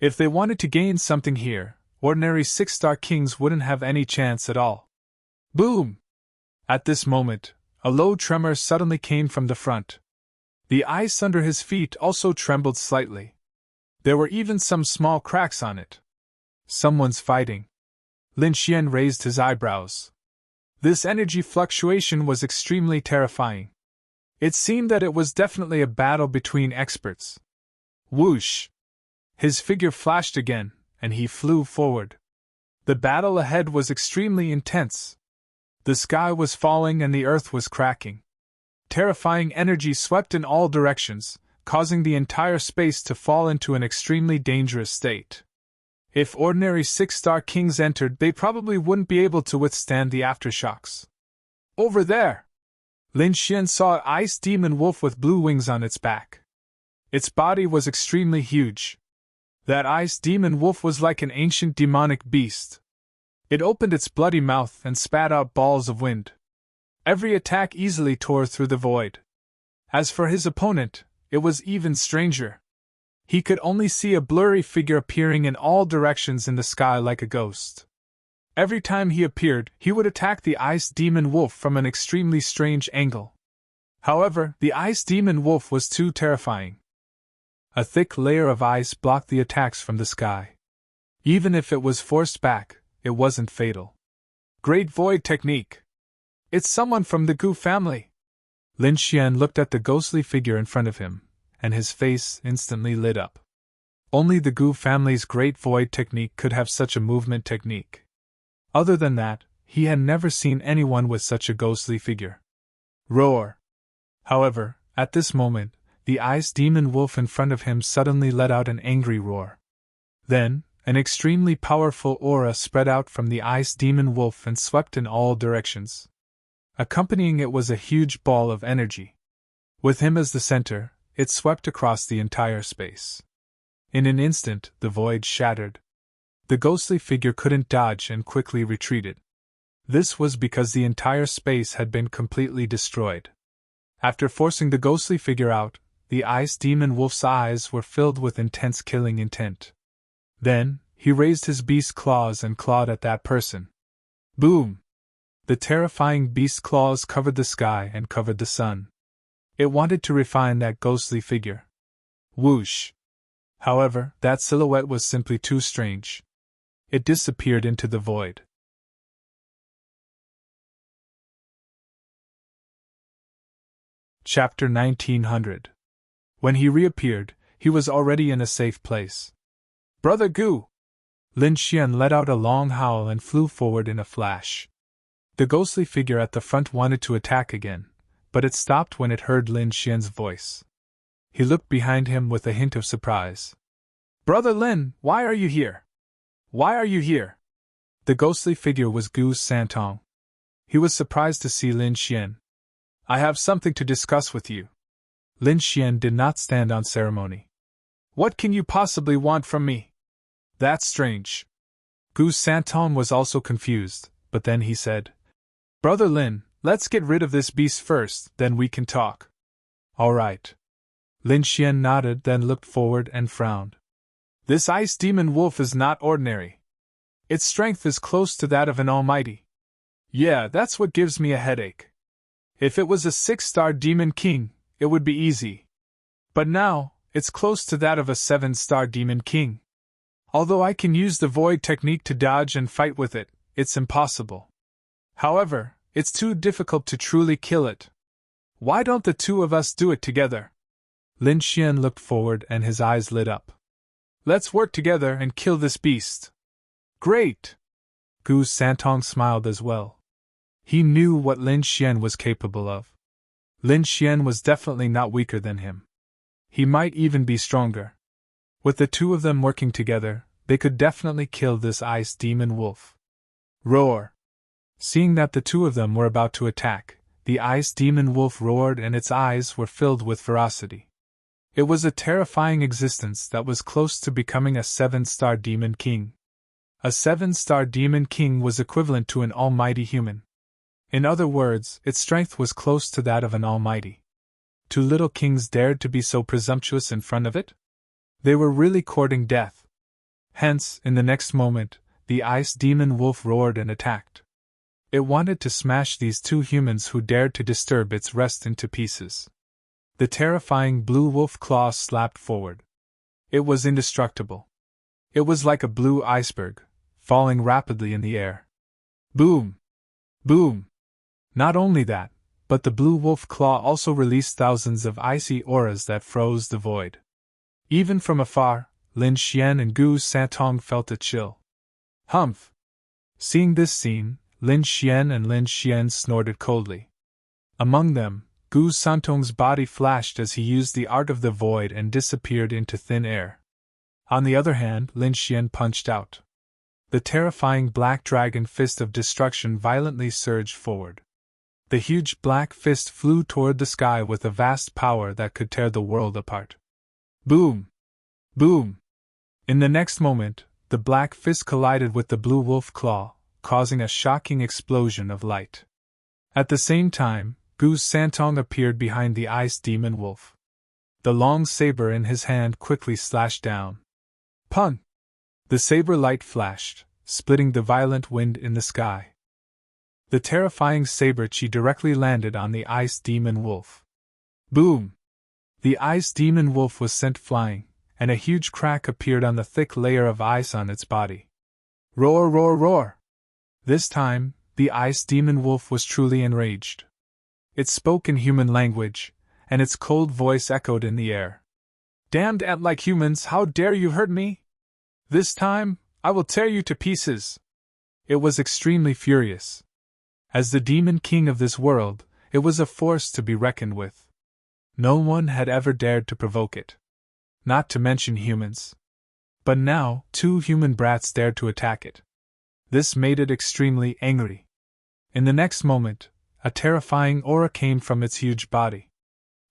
If they wanted to gain something here, ordinary 6-star kings wouldn't have any chance at all. Boom! At this moment, a low tremor suddenly came from the front. The ice under his feet also trembled slightly. There were even some small cracks on it. Someone's fighting. Lin Xian raised his eyebrows. This energy fluctuation was extremely terrifying. It seemed that it was definitely a battle between experts. Whoosh! His figure flashed again, and he flew forward. The battle ahead was extremely intense. The sky was falling and the earth was cracking. Terrifying energy swept in all directions, causing the entire space to fall into an extremely dangerous state. If ordinary 6-star kings entered, they probably wouldn't be able to withstand the aftershocks. Over there! Lin Xian saw an ice demon wolf with blue wings on its back. Its body was extremely huge. That ice demon wolf was like an ancient demonic beast. It opened its bloody mouth and spat out balls of wind. Every attack easily tore through the void. As for his opponent, it was even stranger. He could only see a blurry figure appearing in all directions in the sky like a ghost. Every time he appeared, he would attack the ice demon wolf from an extremely strange angle. However, the ice demon wolf was too terrifying. A thick layer of ice blocked the attacks from the sky. Even if it was forced back, it wasn't fatal. Great Void Technique! It's someone from the Gu family! Lin Xian looked at the ghostly figure in front of him, and his face instantly lit up. Only the Gu family's Great Void Technique could have such a movement technique. Other than that, he had never seen anyone with such a ghostly figure. Roar! However, at this moment, the ice demon wolf in front of him suddenly let out an angry roar. Then, an extremely powerful aura spread out from the ice demon wolf and swept in all directions. Accompanying it was a huge ball of energy. With him as the center, it swept across the entire space. In an instant, the void shattered. The ghostly figure couldn't dodge and quickly retreated. This was because the entire space had been completely destroyed. After forcing the ghostly figure out, the ice demon wolf's eyes were filled with intense killing intent. Then, he raised his beast claws and clawed at that person. Boom! The terrifying beast claws covered the sky and covered the sun. It wanted to refine that ghostly figure. Whoosh! However, that silhouette was simply too strange. It disappeared into the void. Chapter 1900. When he reappeared, he was already in a safe place. Brother Gu! Lin Xian let out a long howl and flew forward in a flash. The ghostly figure at the front wanted to attack again, but it stopped when it heard Lin Xian's voice. He looked behind him with a hint of surprise. Brother Lin, why are you here? Why are you here? The ghostly figure was Gu Santong. He was surprised to see Lin Xian. I have something to discuss with you. Lin Xian did not stand on ceremony. What can you possibly want from me? That's strange. Gu Santong was also confused, but then he said, Brother Lin, let's get rid of this beast first, then we can talk. All right. Lin Xian nodded, then looked forward and frowned. This ice demon wolf is not ordinary. Its strength is close to that of an almighty. Yeah, that's what gives me a headache. If it was a 6-star demon king, it would be easy. But now, it's close to that of a 7-star demon king. Although I can use the void technique to dodge and fight with it, it's impossible. However, it's too difficult to truly kill it. Why don't the two of us do it together? Lin Xian looked forward and his eyes lit up. Let's work together and kill this beast. Great! Gu Santong smiled as well. He knew what Lin Xian was capable of. Lin Xian was definitely not weaker than him. He might even be stronger. With the two of them working together, they could definitely kill this ice demon wolf. Roar! Seeing that the two of them were about to attack, the ice demon wolf roared and its eyes were filled with ferocity. It was a terrifying existence that was close to becoming a 7-star demon king. A 7-star demon king was equivalent to an almighty human. In other words, its strength was close to that of an almighty. Two little kings dared to be so presumptuous in front of it? They were really courting death. Hence, in the next moment, the ice demon wolf roared and attacked. It wanted to smash these two humans who dared to disturb its rest into pieces. The terrifying blue wolf claw slapped forward. It was indestructible. It was like a blue iceberg, falling rapidly in the air. Boom! Boom! Not only that, but the blue wolf claw also released thousands of icy auras that froze the void. Even from afar, Lin Xian and Gu Santong felt a chill. Humph! Seeing this scene, Lin Xian and Lin Xian snorted coldly. Among them, Gu Santong's body flashed as he used the art of the void and disappeared into thin air. On the other hand, Lin Xian punched out. The terrifying black dragon fist of destruction violently surged forward. The huge black fist flew toward the sky with a vast power that could tear the world apart. Boom! Boom! In the next moment, the black fist collided with the blue wolf claw, causing a shocking explosion of light. At the same time, Gu Santong appeared behind the ice demon wolf. The long saber in his hand quickly slashed down. Pun! The saber light flashed, splitting the violent wind in the sky. The terrifying saber chi directly landed on the ice demon wolf. Boom! The ice demon wolf was sent flying, and a huge crack appeared on the thick layer of ice on its body. Roar, roar, roar! This time, the ice demon wolf was truly enraged. It spoke in human language, and its cold voice echoed in the air. Damned ant-like humans, how dare you hurt me? This time, I will tear you to pieces! It was extremely furious. As the demon king of this world, it was a force to be reckoned with. No one had ever dared to provoke it. Not to mention humans. But now, two human brats dared to attack it. This made it extremely angry. In the next moment, a terrifying aura came from its huge body.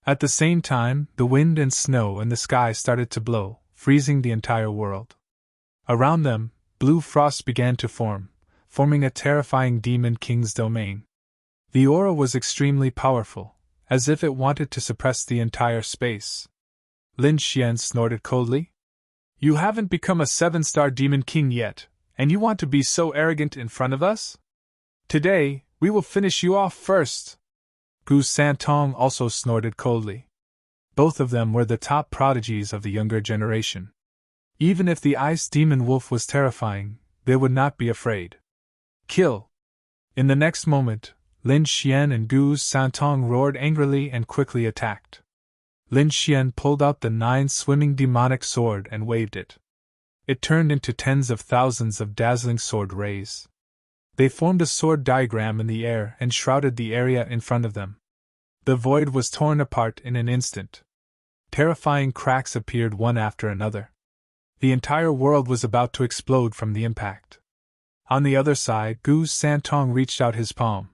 At the same time, the wind and snow in the sky started to blow, freezing the entire world. Around them, blue frost began to form, forming a terrifying demon king's domain. The aura was extremely powerful, as if it wanted to suppress the entire space. Lin Xian snorted coldly. You haven't become a 7-star demon king yet, and you want to be so arrogant in front of us? Today, we will finish you off first. Gu Santong also snorted coldly. Both of them were the top prodigies of the younger generation. Even if the ice demon wolf was terrifying, they would not be afraid. Kill! In the next moment, Lin Xian and Gu Santong roared angrily and quickly attacked. Lin Xian pulled out the 9-swimming demonic sword and waved it. It turned into tens of thousands of dazzling sword rays. They formed a sword diagram in the air and shrouded the area in front of them. The void was torn apart in an instant. Terrifying cracks appeared one after another. The entire world was about to explode from the impact. On the other side, Gu Santong reached out his palm.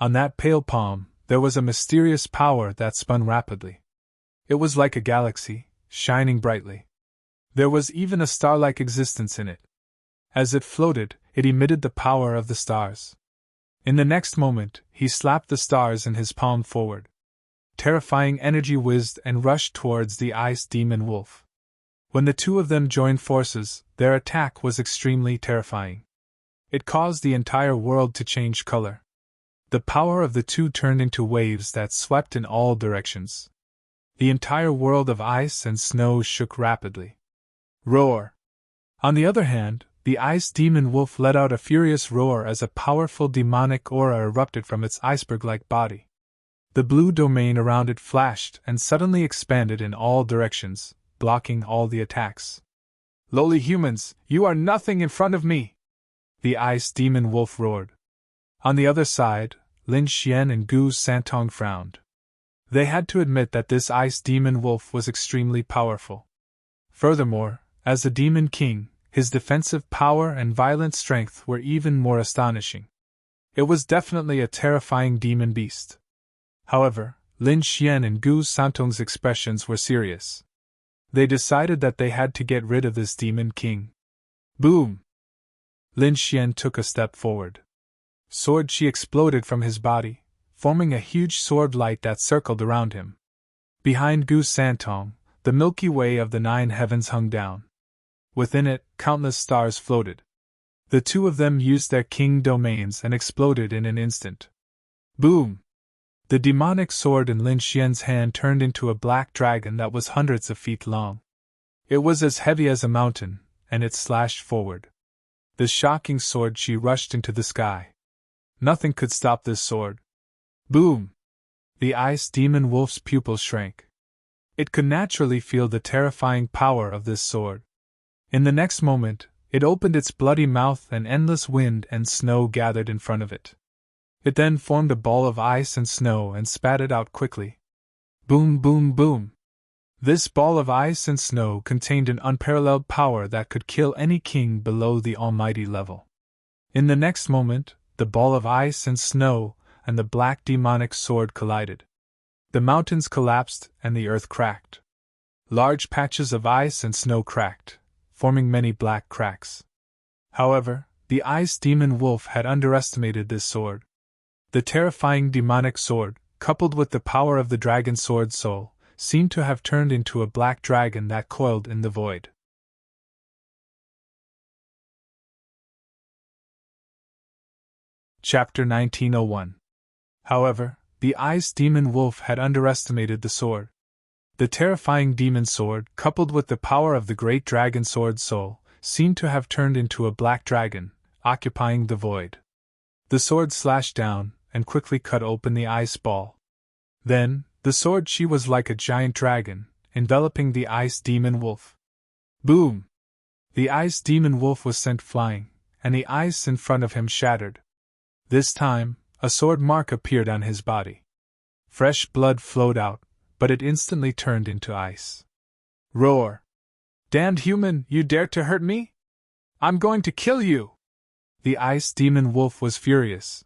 On that pale palm, there was a mysterious power that spun rapidly. It was like a galaxy, shining brightly. There was even a star-like existence in it. As it floated, it emitted the power of the stars. In the next moment, he slapped the stars in his palm forward. Terrifying energy whizzed and rushed towards the ice demon wolf. When the two of them joined forces, their attack was extremely terrifying. It caused the entire world to change color. The power of the two turned into waves that swept in all directions. The entire world of ice and snow shook rapidly. Roar! On the other hand, The ice demon wolf let out a furious roar as a powerful demonic aura erupted from its iceberg-like body. The blue domain around it flashed and suddenly expanded in all directions, blocking all the attacks. "Lowly humans, you are nothing in front of me!" the ice demon wolf roared. On the other side, Lin Xian and Gu Santong frowned. They had to admit that this ice demon wolf was extremely powerful. Furthermore, as the demon king, his defensive power and violent strength were even more astonishing. It was definitely a terrifying demon beast. However, Lin Xian and Gu Santong's expressions were serious. They decided that they had to get rid of this demon king. Boom! Lin Xian took a step forward. Sword chi exploded from his body, forming a huge sword light that circled around him. Behind Gu Santong, the Milky Way of the 9 heavens hung down. Within it, countless stars floated. The two of them used their king domains and exploded in an instant. Boom! The demonic sword in Lin Xian's hand turned into a black dragon that was hundreds of feet long. It was as heavy as a mountain, and it slashed forward. The shocking sword chi rushed into the sky. Nothing could stop this sword. Boom! The ice demon wolf's pupils shrank. It could naturally feel the terrifying power of this sword. In the next moment, it opened its bloody mouth and endless wind and snow gathered in front of it. It then formed a ball of ice and snow and spat it out quickly. Boom, boom, boom! This ball of ice and snow contained an unparalleled power that could kill any king below the almighty level. In the next moment, the ball of ice and snow and the black demonic sword collided. The mountains collapsed and the earth cracked. Large patches of ice and snow cracked, forming many black cracks. However, the ice demon wolf had underestimated this sword. The terrifying demonic sword, coupled with the power of the dragon sword soul, seemed to have turned into a black dragon that coiled in the void. Chapter 1901. However, the ice demon wolf had underestimated the sword. The terrifying demon sword, coupled with the power of the great dragon sword soul, seemed to have turned into a black dragon, occupying the void. The sword slashed down and quickly cut open the ice ball. Then, the sword chi was like a giant dragon, enveloping the ice demon wolf. Boom! The ice demon wolf was sent flying, and the ice in front of him shattered. This time, a sword mark appeared on his body. Fresh blood flowed out, but it instantly turned into ice. Roar! Damned human, you dared to hurt me? I'm going to kill you! The ice demon wolf was furious.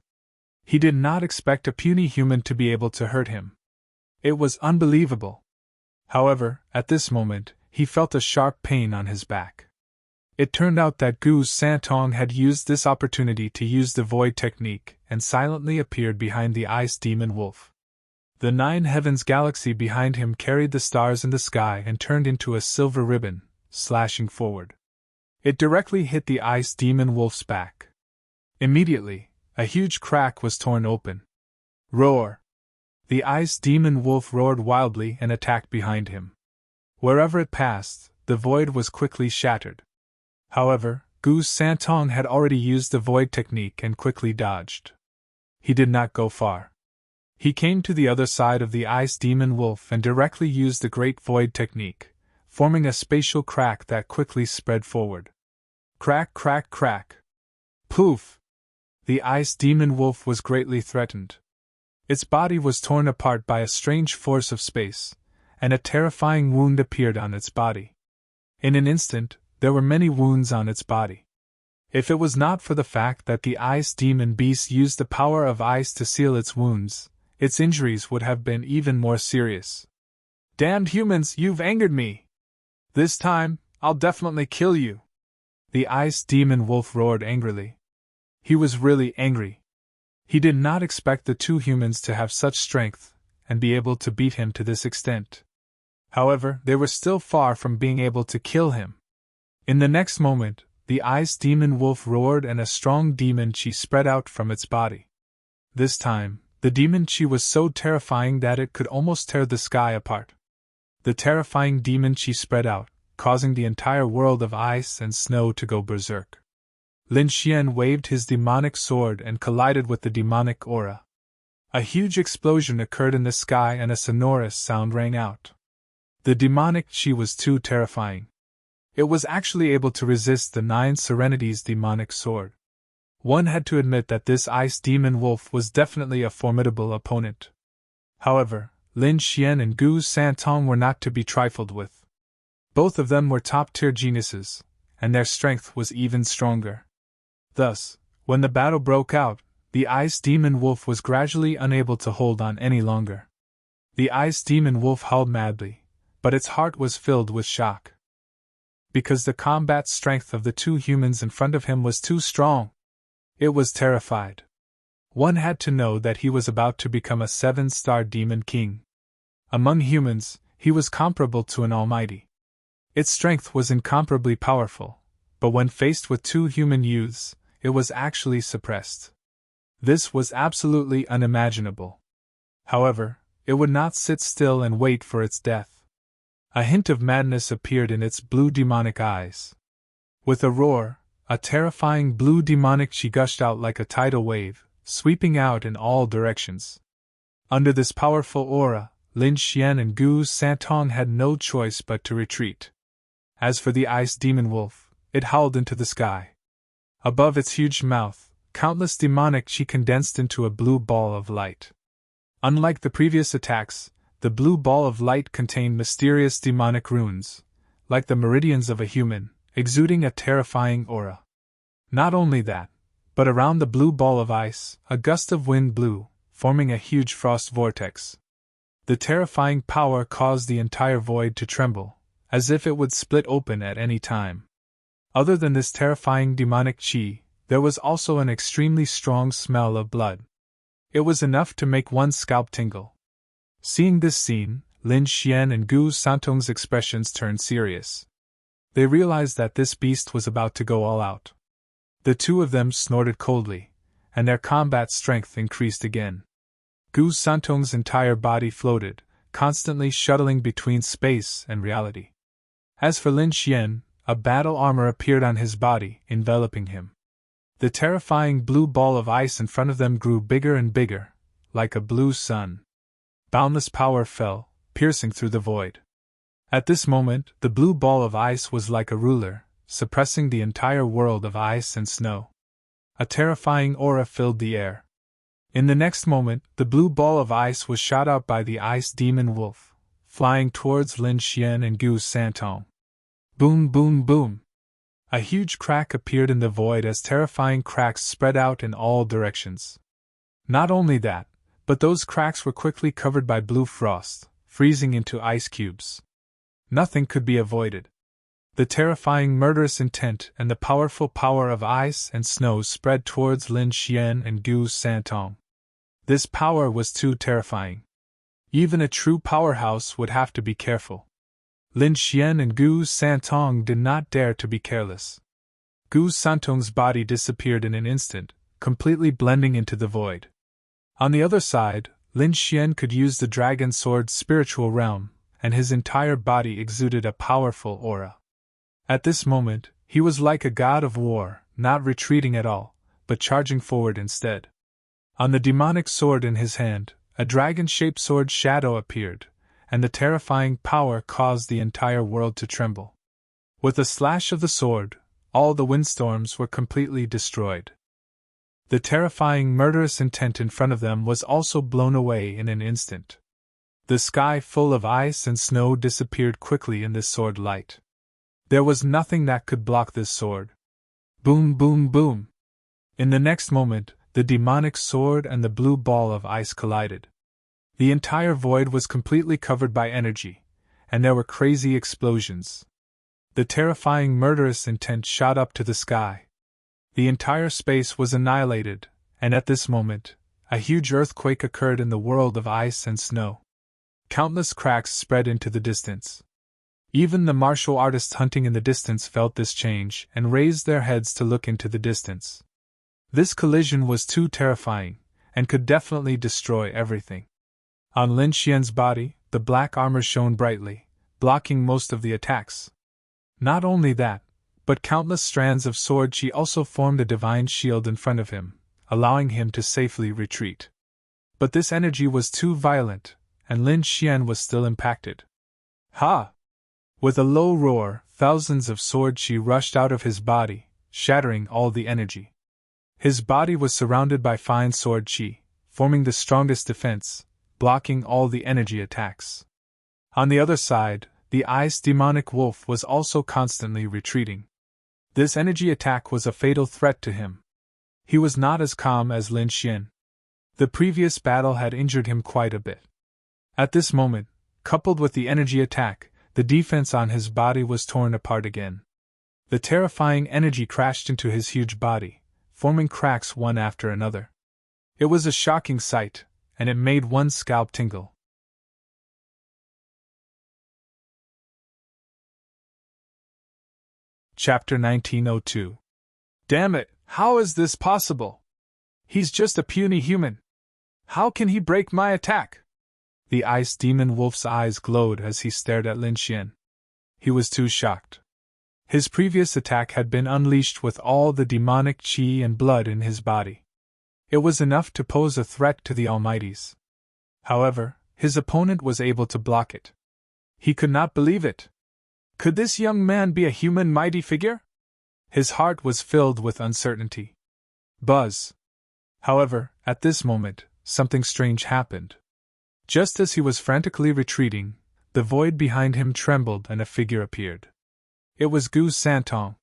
He did not expect a puny human to be able to hurt him. It was unbelievable. However, at this moment, he felt a sharp pain on his back. It turned out that Gu Santong had used this opportunity to use the void technique and silently appeared behind the ice demon wolf. The 9 heavens galaxy behind him carried the stars in the sky and turned into a silver ribbon, slashing forward. It directly hit the ice demon wolf's back. Immediately, a huge crack was torn open. Roar! The ice demon wolf roared wildly and attacked behind him. Wherever it passed, the void was quickly shattered. However, Gu Santong had already used the void technique and quickly dodged. He did not go far. He came to the other side of the ice demon wolf and directly used the great void technique, forming a spatial crack that quickly spread forward. Crack, crack, crack. Poof! The ice demon wolf was greatly threatened. Its body was torn apart by a strange force of space, and a terrifying wound appeared on its body. In an instant, there were many wounds on its body. If it was not for the fact that the ice demon beast used the power of ice to seal its wounds, its injuries would have been even more serious. Damned humans, you've angered me! This time, I'll definitely kill you! The ice demon wolf roared angrily. He was really angry. He did not expect the two humans to have such strength and be able to beat him to this extent. However, they were still far from being able to kill him. In the next moment, the ice demon wolf roared and a strong demon chi spread out from its body. This time, the demon chi was so terrifying that it could almost tear the sky apart. The terrifying demon chi spread out, causing the entire world of ice and snow to go berserk. Lin Xian waved his demonic sword and collided with the demonic aura. A huge explosion occurred in the sky and a sonorous sound rang out. The demonic chi was too terrifying. It was actually able to resist the 9 Serenity's demonic sword. One had to admit that this ice demon wolf was definitely a formidable opponent. However, Lin Xian and Gu Santong were not to be trifled with. Both of them were top-tier geniuses, and their strength was even stronger. Thus, when the battle broke out, the ice demon wolf was gradually unable to hold on any longer. The ice demon wolf howled madly, but its heart was filled with shock. Because the combat strength of the 2 humans in front of him was too strong, it was terrified. One had to know that he was about to become a 7-star demon king. Among humans, he was comparable to an almighty. Its strength was incomparably powerful, but when faced with 2 human youths, it was actually suppressed. This was absolutely unimaginable. However, it would not sit still and wait for its death. A hint of madness appeared in its blue demonic eyes. With a roar, a terrifying blue demonic chi gushed out like a tidal wave, sweeping out in all directions. Under this powerful aura, Lin Xian and Gu Santong had no choice but to retreat. As for the ice demon wolf, it howled into the sky. Above its huge mouth, countless demonic chi condensed into a blue ball of light. Unlike the previous attacks, the blue ball of light contained mysterious demonic runes, like the meridians of a human, exuding a terrifying aura. Not only that, but around the blue ball of ice, a gust of wind blew, forming a huge frost vortex. The terrifying power caused the entire void to tremble, as if it would split open at any time. Other than this terrifying demonic chi, there was also an extremely strong smell of blood. It was enough to make one's scalp tingle. Seeing this scene, Lin Xian and Gu Santong's expressions turned serious. They realized that this beast was about to go all out. The 2 of them snorted coldly, and their combat strength increased again. Gu Santong's entire body floated, constantly shuttling between space and reality. As for Lin Xian, a battle armor appeared on his body, enveloping him. The terrifying blue ball of ice in front of them grew bigger and bigger, like a blue sun. Boundless power fell, piercing through the void. At this moment, the blue ball of ice was like a ruler, suppressing the entire world of ice and snow. A terrifying aura filled the air. In the next moment, the blue ball of ice was shot out by the ice demon wolf, flying towards Lin Xian and Gu Santong. Boom, boom, boom! A huge crack appeared in the void as terrifying cracks spread out in all directions. Not only that, but those cracks were quickly covered by blue frost, freezing into ice cubes. Nothing could be avoided. The terrifying murderous intent and the powerful power of ice and snow spread towards Lin Xian and Gu Santong. This power was too terrifying. Even a true powerhouse would have to be careful. Lin Xian and Gu Santong did not dare to be careless. Gu Santong's body disappeared in an instant, completely blending into the void. On the other side, Lin Xian could use the dragon sword's spiritual realm, and his entire body exuded a powerful aura. At this moment, he was like a god of war, not retreating at all, but charging forward instead. On the demonic sword in his hand, a dragon-shaped sword shadow appeared, and the terrifying power caused the entire world to tremble. With a slash of the sword, all the windstorms were completely destroyed. The terrifying murderous intent in front of them was also blown away in an instant. The sky full of ice and snow disappeared quickly in this sword light. There was nothing that could block this sword. Boom, boom, boom! In the next moment, the demonic sword and the blue ball of ice collided. The entire void was completely covered by energy, and there were crazy explosions. The terrifying murderous intent shot up to the sky. The entire space was annihilated, and at this moment, a huge earthquake occurred in the world of ice and snow. Countless cracks spread into the distance. Even the martial artists hunting in the distance felt this change and raised their heads to look into the distance. This collision was too terrifying, and could definitely destroy everything. On Lin Xian's body, the black armor shone brightly, blocking most of the attacks. Not only that, but countless strands of sword chi also formed a divine shield in front of him, allowing him to safely retreat. But this energy was too violent, and Lin Xian was still impacted. Ha! With a low roar, thousands of sword chi rushed out of his body, shattering all the energy. His body was surrounded by fine sword chi, forming the strongest defense, blocking all the energy attacks. On the other side, the ice demonic wolf was also constantly retreating. This energy attack was a fatal threat to him. He was not as calm as Lin Xian. The previous battle had injured him quite a bit. At this moment, coupled with the energy attack, the defense on his body was torn apart again. The terrifying energy crashed into his huge body, forming cracks one after another. It was a shocking sight, and it made one's scalp tingle. Chapter 1902. Damn it, how is this possible? He's just a puny human. How can he break my attack? The ice demon wolf's eyes glowed as he stared at Lin Xian. He was too shocked. His previous attack had been unleashed with all the demonic chi and blood in his body. It was enough to pose a threat to the Almighties. However, his opponent was able to block it. He could not believe it. Could this young man be a human mighty figure? His heart was filled with uncertainty. Buzz. However, at this moment, something strange happened. Just as he was frantically retreating, the void behind him trembled and a figure appeared. It was Gu Santong.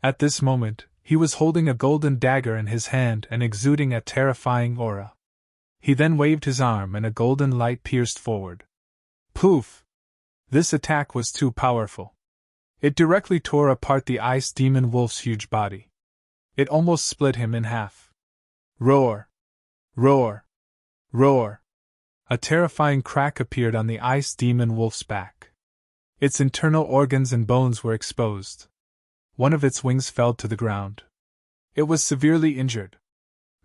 At this moment, he was holding a golden dagger in his hand and exuding a terrifying aura. He then waved his arm and a golden light pierced forward. Poof! This attack was too powerful. It directly tore apart the ice demon wolf's huge body. It almost split him in half. Roar! Roar! Roar! A terrifying crack appeared on the ice demon wolf's back. Its internal organs and bones were exposed. One of its wings fell to the ground. It was severely injured.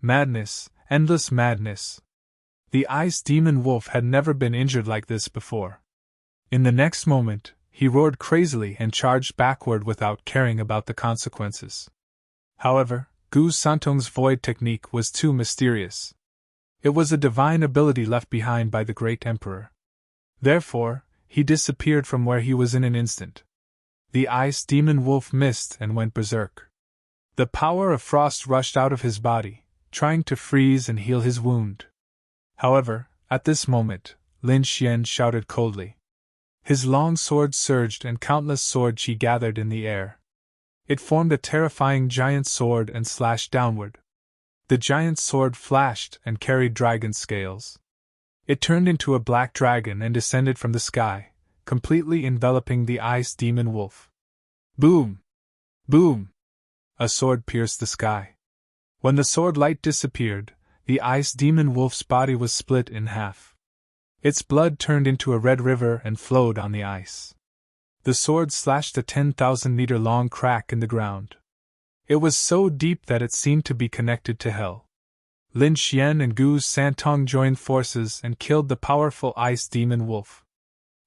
Madness, endless madness. The ice demon wolf had never been injured like this before. In the next moment, he roared crazily and charged backward without caring about the consequences. However, Gu Santong's void technique was too mysterious. It was a divine ability left behind by the great emperor. Therefore, he disappeared from where he was in an instant. The ice demon wolf missed and went berserk. The power of frost rushed out of his body, trying to freeze and heal his wound. However, at this moment, Lin Xian shouted coldly. His long sword surged and countless sword chi gathered in the air. It formed a terrifying giant sword and slashed downward. The giant sword flashed and carried dragon scales. It turned into a black dragon and descended from the sky, completely enveloping the ice demon wolf. Boom! Boom! A sword pierced the sky. When the sword light disappeared, the ice demon wolf's body was split in half. Its blood turned into a red river and flowed on the ice. The sword slashed a 10,000-meter-long crack in the ground. It was so deep that it seemed to be connected to hell. Lin Xian and Gu Santong joined forces and killed the powerful ice demon wolf.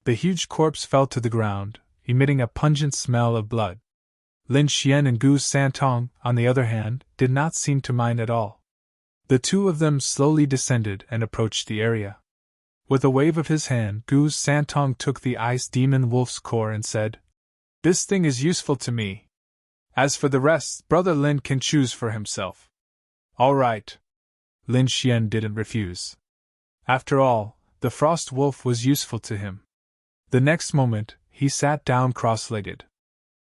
The huge corpse fell to the ground, emitting a pungent smell of blood. Lin Xian and Gu Santong, on the other hand, did not seem to mind at all. The two of them slowly descended and approached the area. With a wave of his hand, Gu Santong took the ice demon wolf's core and said, "This thing is useful to me. As for the rest, Brother Lin can choose for himself." "All right." Lin Xian didn't refuse. After all, the frost wolf was useful to him. The next moment, he sat down cross-legged.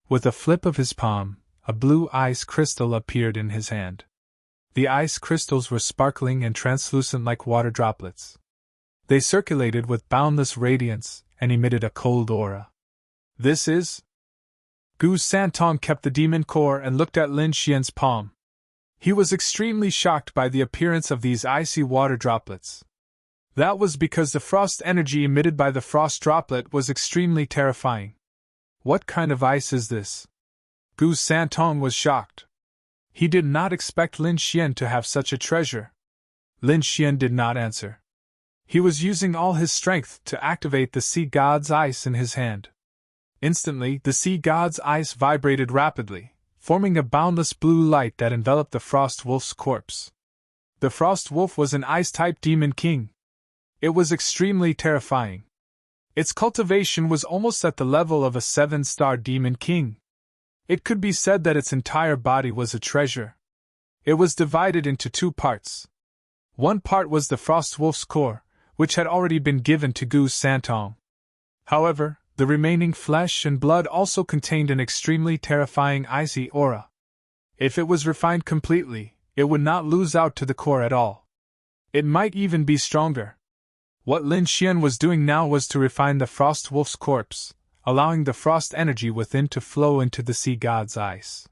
With a flip of his palm, a blue ice crystal appeared in his hand. The ice crystals were sparkling and translucent like water droplets. They circulated with boundless radiance and emitted a cold aura. "This is?" Gu Santong kept the demon core and looked at Lin Xian's palm. He was extremely shocked by the appearance of these icy water droplets. That was because the frost energy emitted by the frost droplet was extremely terrifying. What kind of ice is this? Gu Santong was shocked. He did not expect Lin Xian to have such a treasure. Lin Xian did not answer. He was using all his strength to activate the sea god's ice in his hand. Instantly, the sea god's ice vibrated rapidly, forming a boundless blue light that enveloped the Frost Wolf's corpse. The Frost Wolf was an ice-type demon king. It was extremely terrifying. Its cultivation was almost at the level of a 7-star demon king. It could be said that its entire body was a treasure. It was divided into 2 parts. One part was the Frost Wolf's core, which had already been given to Gu Santong. However, the remaining flesh and blood also contained an extremely terrifying icy aura. If it was refined completely, it would not lose out to the core at all. It might even be stronger. What Lin Xian was doing now was to refine the Frost Wolf's corpse, allowing the frost energy within to flow into the sea god's ice.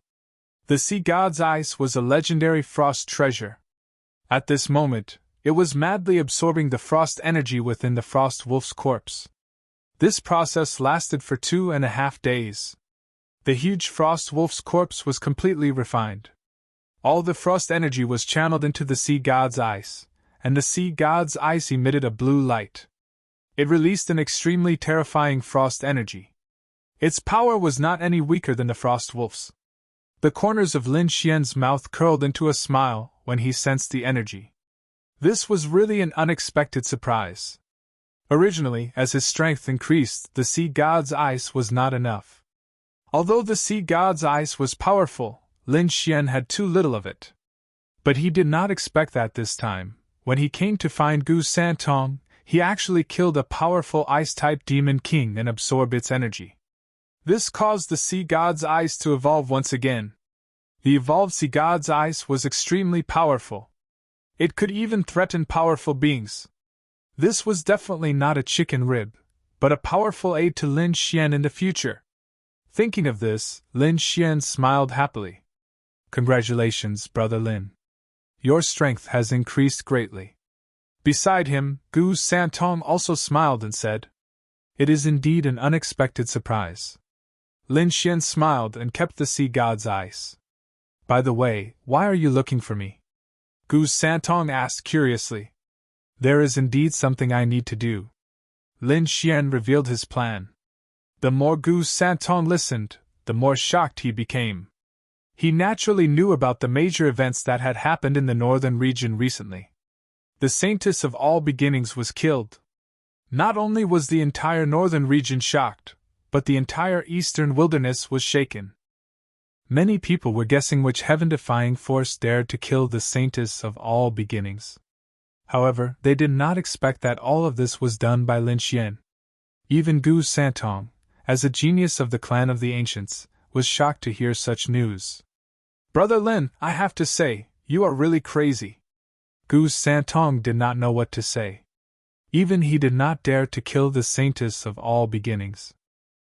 The sea god's ice was a legendary frost treasure. At this moment, it was madly absorbing the frost energy within the Frost Wolf's corpse. This process lasted for 2.5 days. The huge Frost Wolf's corpse was completely refined. All the frost energy was channeled into the sea god's ice, and the sea god's ice emitted a blue light. It released an extremely terrifying frost energy. Its power was not any weaker than the Frost Wolf's. The corners of Lin Xian's mouth curled into a smile when he sensed the energy. This was really an unexpected surprise. Originally, as his strength increased, the sea god's ice was not enough. Although the sea god's ice was powerful, Lin Xian had too little of it. But he did not expect that this time. When he came to find Gu Santong, he actually killed a powerful ice-type demon king and absorbed its energy. This caused the sea god's ice to evolve once again. The evolved sea god's ice was extremely powerful. It could even threaten powerful beings. This was definitely not a chicken rib, but a powerful aid to Lin Xian in the future. Thinking of this, Lin Xian smiled happily. Congratulations, Brother Lin. Your strength has increased greatly. Beside him, Gu Santong also smiled and said, It is indeed an unexpected surprise. Lin Xian smiled and kept the sea god's ice. By the way, why are you looking for me? Gu Santong asked curiously. There is indeed something I need to do. Lin Xian revealed his plan. The more Gu Santong listened, the more shocked he became. He naturally knew about the major events that had happened in the northern region recently. The Saintess of all beginnings was killed. Not only was the entire northern region shocked, but the entire eastern wilderness was shaken. Many people were guessing which heaven-defying force dared to kill the Saintess of all beginnings. However, they did not expect that all of this was done by Lin Xian. Even Gu Santong, as a genius of the clan of the ancients, was shocked to hear such news. Brother Lin, I have to say, you are really crazy. Gu Santong did not know what to say. Even he did not dare to kill the Saintess of all beginnings.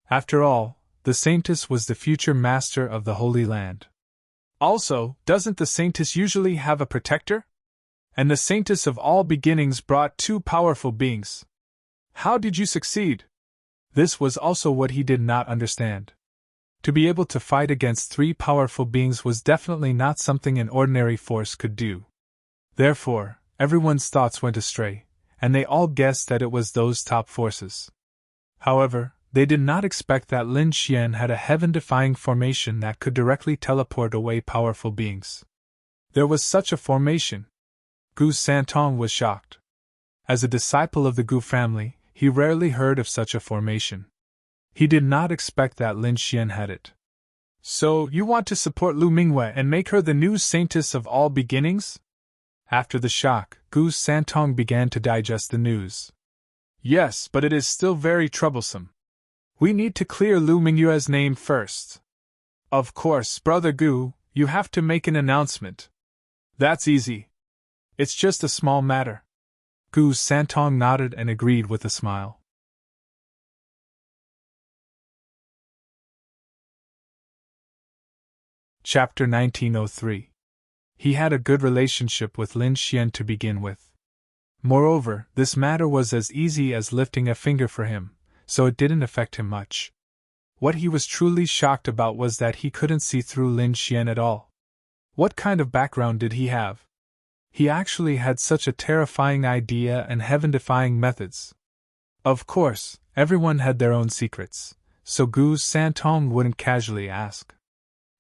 After all, the Saintess was the future master of the Holy Land. Also, doesn't the Saintess usually have a protector? And the Saintess of all beginnings brought 2 powerful beings. How did you succeed? This was also what he did not understand. To be able to fight against 3 powerful beings was definitely not something an ordinary force could do. Therefore, everyone's thoughts went astray, and they all guessed that it was those top forces. However, they did not expect that Lin Xian had a heaven-defying formation that could directly teleport away powerful beings. There was such a formation. Gu Santong was shocked. As a disciple of the Gu family, he rarely heard of such a formation. He did not expect that Lin Xian had it. So, you want to support Lu Mingwei and make her the new Saintess of all beginnings? After the shock, Gu Santong began to digest the news. Yes, but it is still very troublesome. We need to clear Lu Mingyue's name first. Of course, Brother Gu, you have to make an announcement. That's easy. It's just a small matter. Gu Santong nodded and agreed with a smile. Chapter 1903. He had a good relationship with Lin Xian to begin with. Moreover, this matter was as easy as lifting a finger for him, so it didn't affect him much. What he was truly shocked about was that he couldn't see through Lin Xian at all. What kind of background did he have? He actually had such a terrifying idea and heaven-defying methods. Of course, everyone had their own secrets, so Gu Santong wouldn't casually ask.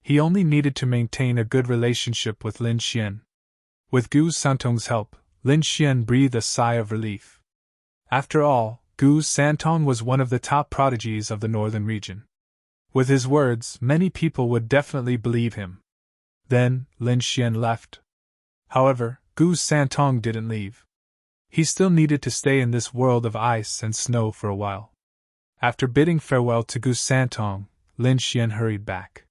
He only needed to maintain a good relationship with Lin Xian. With Gu Santong's help, Lin Xian breathed a sigh of relief. After all, Gu Santong was one of the top prodigies of the northern region. With his words, many people would definitely believe him. Then, Lin Xian left. However, Gu Santong didn't leave. He still needed to stay in this world of ice and snow for a while. After bidding farewell to Gu Santong, Lin Xian hurried back.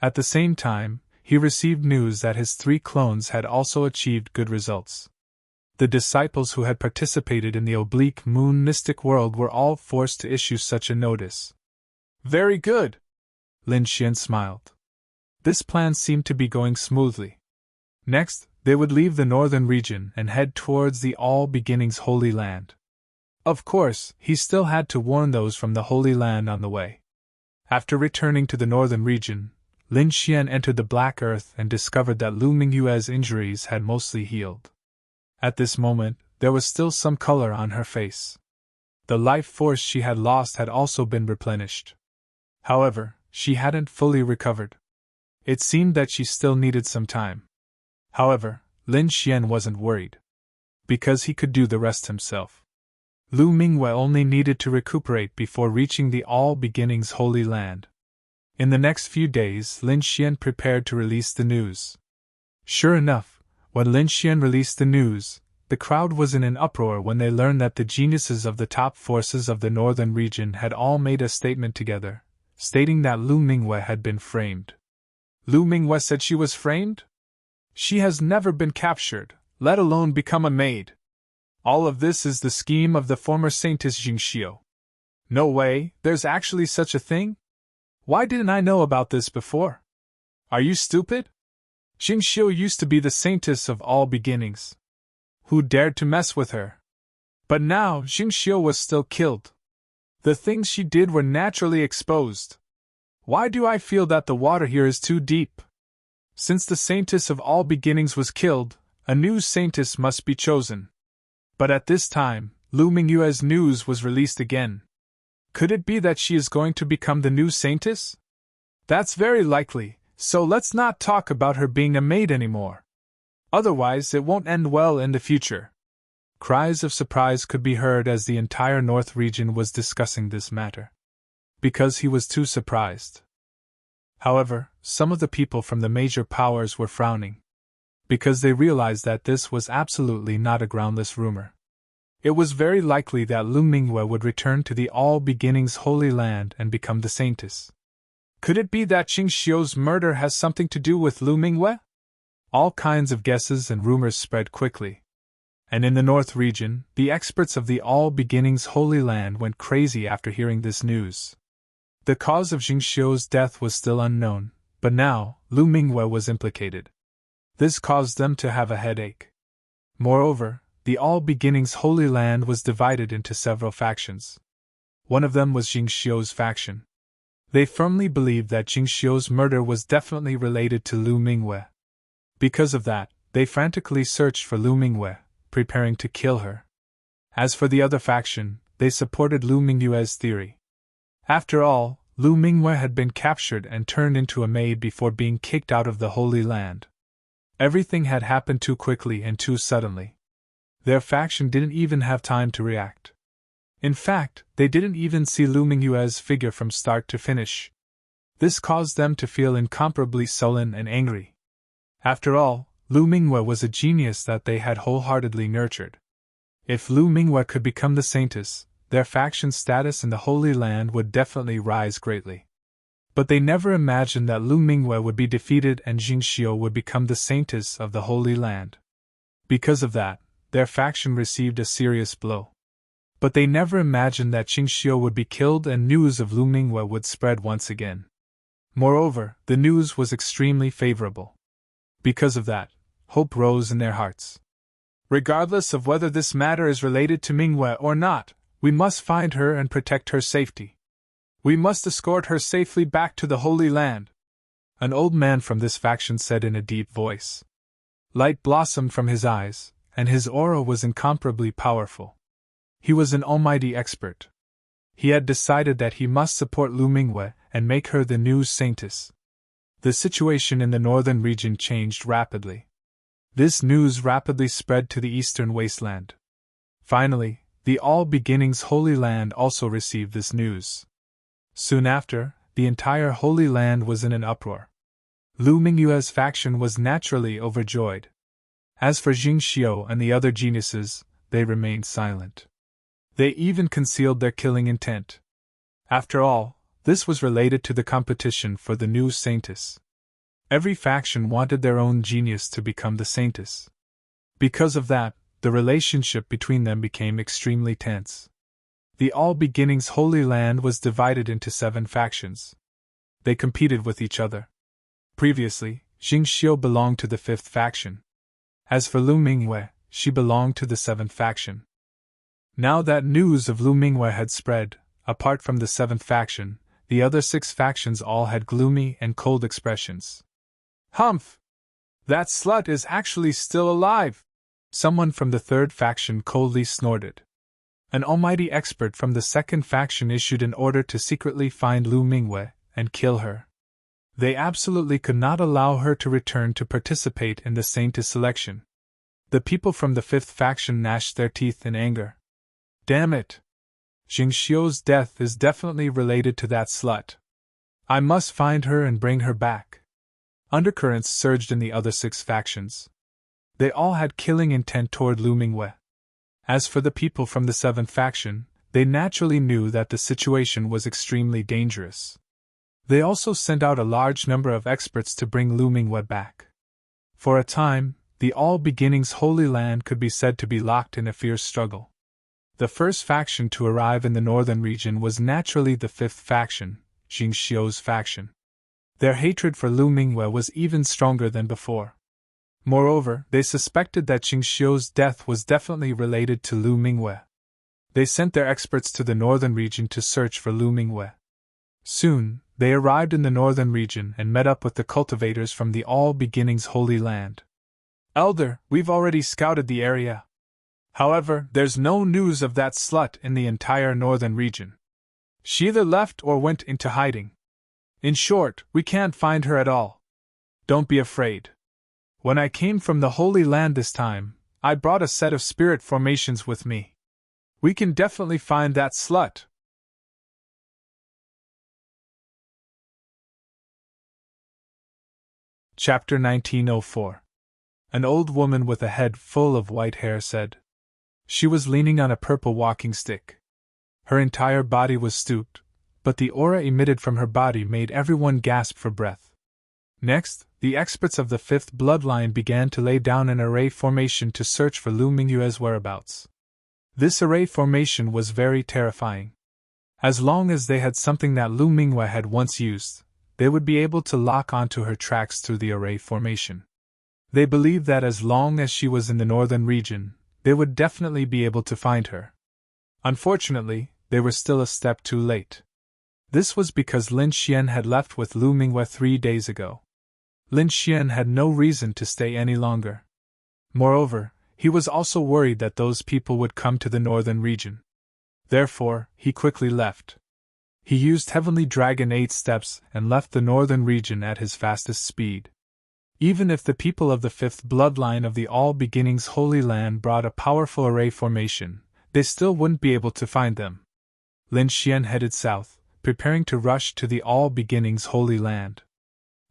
At the same time, he received news that his 3 clones had also achieved good results. The disciples who had participated in the oblique moon mystic world were all forced to issue such a notice. Very good! Lin Xian smiled. This plan seemed to be going smoothly. Next, they would leave the northern region and head towards the All Beginnings Holy Land. Of course, he still had to warn those from the Holy Land on the way. After returning to the northern region, Lin Xian entered the Black Earth and discovered that Lu Mingyue's injuries had mostly healed. At this moment, there was still some color on her face. The life force she had lost had also been replenished. However, she hadn't fully recovered. It seemed that she still needed some time. However, Lin Xian wasn't worried, because he could do the rest himself. Lu Mingyue only needed to recuperate before reaching the All Beginnings Holy Land. In the next few days, Lin Xian prepared to release the news. Sure enough, when Lin Xian released the news, the crowd was in an uproar when they learned that the geniuses of the top forces of the northern region had all made a statement together, stating that Lu Mingyue had been framed. Lu Mingyue said she was framed? She has never been captured, let alone become a maid. All of this is the scheme of the former saintess Jingxiu. No way, there's actually such a thing? Why didn't I know about this before? Are you stupid? Jingxiu used to be the saintess of all beginnings. Who dared to mess with her? But now Jingxiu was still killed. The things she did were naturally exposed. Why do I feel that the water here is too deep? Since the saintess of all beginnings was killed, a new saintess must be chosen. But at this time, Lu Mingyue's news was released again. Could it be that she is going to become the new saintess? That's very likely, so let's not talk about her being a maid anymore. Otherwise, it won't end well in the future. Cries of surprise could be heard as the entire North region was discussing this matter. Because he was too surprised. However, some of the people from the major powers were frowning, because they realized that this was absolutely not a groundless rumor. It was very likely that Lu Mingyue would return to the All Beginnings Holy Land and become the saintess. Could it be that Jingxiu's murder has something to do with Lu Mingyue? All kinds of guesses and rumors spread quickly. And in the North region, the experts of the All Beginnings Holy Land went crazy after hearing this news. The cause of Jingxiu's death was still unknown, but now, Lu Mingyue was implicated. This caused them to have a headache. Moreover, the All Beginnings Holy Land was divided into several factions. One of them was Jingxiu's faction. They firmly believed that Jingxiu's murder was definitely related to Lu Mingyue. Because of that, they frantically searched for Lu Mingyue, preparing to kill her. As for the other faction, they supported Lu Mingyue's theory. After all, Lu Mingyue had been captured and turned into a maid before being kicked out of the Holy Land. Everything had happened too quickly and too suddenly. Their faction didn't even have time to react. In fact, they didn't even see Lu Mingyue's figure from start to finish. This caused them to feel incomparably sullen and angry. After all, Lu Mingyue was a genius that they had wholeheartedly nurtured. If Lu Mingyue could become the saintess, their faction's status in the Holy Land would definitely rise greatly. But they never imagined that Lu Mingyue would be defeated and Jingxiu would become the saintess of the Holy Land. Because of that, their faction received a serious blow. But they never imagined that Jingxiu would be killed and news of Lu Mingyue would spread once again. Moreover, the news was extremely favorable. Because of that, hope rose in their hearts. Regardless of whether this matter is related to Mingyue or not, we must find her and protect her safety. We must escort her safely back to the Holy Land, an old man from this faction said in a deep voice. Light blossomed from his eyes, and his aura was incomparably powerful. He was an almighty expert. He had decided that he must support Lu Mingwei and make her the new saintess. The situation in the northern region changed rapidly. This news rapidly spread to the eastern wasteland. Finally, the All Beginnings Holy Land also received this news. Soon after, the entire Holy Land was in an uproar. Lu Mingyue's faction was naturally overjoyed. As for Jing Xiu and the other geniuses, they remained silent. They even concealed their killing intent. After all, this was related to the competition for the new saintess. Every faction wanted their own genius to become the saintess. Because of that, the relationship between them became extremely tense. The All Beginnings Holy Land was divided into 7 factions. They competed with each other. Previously, Jing Xiu belonged to the 5th faction. As for Lu Mingwei, she belonged to the 7th faction. Now that news of Lu Mingwei had spread, apart from the 7th faction, the other 6 factions all had gloomy and cold expressions. "Humph! That slut is actually still alive!" Someone from the 3rd faction coldly snorted. An almighty expert from the 2nd faction issued an order to secretly find Lu Mingwei and kill her. They absolutely could not allow her to return to participate in the saintess selection. The people from the 5th faction gnashed their teeth in anger. Damn it! Jing Xiu's death is definitely related to that slut. I must find her and bring her back. Undercurrents surged in the other 6 factions. They all had killing intent toward Lu Mingwei. As for the people from the 7th faction, they naturally knew that the situation was extremely dangerous. They also sent out a large number of experts to bring Lu Mingwei back. For a time, the All Beginnings Holy Land could be said to be locked in a fierce struggle. The first faction to arrive in the northern region was naturally the 5th faction, Jing Xiu's faction. Their hatred for Lu Mingwei was even stronger than before. Moreover, they suspected that Jing Xiu's death was definitely related to Lu Mingwei. They sent their experts to the northern region to search for Lu Mingwei. Soon, they arrived in the northern region and met up with the cultivators from the All Beginnings Holy Land. "Elder, we've already scouted the area. However, there's no news of that slut in the entire northern region. She either left or went into hiding. In short, we can't find her at all. Don't be afraid. When I came from the Holy Land this time, I brought a set of spirit formations with me. We can definitely find that slut." Chapter 1904. An old woman with a head full of white hair said. She was leaning on a purple walking stick. Her entire body was stooped, but the aura emitted from her body made everyone gasp for breath. Next, the experts of the 5th bloodline began to lay down an array formation to search for Lu Mingyue's whereabouts. This array formation was very terrifying. As long as they had something that Lu Mingwei had once used, they would be able to lock onto her tracks through the array formation. They believed that as long as she was in the northern region, they would definitely be able to find her. Unfortunately, they were still a step too late. This was because Lin Xian had left with Lu Mingwei 3 days ago. Lin Xian had no reason to stay any longer. Moreover, he was also worried that those people would come to the northern region. Therefore, he quickly left. He used Heavenly Dragon 8 steps and left the northern region at his fastest speed. Even if the people of the 5th bloodline of the All Beginnings Holy Land brought a powerful array formation, they still wouldn't be able to find them. Lin Xian headed south, preparing to rush to the All Beginnings Holy Land.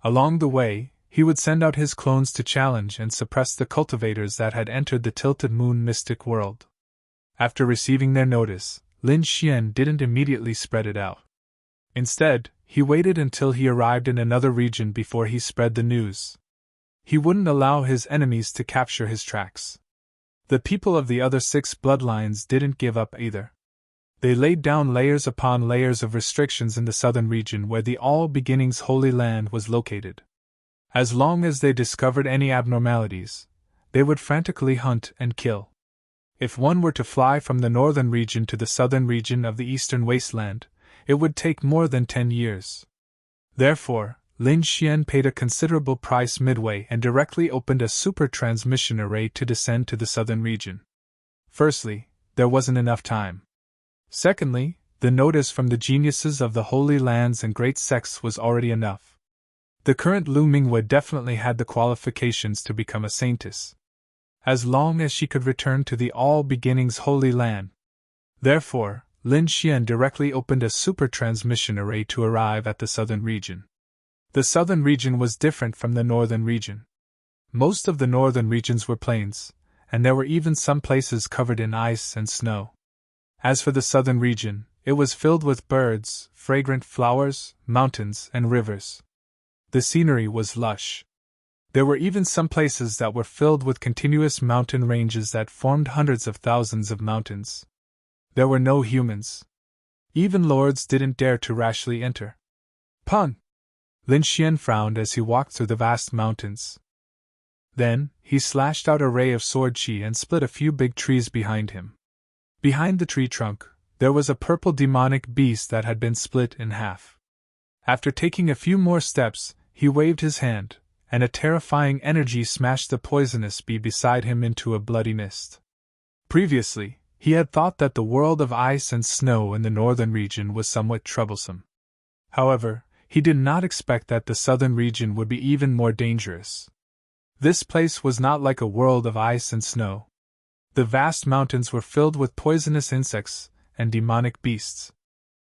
Along the way, he would send out his clones to challenge and suppress the cultivators that had entered the Tilted Moon mystic world. After receiving their notice, Lin Xian didn't immediately spread it out. Instead, he waited until he arrived in another region before he spread the news. He wouldn't allow his enemies to capture his tracks. The people of the other 6 bloodlines didn't give up either. They laid down layers upon layers of restrictions in the southern region where the All Beginnings Holy Land was located. As long as they discovered any abnormalities, they would frantically hunt and kill. If one were to fly from the northern region to the southern region of the eastern wasteland, it would take more than 10 years. Therefore, Lin Xian paid a considerable price midway and directly opened a super transmission array to descend to the southern region. Firstly, there wasn't enough time. Secondly, The notice from the geniuses of the Holy Lands and great sects was already enough. The current Lu Mingwei definitely had the qualifications to become a saintess, as long as she could return to the All-Beginnings Holy Land. Therefore, Lin Xian directly opened a super transmission array to arrive at the southern region. The southern region was different from the northern region. Most of the northern regions were plains, and there were even some places covered in ice and snow. As for the southern region, it was filled with birds, fragrant flowers, mountains, and rivers. The scenery was lush. There were even some places that were filled with continuous mountain ranges that formed hundreds of thousands of mountains. There were no humans. Even lords didn't dare to rashly enter. Pun! Lin Xian frowned as he walked through the vast mountains. Then, he slashed out a ray of sword qi and split a few big trees behind him. Behind the tree trunk, there was a purple demonic beast that had been split in half. After taking a few more steps, he waved his hand, and a terrifying energy smashed the poisonous bee beside him into a bloody mist. Previously, he had thought that the world of ice and snow in the northern region was somewhat troublesome. However, he did not expect that the southern region would be even more dangerous. This place was not like a world of ice and snow. The vast mountains were filled with poisonous insects and demonic beasts.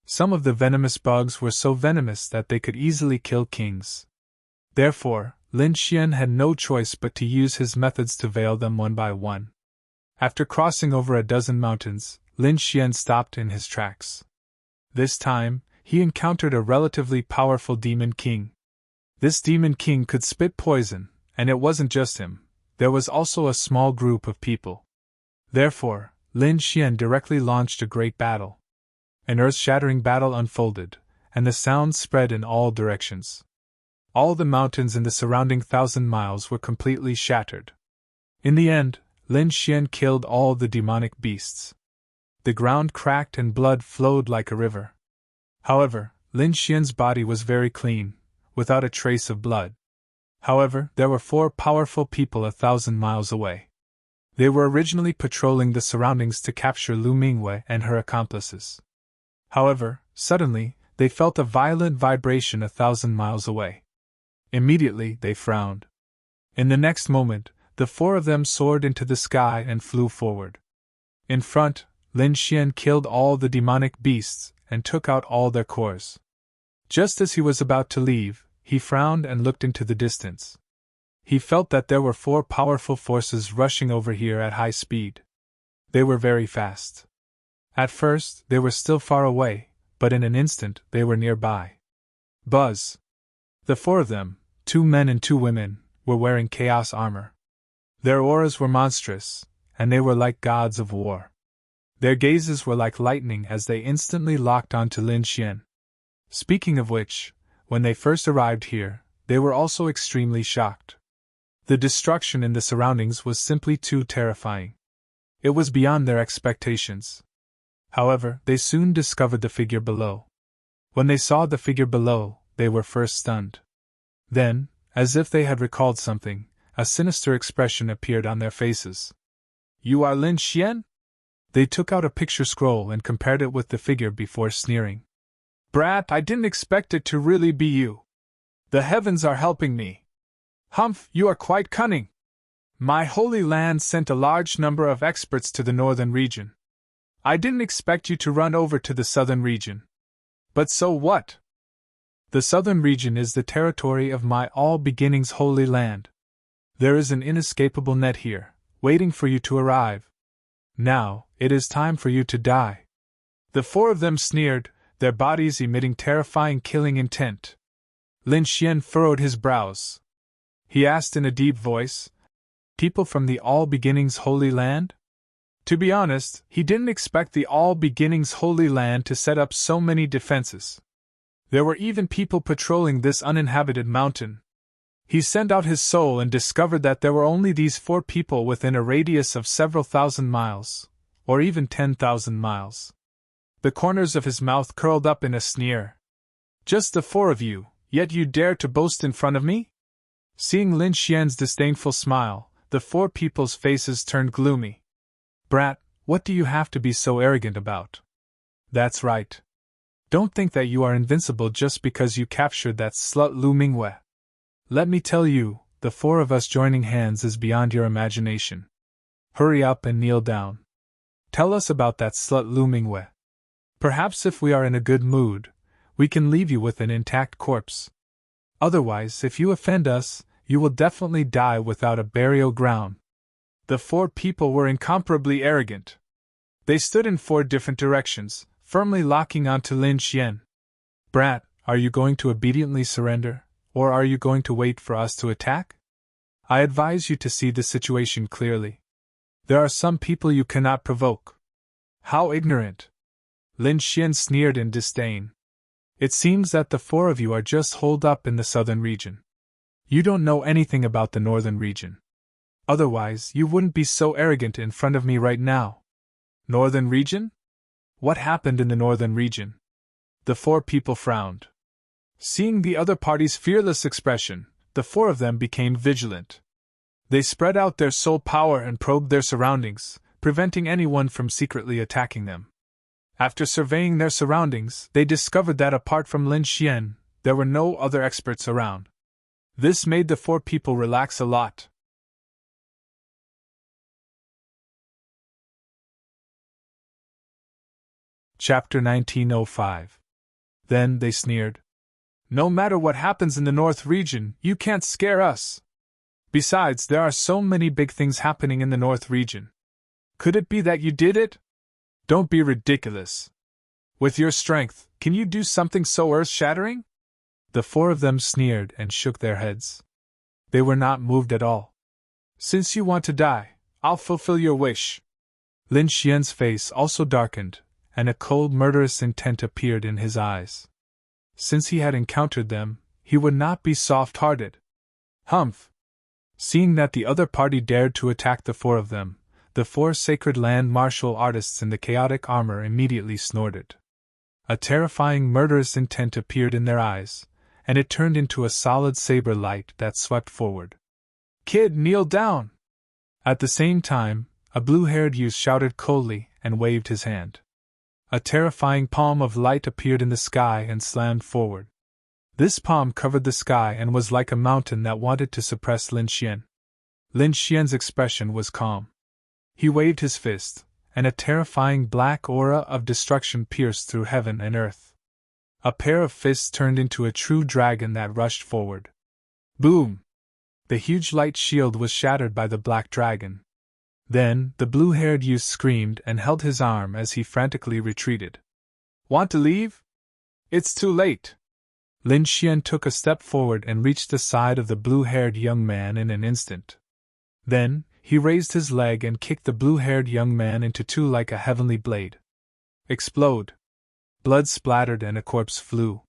Some of the venomous bugs were so venomous that they could easily kill kings. Therefore, Lin Xian had no choice but to use his methods to veil them one by one. After crossing over a dozen mountains, Lin Xian stopped in his tracks. This time, he encountered a relatively powerful demon king. This demon king could spit poison, and it wasn't just him, there was also a small group of people. Therefore, Lin Xian directly launched a great battle. An earth-shattering battle unfolded, and the sound spread in all directions. All the mountains in the surrounding 1,000 miles were completely shattered. In the end, Lin Xian killed all the demonic beasts. The ground cracked and blood flowed like a river. However, Lin Xian's body was very clean, without a trace of blood. However, there were 4 powerful people 1,000 miles away. They were originally patrolling the surroundings to capture Lu Mingwei and her accomplices. However, suddenly, they felt a violent vibration 1,000 miles away. Immediately, they frowned. In the next moment, the 4 of them soared into the sky and flew forward. In front, Lin Xian killed all the demonic beasts and took out all their cores. Just as he was about to leave, he frowned and looked into the distance. He felt that there were 4 powerful forces rushing over here at high speed. They were very fast. At first, they were still far away, but in an instant, they were nearby. Buzz! The 4 of them, 2 men and 2 women, were wearing chaos armor. Their auras were monstrous, and they were like gods of war. Their gazes were like lightning as they instantly locked onto Lin Xian. Speaking of which, when they first arrived here, they were also extremely shocked. The destruction in the surroundings was simply too terrifying. It was beyond their expectations. However, they soon discovered the figure below. When they saw the figure below, they were first stunned. Then, as if they had recalled something, a sinister expression appeared on their faces. "You are Lin Xian?" They took out a picture scroll and compared it with the figure before sneering. "Brat, I didn't expect it to really be you. The heavens are helping me. Humph, you are quite cunning. My Holy Land sent a large number of experts to the northern region. I didn't expect you to run over to the southern region. But so what? The southern region is the territory of my All-Beginnings Holy Land. There is an inescapable net here, waiting for you to arrive. Now, it is time for you to die." The 4 of them sneered, their bodies emitting terrifying killing intent. Lin Xian furrowed his brows. He asked in a deep voice, "People from the All-Beginnings Holy Land?" To be honest, he didn't expect the All-Beginnings Holy Land to set up so many defenses. There were even people patrolling this uninhabited mountain. He sent out his soul and discovered that there were only these 4 people within a radius of several thousand miles, or even 10,000 miles. The corners of his mouth curled up in a sneer. "Just the 4 of you, yet you dare to boast in front of me?" Seeing Lin Xian's disdainful smile, the 4 people's faces turned gloomy. "Brat, what do you have to be so arrogant about? That's right. Don't think that you are invincible just because you captured that slut Lu Mingwei. Let me tell you, the four of us joining hands is beyond your imagination. Hurry up and kneel down. Tell us about that slut Lu Mingwei. Perhaps if we are in a good mood, we can leave you with an intact corpse. Otherwise, if you offend us, you will definitely die without a burial ground. The four people were incomparably arrogant. They stood in four different directions, firmly locking onto Lin Xian. Brat, are you going to obediently surrender, or are you going to wait for us to attack? I advise you to see the situation clearly. There are some people you cannot provoke. How ignorant! Lin Xian sneered in disdain. It seems that the four of you are just holed up in the southern region. You don't know anything about the northern region. Otherwise, you wouldn't be so arrogant in front of me right now. Northern region? What happened in the northern region? The four people frowned. Seeing the other party's fearless expression, the four of them became vigilant. They spread out their soul power and probed their surroundings, preventing anyone from secretly attacking them. After surveying their surroundings, they discovered that apart from Lin Xian, there were no other experts around. This made the four people relax a lot. Chapter 1905. Then they sneered. No matter what happens in the North region, you can't scare us. Besides, there are so many big things happening in the North region. Could it be that you did it? Don't be ridiculous. With your strength, can you do something so earth-shattering? The four of them sneered and shook their heads. They were not moved at all. Since you want to die, I'll fulfill your wish. Lin Xian's face also darkened, and a cold, murderous intent appeared in his eyes. Since he had encountered them, he would not be soft-hearted. Humph! Seeing that the other party dared to attack the four of them, the four sacred land martial artists in the chaotic armor immediately snorted. A terrifying, murderous intent appeared in their eyes, and it turned into a solid saber light that swept forward. Kid, kneel down! At the same time, a blue-haired youth shouted coldly and waved his hand. A terrifying palm of light appeared in the sky and slammed forward. This palm covered the sky and was like a mountain that wanted to suppress Lin Xian. Lin Xian's expression was calm. He waved his fist, and a terrifying black aura of destruction pierced through heaven and earth. A pair of fists turned into a true dragon that rushed forward. Boom! The huge light shield was shattered by the black dragon. Then, the blue-haired youth screamed and held his arm as he frantically retreated. Want to leave? It's too late. Lin Xian took a step forward and reached the side of the blue-haired young man in an instant. Then, he raised his leg and kicked the blue-haired young man into two like a heavenly blade. Explode! Blood splattered and a corpse flew.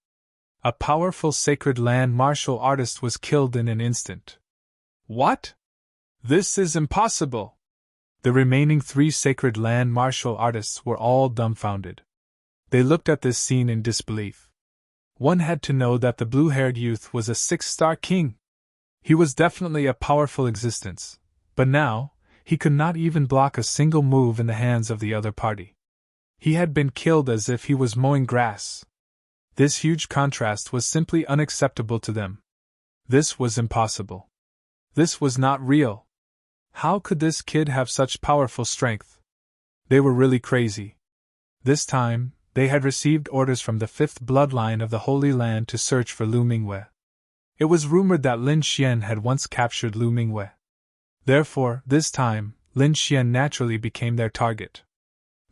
A powerful sacred land martial artist was killed in an instant. What? This is impossible! The remaining three sacred land martial artists were all dumbfounded. They looked at this scene in disbelief. One had to know that the blue-haired youth was a six-star king. He was definitely a powerful existence, but now, he could not even block a single move in the hands of the other party. He had been killed as if he was mowing grass. This huge contrast was simply unacceptable to them. This was impossible. This was not real. How could this kid have such powerful strength? They were really crazy. This time, they had received orders from the fifth bloodline of the Holy Land to search for Lu Mingwei. It was rumored that Lin Xian had once captured Lu Mingwei. Therefore, this time, Lin Xian naturally became their target.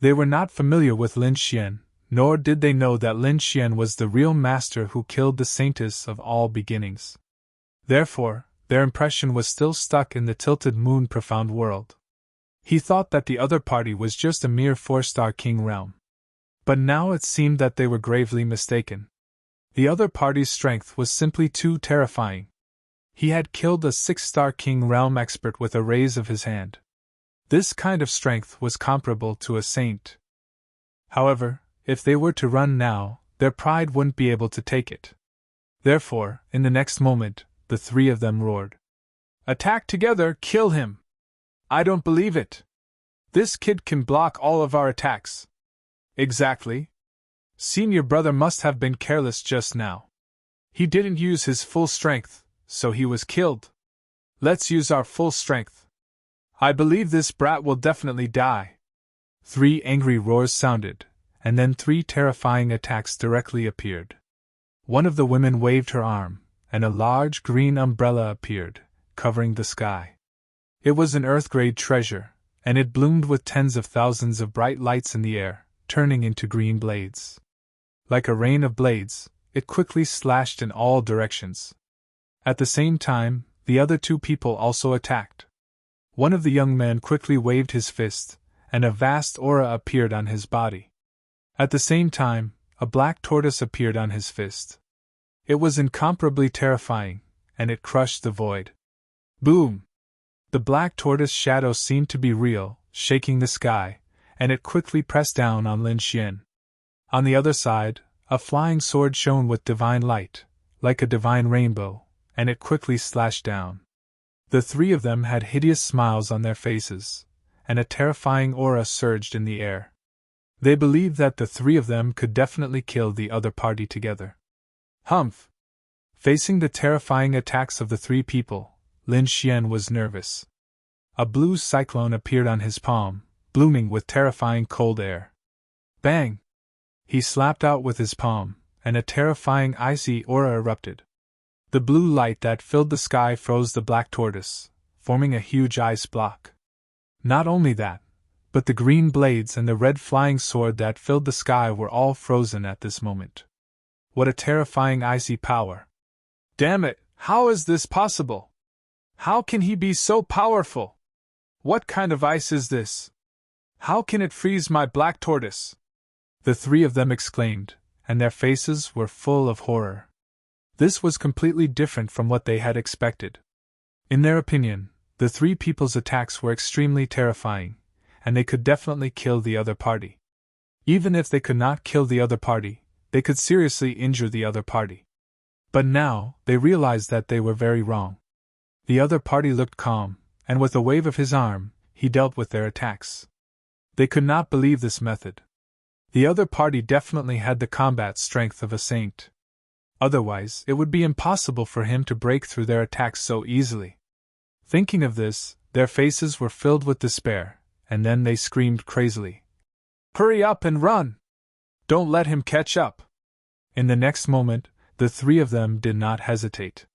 They were not familiar with Lin Xian, nor did they know that Lin Xian was the real master who killed the saintess of all beginnings. Therefore, their impression was still stuck in the tilted moon profound world. He thought that the other party was just a mere four-star king realm. But now it seemed that they were gravely mistaken. The other party's strength was simply too terrifying. He had killed a six-star king realm expert with a raise of his hand. This kind of strength was comparable to a saint. However, if they were to run now, their pride wouldn't be able to take it. Therefore, in the next moment, the three of them roared. Attack together, kill him! I don't believe it! This kid can block all of our attacks. Exactly, Senior brother must have been careless just now. He didn't use his full strength, so he was killed. Let's use our full strength. I believe this brat will definitely die." 3 angry roars sounded, and then 3 terrifying attacks directly appeared. One of the women waved her arm, and a large green umbrella appeared, covering the sky. It was an Earth-grade treasure, and it bloomed with tens of thousands of bright lights in the air, turning into green blades. Like a rain of blades, it quickly slashed in all directions. At the same time, the other 2 people also attacked. One of the young men quickly waved his fist, and a vast aura appeared on his body. At the same time, a black tortoise appeared on his fist. It was incomparably terrifying, and it crushed the void. Boom! The black tortoise shadow seemed to be real, shaking the sky, and it quickly pressed down on Lin Xian. On the other side, a flying sword shone with divine light, like a divine rainbow, and it quickly slashed down. The 3 of them had hideous smiles on their faces, and a terrifying aura surged in the air. They believed that the 3 of them could definitely kill the other party together. Humph! Facing the terrifying attacks of the 3 people, Lin Xian was nervous. A blue cyclone appeared on his palm, blooming with terrifying cold air. Bang! He slapped out with his palm, and a terrifying icy aura erupted. The blue light that filled the sky froze the black tortoise, forming a huge ice block. Not only that, but the green blades and the red flying sword that filled the sky were all frozen at this moment. What a terrifying icy power! Damn it, how is this possible? How can he be so powerful? What kind of ice is this? How can it freeze my black tortoise? The 3 of them exclaimed, and their faces were full of horror. This was completely different from what they had expected. In their opinion, the 3 people's attacks were extremely terrifying, and they could definitely kill the other party. Even if they could not kill the other party, they could seriously injure the other party. But now, they realized that they were very wrong. The other party looked calm, and with a wave of his arm, he dealt with their attacks. They could not believe this method. The other party definitely had the combat strength of a saint. Otherwise, it would be impossible for him to break through their attacks so easily. Thinking of this, their faces were filled with despair, and then they screamed crazily. "Hurry up and run! Don't let him catch up!" In the next moment, the 3 of them did not hesitate.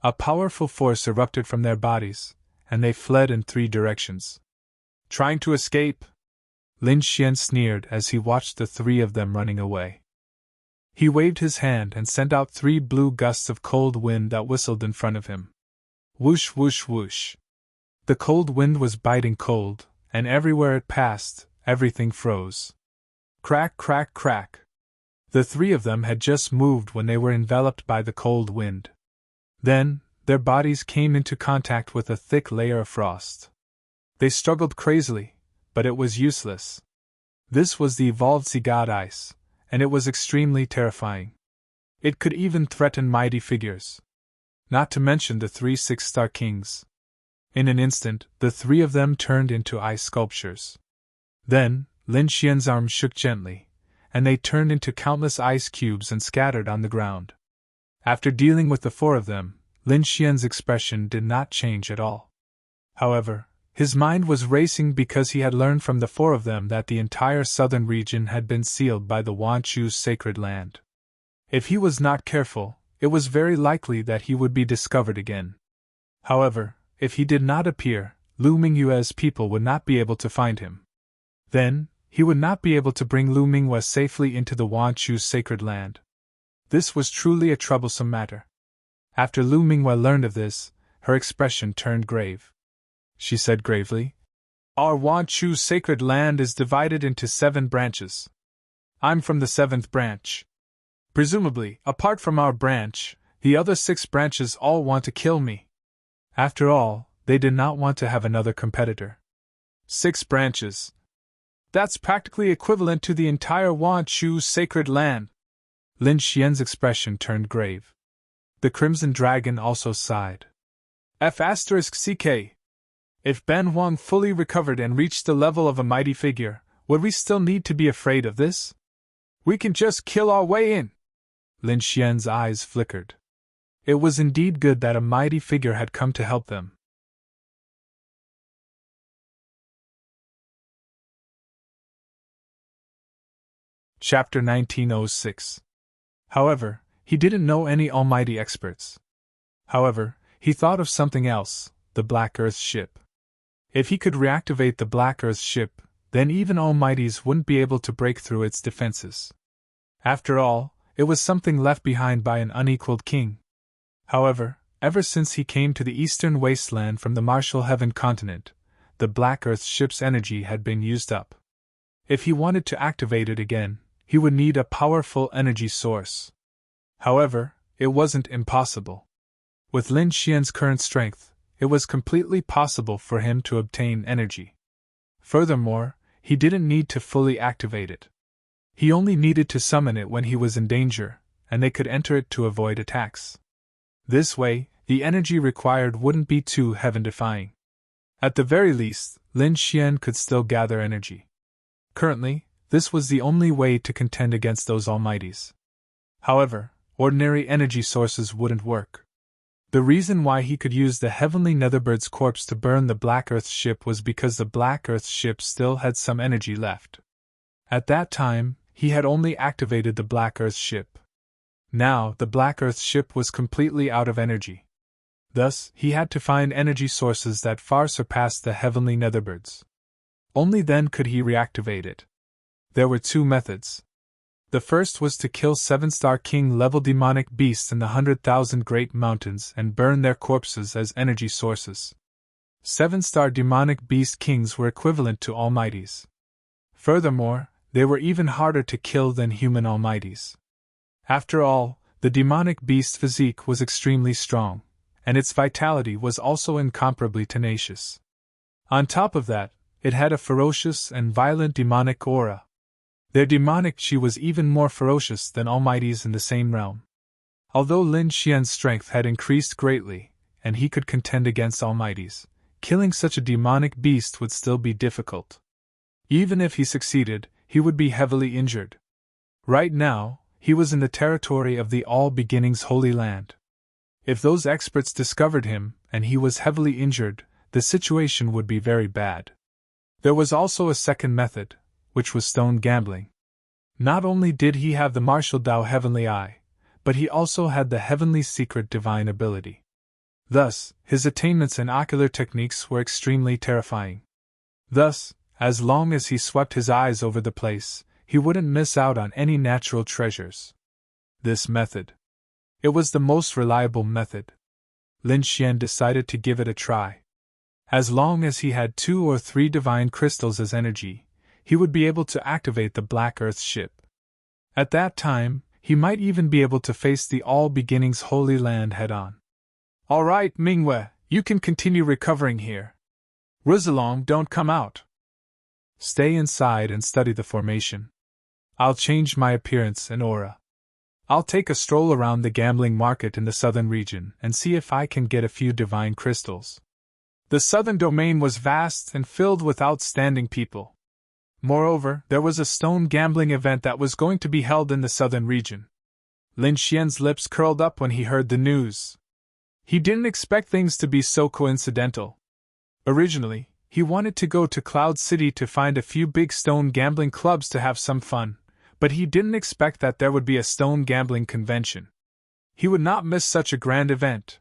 A powerful force erupted from their bodies, and they fled in 3 directions. "Trying to escape?" Lin Xian sneered as he watched the 3 of them running away. He waved his hand and sent out 3 blue gusts of cold wind that whistled in front of him. Whoosh, whoosh, whoosh. The cold wind was biting cold, and everywhere it passed, everything froze. Crack, crack, crack. The 3 of them had just moved when they were enveloped by the cold wind. Then, their bodies came into contact with a thick layer of frost. They struggled crazily, but it was useless. This was the evolved sea god ice, and it was extremely terrifying. It could even threaten mighty figures. Not to mention the 3 six-star kings. In an instant, the 3 of them turned into ice sculptures. Then, Lin Xian's arm shook gently, and they turned into countless ice cubes and scattered on the ground. After dealing with the 4 of them, Lin Xian's expression did not change at all. However, his mind was racing because he had learned from the 4 of them that the entire southern region had been sealed by the Wanchu's sacred land. If he was not careful, it was very likely that he would be discovered again. However, if he did not appear, Lu Mingyue's people would not be able to find him. Then, he would not be able to bring Lu Mingyue safely into the Wanchu's sacred land. This was truly a troublesome matter. After Lu Mingyue learned of this, her expression turned grave. She said gravely, "Our Wanchu's sacred land is divided into 7 branches. I'm from the 7th branch. Presumably, apart from our branch, the other 6 branches all want to kill me." After all, they did not want to have another competitor. 6 branches. That's practically equivalent to the entire Wanchu's sacred land. Lin Xian's expression turned grave. The Crimson Dragon also sighed. F***CK. If Ben Huang fully recovered and reached the level of a mighty figure, would we still need to be afraid of this? We can just kill our way in. Lin Xian's eyes flickered. It was indeed good that a mighty figure had come to help them. Chapter 1906. However, he didn't know any almighty experts. However, he thought of something else, the Black Earth ship. If he could reactivate the Black Earth ship, then even almighties wouldn't be able to break through its defenses. After all, it was something left behind by an unequaled king. However, ever since he came to the eastern wasteland from the Martial Heaven continent, the Black Earth ship's energy had been used up. If he wanted to activate it again, he would need a powerful energy source. However, it wasn't impossible. With Lin Xian's current strength, it was completely possible for him to obtain energy. Furthermore, he didn't need to fully activate it. He only needed to summon it when he was in danger, and they could enter it to avoid attacks. This way, the energy required wouldn't be too heaven-defying. At the very least, Lin Xian could still gather energy. Currently, this was the only way to contend against those almighties. However, ordinary energy sources wouldn't work. The reason why he could use the heavenly Netherbird's corpse to burn the Black Earth ship was because the Black Earth ship still had some energy left. At that time, he had only activated the Black Earth ship. Now, the Black Earth ship was completely out of energy. Thus, he had to find energy sources that far surpassed the heavenly Netherbirds. Only then could he reactivate it. There were two methods. The first was to kill 7-star king-level demonic beasts in the 100,000 Great Mountains and burn their corpses as energy sources. 7-star demonic beast kings were equivalent to almighties. Furthermore, they were even harder to kill than human almighties. After all, the demonic beast physique was extremely strong, and its vitality was also incomparably tenacious. On top of that, it had a ferocious and violent demonic aura. Their demonic chi was even more ferocious than almighties in the same realm. Although Lin Xian's strength had increased greatly, and he could contend against almighties, killing such a demonic beast would still be difficult. Even if he succeeded, he would be heavily injured. Right now, he was in the territory of the All Beginnings Holy Land. If those experts discovered him, and he was heavily injured, the situation would be very bad. There was also a second method, which was stone gambling. Not only did he have the martial Dao Heavenly Eye, but he also had the Heavenly Secret Divine ability. Thus, his attainments in ocular techniques were extremely terrifying. Thus, as long as he swept his eyes over the place, he wouldn't miss out on any natural treasures. This method. It was the most reliable method. Lin Xian decided to give it a try. As long as he had 2 or 3 divine crystals as energy, he would be able to activate the Black Earth ship. At that time, he might even be able to face the All Beginnings Holy Land head-on. All right, Mingwei, you can continue recovering here. Rizalong, don't come out. Stay inside and study the formation. I'll change my appearance and aura. I'll take a stroll around the gambling market in the southern region and see if I can get a few divine crystals. The southern domain was vast and filled with outstanding people. Moreover, there was a stone gambling event that was going to be held in the southern region. Lin Xian's lips curled up when he heard the news. He didn't expect things to be so coincidental. Originally, he wanted to go to Cloud City to find a few big stone gambling clubs to have some fun, but he didn't expect that there would be a stone gambling convention. He would not miss such a grand event.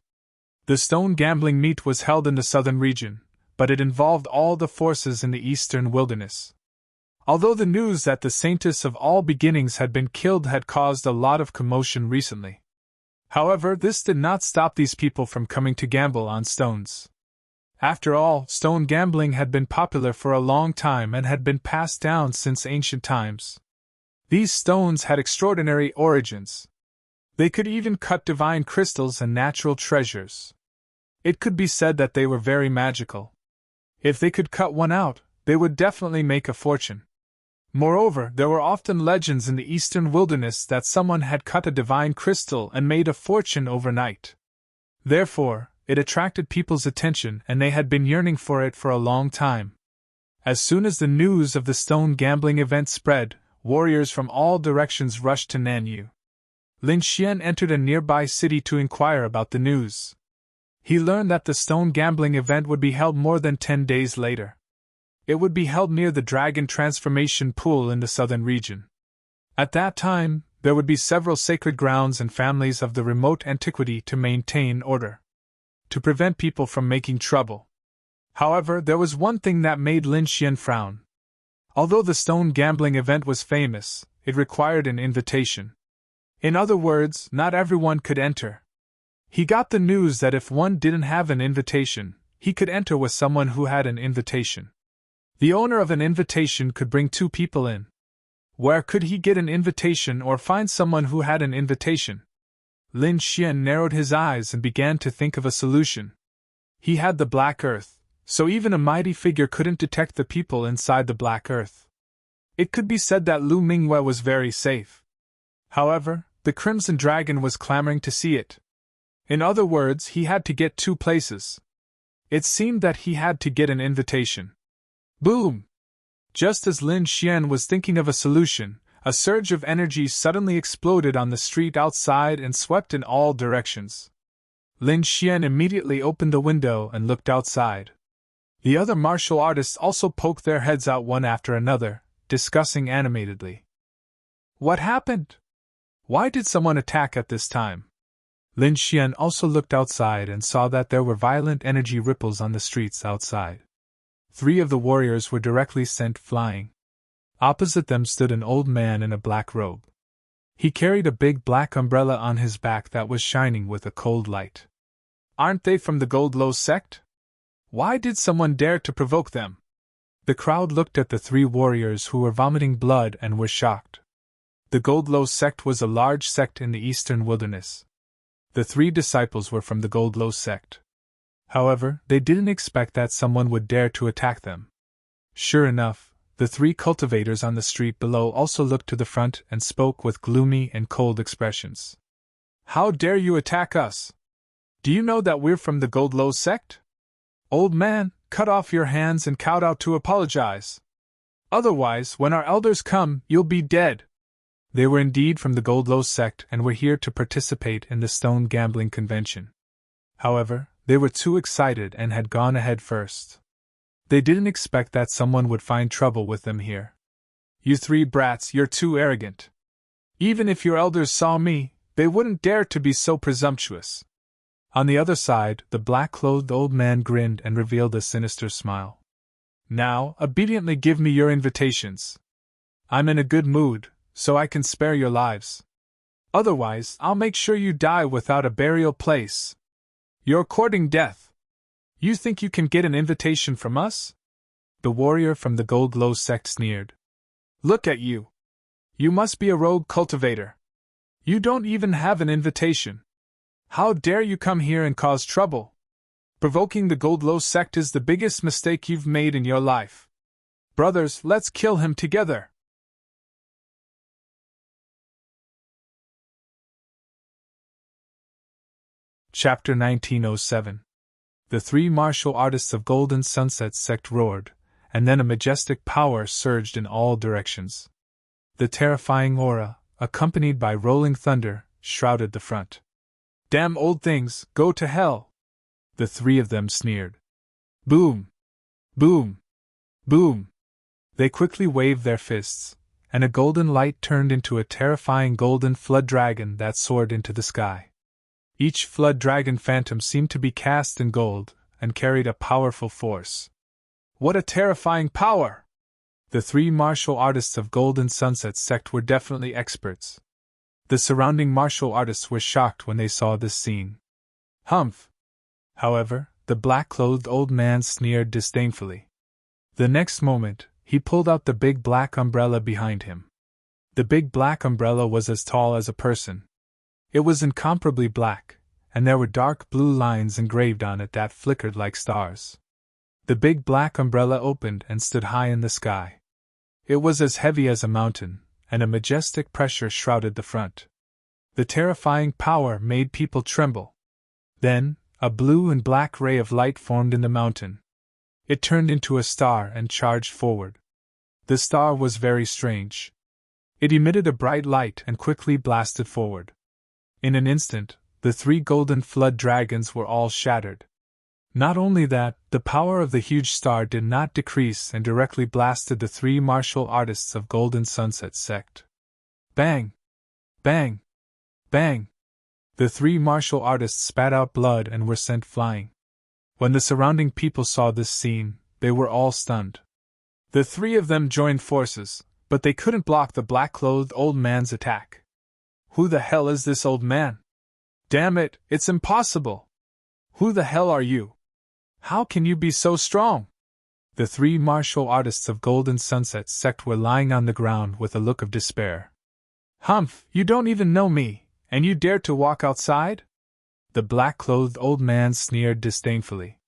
The stone gambling meet was held in the southern region, but it involved all the forces in the eastern wilderness. Although the news that the Saintess of All Beginnings had been killed had caused a lot of commotion recently. However, this did not stop these people from coming to gamble on stones. After all, stone gambling had been popular for a long time and had been passed down since ancient times. These stones had extraordinary origins. They could even cut divine crystals and natural treasures. It could be said that they were very magical. If they could cut one out, they would definitely make a fortune. Moreover, there were often legends in the eastern wilderness that someone had cut a divine crystal and made a fortune overnight. Therefore, it attracted people's attention and they had been yearning for it for a long time. As soon as the news of the stone gambling event spread, Warriors from all directions rushed to Nanyu. Lin Xian entered a nearby city to inquire about the news. He learned that the stone gambling event would be held more than 10 days later. It would be held near the Dragon Transformation Pool in the southern region. At that time, there would be several sacred grounds and families of the remote antiquity to maintain order, to prevent people from making trouble. However, there was one thing that made Lin Xian frown. Although the stone gambling event was famous, it required an invitation. In other words, not everyone could enter. He got the news that if one didn't have an invitation, he could enter with someone who had an invitation. The owner of an invitation could bring 2 people in. Where could he get an invitation or find someone who had an invitation? Lin Xian narrowed his eyes and began to think of a solution. He had the Black Earth, so even a mighty figure couldn't detect the people inside the Black Earth. It could be said that Lu Mingwei was very safe. However, the Crimson Dragon was clamoring to see it. In other words, he had to get 2 places. It seemed that he had to get an invitation. Boom! Just as Lin Xian was thinking of a solution, a surge of energy suddenly exploded on the street outside and swept in all directions. Lin Xian immediately opened the window and looked outside. The other martial artists also poked their heads out one after another, discussing animatedly. What happened? Why did someone attack at this time? Lin Xian also looked outside and saw that there were violent energy ripples on the streets outside. 3 of the warriors were directly sent flying. Opposite them stood an old man in a black robe. He carried a big black umbrella on his back that was shining with a cold light. Aren't they from the Gold Low sect? Why did someone dare to provoke them? The crowd looked at the 3 warriors who were vomiting blood and were shocked. The Gold Low sect was a large sect in the eastern wilderness. The 3 disciples were from the Gold Low sect. However, they didn't expect that someone would dare to attack them. Sure enough, the 3 cultivators on the street below also looked to the front and spoke with gloomy and cold expressions. How dare you attack us? Do you know that we're from the Gold Low sect? Old man, cut off your hands and kowtow to apologize. Otherwise, when our elders come, you'll be dead. They were indeed from the Gold Low sect and were here to participate in the stone gambling convention. However, they were too excited and had gone ahead first. They didn't expect that someone would find trouble with them here. You 3 brats, you're too arrogant. Even if your elders saw me, they wouldn't dare to be so presumptuous. On the other side, the black-clothed old man grinned and revealed a sinister smile. Now, obediently give me your invitations. I'm in a good mood, so I can spare your lives. Otherwise, I'll make sure you die without a burial place. You're courting death. You think you can get an invitation from us? The warrior from the Gold Low sect sneered. Look at you. You must be a rogue cultivator. You don't even have an invitation. How dare you come here and cause trouble? Provoking the Gold Low sect is the biggest mistake you've made in your life. Brothers, let's kill him together. Chapter 1907. The 3 martial artists of Golden Sunset sect roared, and then a majestic power surged in all directions. The terrifying aura, accompanied by rolling thunder, shrouded the front. Damn old things, go to hell! The 3 of them sneered. Boom! Boom! Boom! They quickly waved their fists, and a golden light turned into a terrifying golden flood dragon that soared into the sky. Each flood dragon phantom seemed to be cast in gold, and carried a powerful force. What a terrifying power! The 3 martial artists of Golden Sunset sect were definitely experts. The surrounding martial artists were shocked when they saw this scene. Humph! However, the black-clothed old man sneered disdainfully. The next moment, he pulled out the big black umbrella behind him. The big black umbrella was as tall as a person. It was incomparably black, and there were dark blue lines engraved on it that flickered like stars. The big black umbrella opened and stood high in the sky. It was as heavy as a mountain, and a majestic pressure shrouded the front. The terrifying power made people tremble. Then, a blue and black ray of light formed in the mountain. It turned into a star and charged forward. The star was very strange. It emitted a bright light and quickly blasted forward. In an instant, the 3 golden flood dragons were all shattered. Not only that, the power of the huge star did not decrease and directly blasted the 3 martial artists of Golden Sunset sect. Bang! Bang! Bang! The 3 martial artists spat out blood and were sent flying. When the surrounding people saw this scene, they were all stunned. The 3 of them joined forces, but they couldn't block the black-clothed old man's attack. Who the hell is this old man? Damn it, it's impossible! Who the hell are you? How can you be so strong? The 3 martial artists of Golden Sunset sect were lying on the ground with a look of despair. Humph, you don't even know me, and you dare to walk outside? The black-clothed old man sneered disdainfully.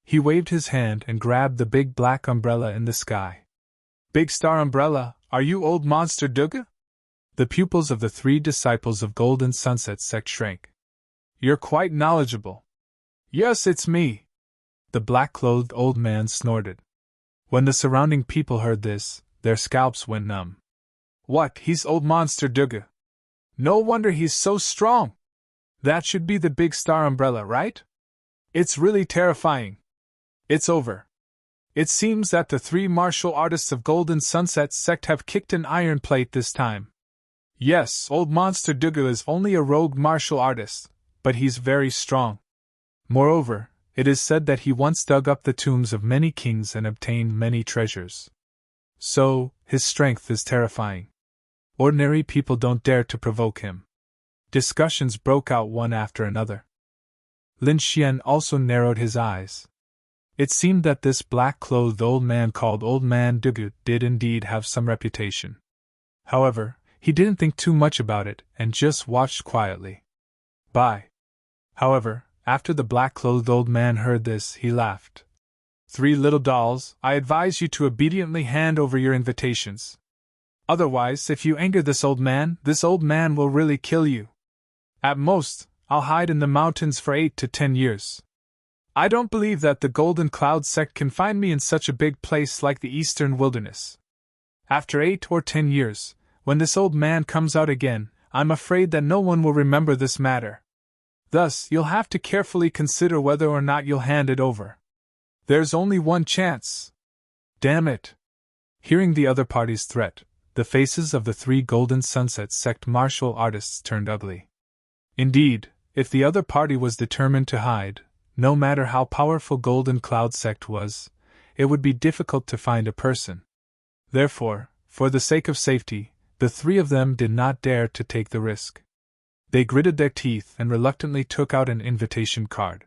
He waved his hand and grabbed the big black umbrella in the sky. Big Star Umbrella, are you old monster Duga? The pupils of the 3 disciples of Golden Sunset sect shrank. You're quite knowledgeable. Yes, it's me. The black-clothed old man snorted. When the surrounding people heard this, their scalps went numb. What, he's old monster Duga? No wonder he's so strong. That should be the Big Star Umbrella, right? It's really terrifying. It's over. It seems that the 3 martial artists of Golden Sunset sect have kicked an iron plate this time. Yes, old monster Duga is only a rogue martial artist, but he's very strong. Moreover, it is said that he once dug up the tombs of many kings and obtained many treasures. So, his strength is terrifying. Ordinary people don't dare to provoke him. Discussions broke out one after another. Lin Xian also narrowed his eyes. It seemed that this black-clothed old man called Old Man Dugu did indeed have some reputation. However, he didn't think too much about it and just watched quietly. However, after the black-clothed old man heard this, he laughed. 3 little dolls, I advise you to obediently hand over your invitations. Otherwise, if you anger this old man will really kill you. At most, I'll hide in the mountains for 8 to 10 years. I don't believe that the Golden Cloud sect can find me in such a big place like the Eastern Wilderness. After 8 or 10 years, when this old man comes out again, I'm afraid that no one will remember this matter. Thus, you'll have to carefully consider whether or not you'll hand it over. There's only one chance. Damn it! Hearing the other party's threat, the faces of the 3 Golden Sunset sect martial artists turned ugly. Indeed, if the other party was determined to hide, no matter how powerful Golden Cloud sect was, it would be difficult to find a person. Therefore, for the sake of safety, the 3 of them did not dare to take the risk. They gritted their teeth and reluctantly took out an invitation card.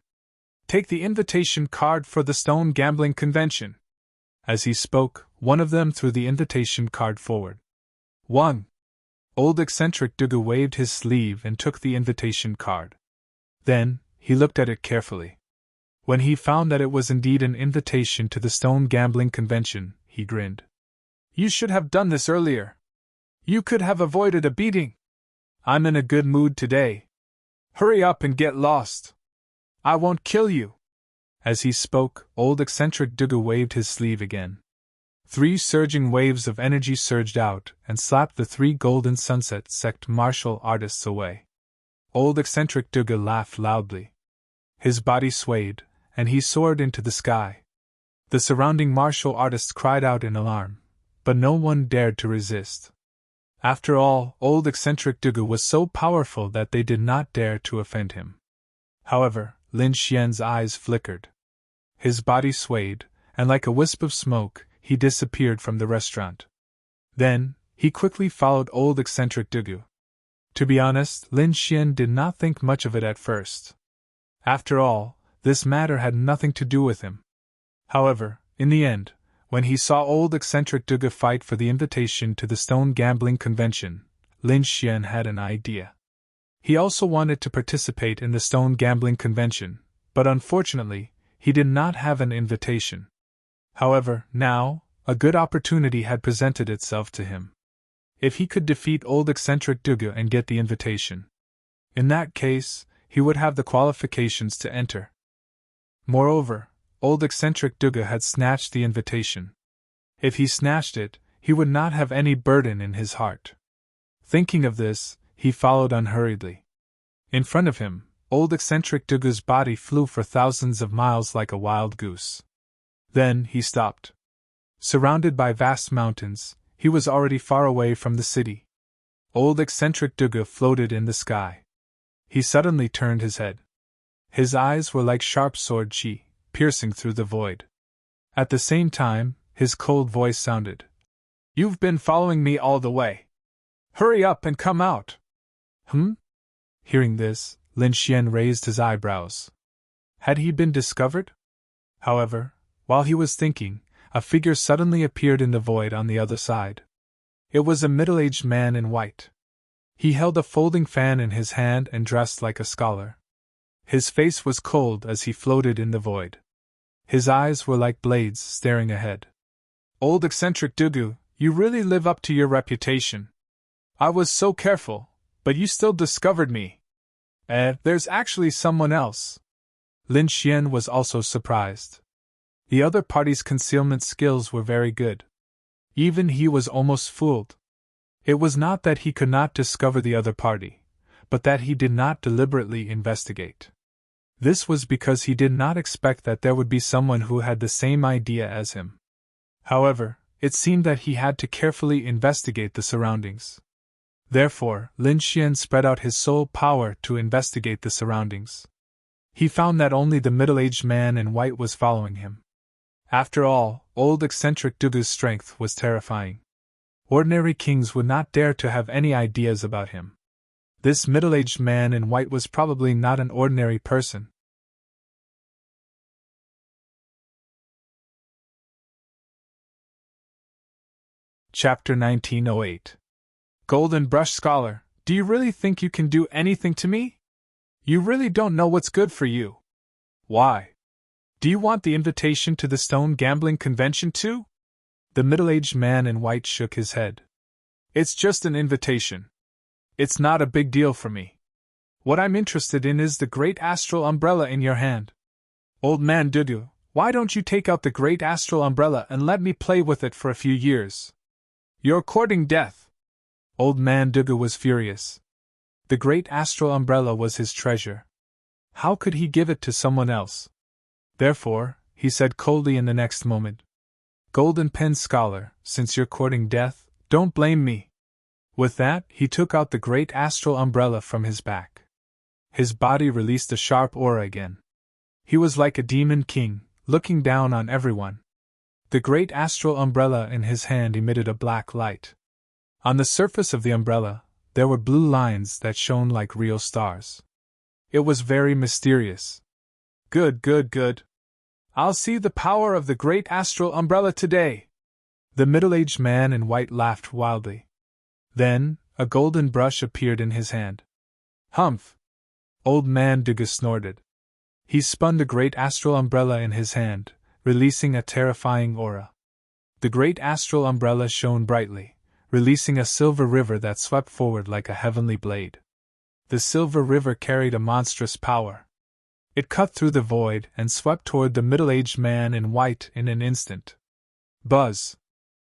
Take the invitation card for the Stone Gambling Convention. As he spoke, one of them threw the invitation card forward. 1. Old eccentric Dugu waved his sleeve and took the invitation card. Then, he looked at it carefully. When he found that it was indeed an invitation to the Stone Gambling Convention, he grinned. You should have done this earlier. You could have avoided a beating. I'm in a good mood today. Hurry up and get lost. I won't kill you. As he spoke, old eccentric Dugu waved his sleeve again. 3 surging waves of energy surged out and slapped the 3 Golden Sunset sect martial artists away. Old eccentric Dugu laughed loudly. His body swayed, and he soared into the sky. The surrounding martial artists cried out in alarm, but no one dared to resist. After all, old eccentric Dugu was so powerful that they did not dare to offend him. However, Lin Xian's eyes flickered. His body swayed, and like a wisp of smoke, he disappeared from the restaurant. Then, he quickly followed old eccentric Dugu. To be honest, Lin Xian did not think much of it at first. After all, this matter had nothing to do with him. However, in the end, when he saw old eccentric Dugu fight for the invitation to the Stone Gambling Convention, Lin Xian had an idea. He also wanted to participate in the Stone Gambling Convention, but unfortunately, he did not have an invitation. However, now, a good opportunity had presented itself to him. If he could defeat old eccentric Dugu and get the invitation, in that case, he would have the qualifications to enter. Moreover, old eccentric Dugu had snatched the invitation. If he snatched it, he would not have any burden in his heart. Thinking of this, he followed unhurriedly. In front of him, old eccentric Dugu's body flew for thousands of miles like a wild goose. Then he stopped. Surrounded by vast mountains, he was already far away from the city. Old eccentric Dugu floated in the sky. He suddenly turned his head. His eyes were like sharp sword chi, piercing through the void. At the same time, his cold voice sounded. "You've been following me all the way. Hurry up and come out." Hearing this, Lin Xian raised his eyebrows. Had he been discovered? However, while he was thinking, a figure suddenly appeared in the void on the other side. It was a middle-aged man in white. He held a folding fan in his hand and dressed like a scholar. His face was cold as he floated in the void. His eyes were like blades staring ahead. "Old eccentric Dugu, you really live up to your reputation. I was so careful, but you still discovered me. There's actually someone else." Lin Xian was also surprised. The other party's concealment skills were very good. Even he was almost fooled. It was not that he could not discover the other party, but that he did not deliberately investigate. This was because he did not expect that there would be someone who had the same idea as him. However, it seemed that he had to carefully investigate the surroundings. Therefore, Lin Xian spread out his soul power to investigate the surroundings. He found that only the middle-aged man in white was following him. After all, old eccentric Dugu's strength was terrifying. Ordinary kings would not dare to have any ideas about him. This middle-aged man in white was probably not an ordinary person. Chapter 1908. Golden Brush Scholar, do you really think you can do anything to me? You really don't know what's good for you. Why? Do you want the invitation to the Stone Gambling Convention too? The middle-aged man in white shook his head. It's just an invitation. It's not a big deal for me. What I'm interested in is the great astral umbrella in your hand. Old man Dudu, why don't you take out the great astral umbrella and let me play with it for a few years? You're courting death. Old man Dugu was furious. The great astral umbrella was his treasure. How could he give it to someone else? Therefore, he said coldly in the next moment, "Golden Pen Scholar, since you're courting death, don't blame me." With that, he took out the great astral umbrella from his back. His body released a sharp aura again. He was like a demon king, looking down on everyone. The great astral umbrella in his hand emitted a black light. On the surface of the umbrella, there were blue lines that shone like real stars. It was very mysterious. Good, good, good. I'll see the power of the great astral umbrella today. The middle-aged man in white laughed wildly. Then, a golden brush appeared in his hand. Humph! Old man Dugu snorted. He spun the great astral umbrella in his hand, releasing a terrifying aura. The great astral umbrella shone brightly, releasing a silver river that swept forward like a heavenly blade. The silver river carried a monstrous power. It cut through the void and swept toward the middle-aged man in white in an instant. Buzz!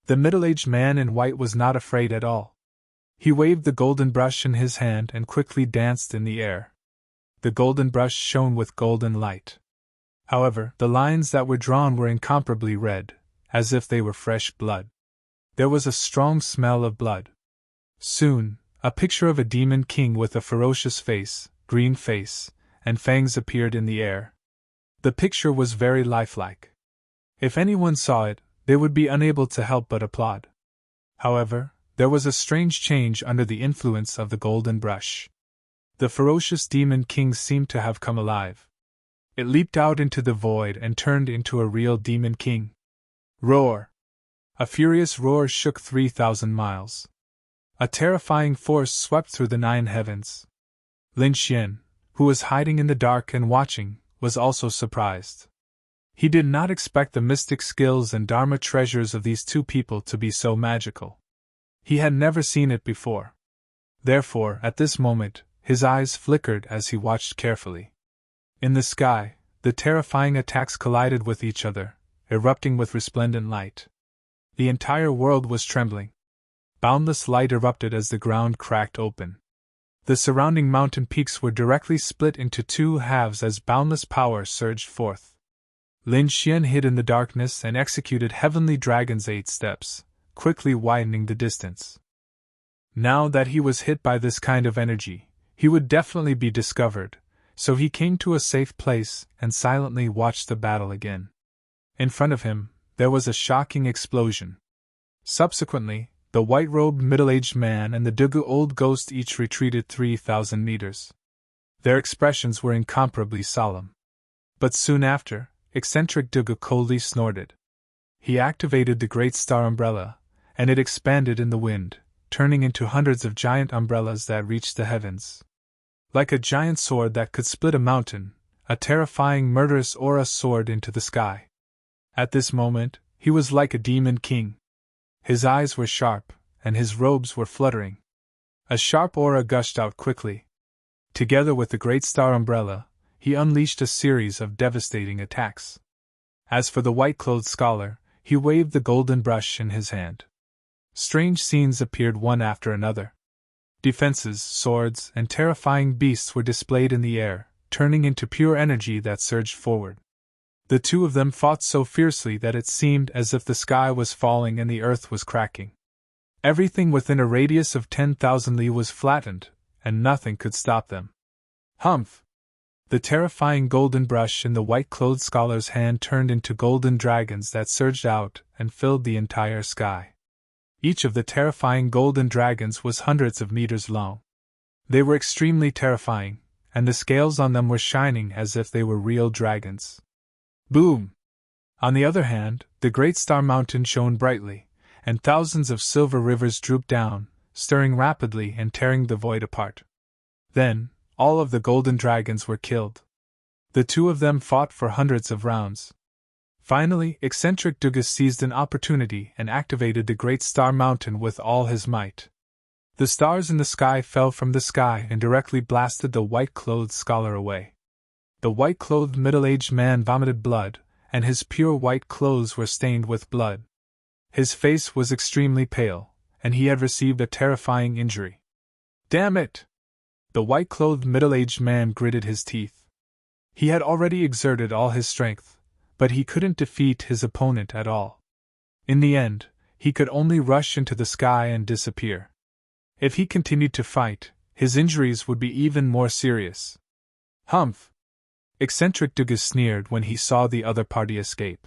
The middle-aged man in white was not afraid at all. He waved the golden brush in his hand and quickly danced in the air. The golden brush shone with golden light. However, the lines that were drawn were incomparably red, as if they were fresh blood. There was a strong smell of blood. Soon, a picture of a demon king with a ferocious face, green face, and fangs appeared in the air. The picture was very lifelike. If anyone saw it, they would be unable to help but applaud. However, there was a strange change under the influence of the golden brush. The ferocious demon king seemed to have come alive. It leaped out into the void and turned into a real demon king. Roar! A furious roar shook 3,000 miles. A terrifying force swept through the 9 heavens. Lin Xian, who was hiding in the dark and watching, was also surprised. He did not expect the mystic skills and Dharma treasures of these two people to be so magical. He had never seen it before. Therefore, at this moment, his eyes flickered as he watched carefully. In the sky, the terrifying attacks collided with each other, erupting with resplendent light. The entire world was trembling. Boundless light erupted as the ground cracked open. The surrounding mountain peaks were directly split into two halves as boundless power surged forth. Lin Xian hid in the darkness and executed Heavenly Dragon's 8 steps, quickly widening the distance. Now that he was hit by this kind of energy, he would definitely be discovered, so he came to a safe place and silently watched the battle again. In front of him, there was a shocking explosion. Subsequently, the white-robed middle-aged man and the Dugu old ghost each retreated 3,000 meters. Their expressions were incomparably solemn. But soon after, eccentric Dugu coldly snorted. He activated the great star umbrella, and it expanded in the wind, turning into hundreds of giant umbrellas that reached the heavens. Like a giant sword that could split a mountain, a terrifying murderous aura soared into the sky. At this moment, he was like a demon king. His eyes were sharp, and his robes were fluttering. A sharp aura gushed out quickly. Together with the great star umbrella, he unleashed a series of devastating attacks. As for the white-clothed scholar, he waved the golden brush in his hand. Strange scenes appeared one after another. Defenses, swords, and terrifying beasts were displayed in the air, turning into pure energy that surged forward. The two of them fought so fiercely that it seemed as if the sky was falling and the earth was cracking. Everything within a radius of 10,000 li was flattened, and nothing could stop them. Humph! The terrifying golden brush in the white-clothed scholar's hand turned into golden dragons that surged out and filled the entire sky. Each of the terrifying golden dragons was hundreds of meters long. They were extremely terrifying, and the scales on them were shining as if they were real dragons. Boom! On the other hand, the great star mountain shone brightly, and thousands of silver rivers drooped down, stirring rapidly and tearing the void apart. Then, all of the golden dragons were killed. The two of them fought for hundreds of rounds. Finally, eccentric Dugas seized an opportunity and activated the great star mountain with all his might. The stars in the sky fell from the sky and directly blasted the white-clothed scholar away. The white-clothed middle-aged man vomited blood, and his pure white clothes were stained with blood. His face was extremely pale, and he had received a terrifying injury. Damn it! The white-clothed middle-aged man gritted his teeth. He had already exerted all his strength, but he couldn't defeat his opponent at all. In the end, he could only rush into the sky and disappear. If he continued to fight, his injuries would be even more serious. Humph! Eccentric Dugas sneered when he saw the other party escape.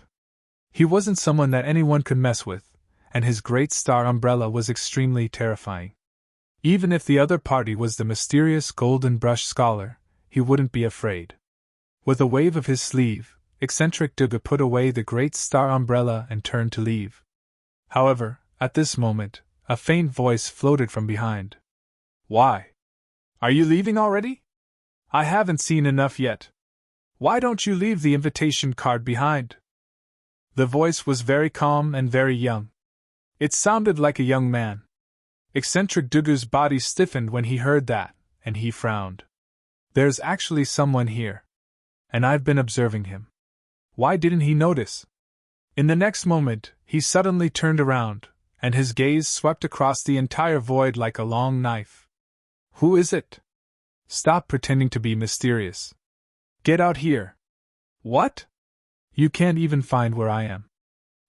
He wasn't someone that anyone could mess with, and his great star umbrella was extremely terrifying. Even if the other party was the mysterious golden brush scholar, he wouldn't be afraid. With a wave of his sleeve, eccentric Dugas put away the great star umbrella and turned to leave. However, at this moment, a faint voice floated from behind. Why? Are you leaving already? I haven't seen enough yet. Why don't you leave the invitation card behind? The voice was very calm and very young. It sounded like a young man. Eccentric Dugu's body stiffened when he heard that, and he frowned. There's actually someone here. And I've been observing him. Why didn't he notice? In the next moment, he suddenly turned around, and his gaze swept across the entire void like a long knife. Who is it? Stop pretending to be mysterious. Get out here. What? You can't even find where I am.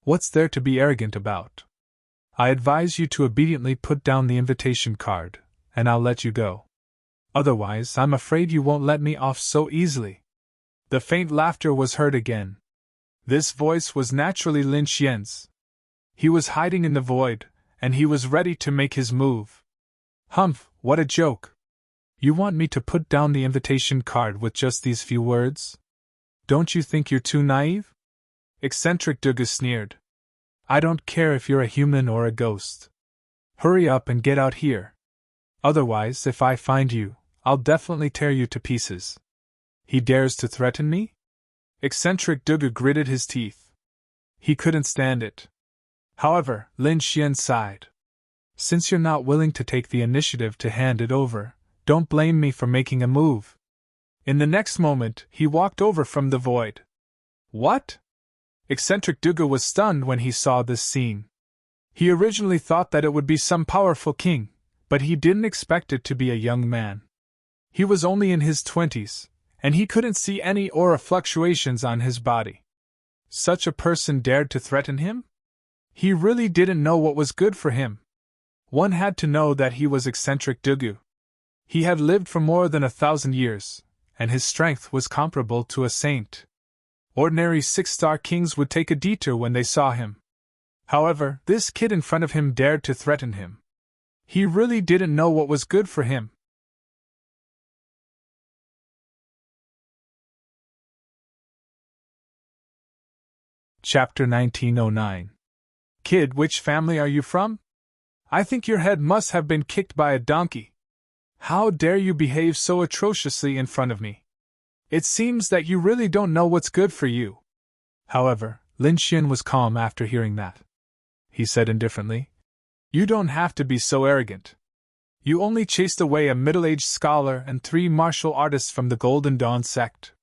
What's there to be arrogant about? I advise you to obediently put down the invitation card, and I'll let you go. Otherwise, I'm afraid you won't let me off so easily. The faint laughter was heard again. This voice was naturally Lin Xian's. He was hiding in the void, and he was ready to make his move. Humph, what a joke! You want me to put down the invitation card with just these few words? Don't you think you're too naive? Eccentric Dugas sneered. I don't care if you're a human or a ghost. Hurry up and get out here. Otherwise, if I find you, I'll definitely tear you to pieces. He dares to threaten me? Eccentric Dugas gritted his teeth. He couldn't stand it. However, Lin Xian sighed. Since you're not willing to take the initiative to hand it over, don't blame me for making a move. In the next moment, he walked over from the void. What? Eccentric Dugas was stunned when he saw this scene. He originally thought that it would be some powerful king, but he didn't expect it to be a young man. He was only in his 20s, and he couldn't see any aura fluctuations on his body. Such a person dared to threaten him? He really didn't know what was good for him. One had to know that he was eccentric Dugu. He had lived for more than 1,000 years, and his strength was comparable to a saint. Ordinary 6-star kings would take a detour when they saw him. However, this kid in front of him dared to threaten him. He really didn't know what was good for him. Chapter 1909. Kid, which family are you from? I think your head must have been kicked by a donkey. How dare you behave so atrociously in front of me? It seems that you really don't know what's good for you. However, Lin Xian was calm after hearing that. He said indifferently, You don't have to be so arrogant. You only chased away a middle-aged scholar and 3 martial artists from the Golden Dawn sect.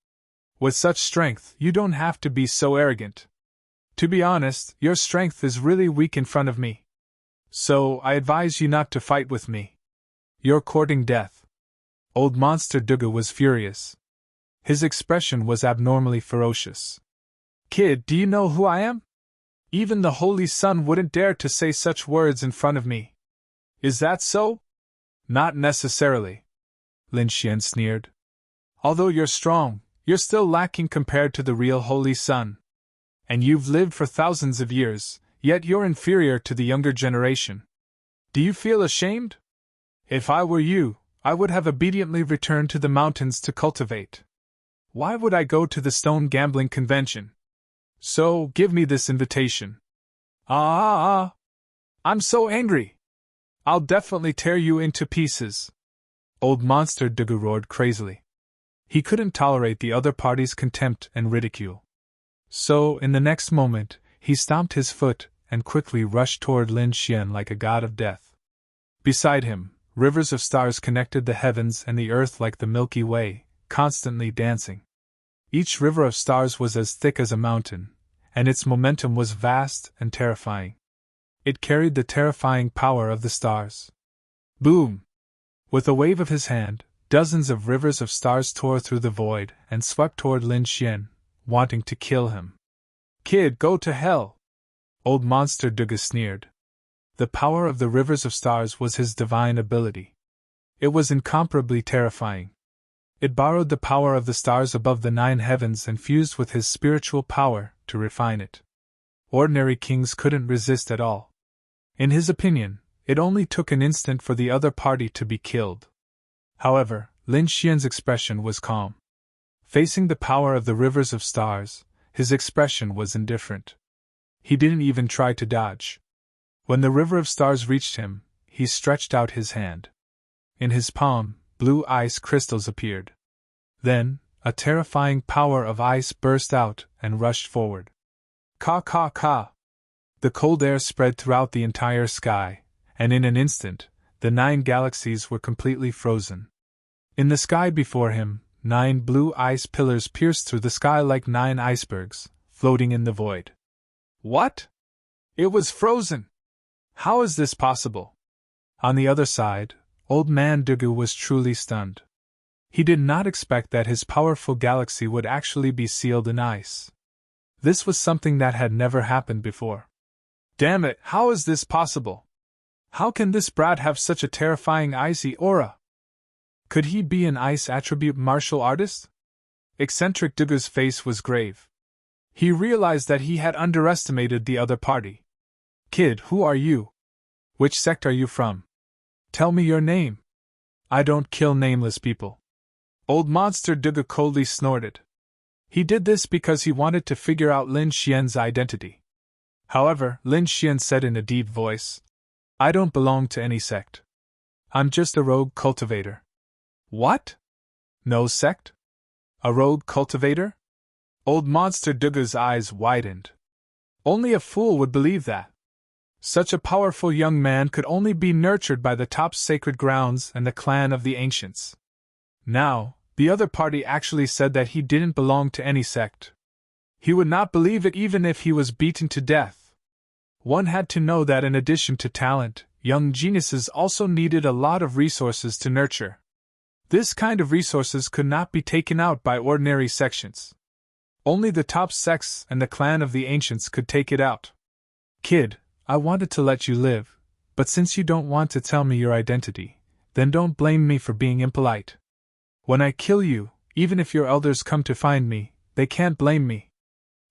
With such strength, you don't have to be so arrogant. To be honest, your strength is really weak in front of me. So, I advise you not to fight with me. You're courting death. Old Monster Duga was furious. His expression was abnormally ferocious. Kid, do you know who I am? Even the Holy Sun wouldn't dare to say such words in front of me. Is that so? Not necessarily. Lin Xian sneered. Although you're strong, you're still lacking compared to the real Holy Sun. And you've lived for thousands of years, yet you're inferior to the younger generation. Do you feel ashamed? If I were you, I would have obediently returned to the mountains to cultivate. Why would I go to the stone gambling convention? So, give me this invitation. I'm so angry. I'll definitely tear you into pieces. Old Monster Dugu roared crazily. He couldn't tolerate the other party's contempt and ridicule. So, in the next moment, he stomped his foot and quickly rushed toward Lin Xian like a god of death. Beside him, rivers of stars connected the heavens and the earth like the Milky Way, constantly dancing. Each river of stars was as thick as a mountain, and its momentum was vast and terrifying. It carried the terrifying power of the stars. Boom! With a wave of his hand, dozens of rivers of stars tore through the void and swept toward Lin Xian, wanting to kill him. Kid, go to hell! Old Monster Duga sneered. The power of the rivers of stars was his divine ability. It was incomparably terrifying. It borrowed the power of the stars above the 9 heavens and fused with his spiritual power to refine it. Ordinary kings couldn't resist at all. In his opinion, it only took an instant for the other party to be killed. However, Lin Xian's expression was calm. Facing the power of the rivers of stars, his expression was indifferent. He didn't even try to dodge. When the river of stars reached him, he stretched out his hand. In his palm, blue ice crystals appeared. Then, a terrifying power of ice burst out and rushed forward. Ka ka ka! The cold air spread throughout the entire sky, and in an instant, the 9 galaxies were completely frozen. In the sky before him, 9 blue ice pillars pierced through the sky like 9 icebergs, floating in the void. What? It was frozen! How is this possible? On the other side, Old Man Dugu was truly stunned. He did not expect that his powerful galaxy would actually be sealed in ice. This was something that had never happened before. Damn it, how is this possible? How can this brat have such a terrifying icy aura? Could he be an ice attribute martial artist? Eccentric Dugu's face was grave. He realized that he had underestimated the other party. Kid, who are you? Which sect are you from? Tell me your name. I don't kill nameless people. Old Monster Dugu coldly snorted. He did this because he wanted to figure out Lin Xian's identity. However, Lin Xian said in a deep voice, I don't belong to any sect. I'm just a rogue cultivator. What? No sect? A rogue cultivator? Old Monster Dugu's eyes widened. Only a fool would believe that. Such a powerful young man could only be nurtured by the top sacred grounds and the clan of the ancients. Now, the other party actually said that he didn't belong to any sect. He would not believe it even if he was beaten to death. one had to know that in addition to talent, young geniuses also needed a lot of resources to nurture. This kind of resources could not be taken out by ordinary sections. Only the top sects and the clan of the ancients could take it out. Kid, I wanted to let you live, but since you don't want to tell me your identity, then don't blame me for being impolite. When I kill you, even if your elders come to find me, they can't blame me.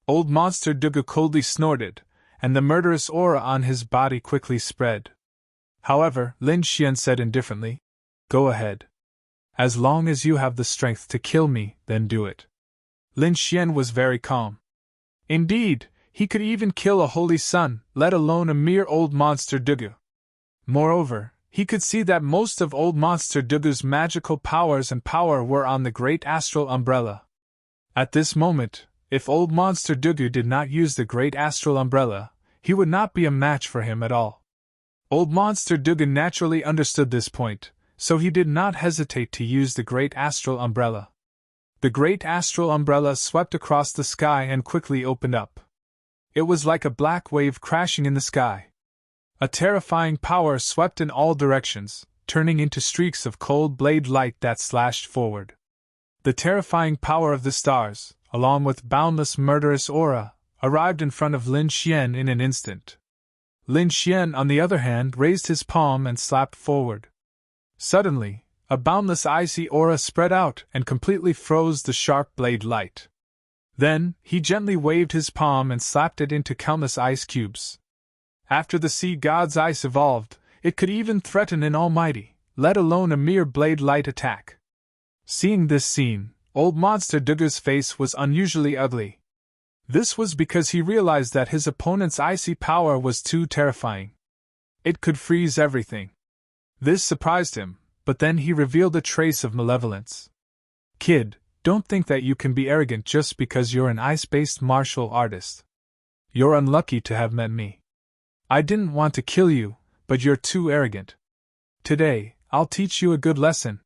Old Monster Dugu coldly snorted, and the murderous aura on his body quickly spread. However, Lin Xian said indifferently, "Go ahead. As long as you have the strength to kill me, then do it." Lin Xian was very calm. Indeed, he could even kill a holy son, let alone a mere old Monster Dugu. Moreover, he could see that most of old Monster Dugu's magical powers and power were on the great astral umbrella. At this moment, if old Monster Dugu did not use the great astral umbrella, he would not be a match for him at all. Old Monster Dugu naturally understood this point, so he did not hesitate to use the great astral umbrella. The great astral umbrella swept across the sky and quickly opened up. It was like a black wave crashing in the sky. A terrifying power swept in all directions, turning into streaks of cold blade light that slashed forward. The terrifying power of the stars, along with boundless murderous aura, arrived in front of Lin Xian in an instant. Lin Xian, on the other hand, raised his palm and slapped forward. Suddenly, a boundless icy aura spread out and completely froze the sharp blade light. Then, he gently waved his palm and slapped it into countless ice cubes. After the sea god's ice evolved, it could even threaten an almighty, let alone a mere blade light attack. Seeing this scene, old Monster Dugu's face was unusually ugly. This was because he realized that his opponent's icy power was too terrifying. It could freeze everything. This surprised him, but then he revealed a trace of malevolence. Kid, don't think that you can be arrogant just because you're an ice-based martial artist. You're unlucky to have met me. I didn't want to kill you, but you're too arrogant. Today, I'll teach you a good lesson.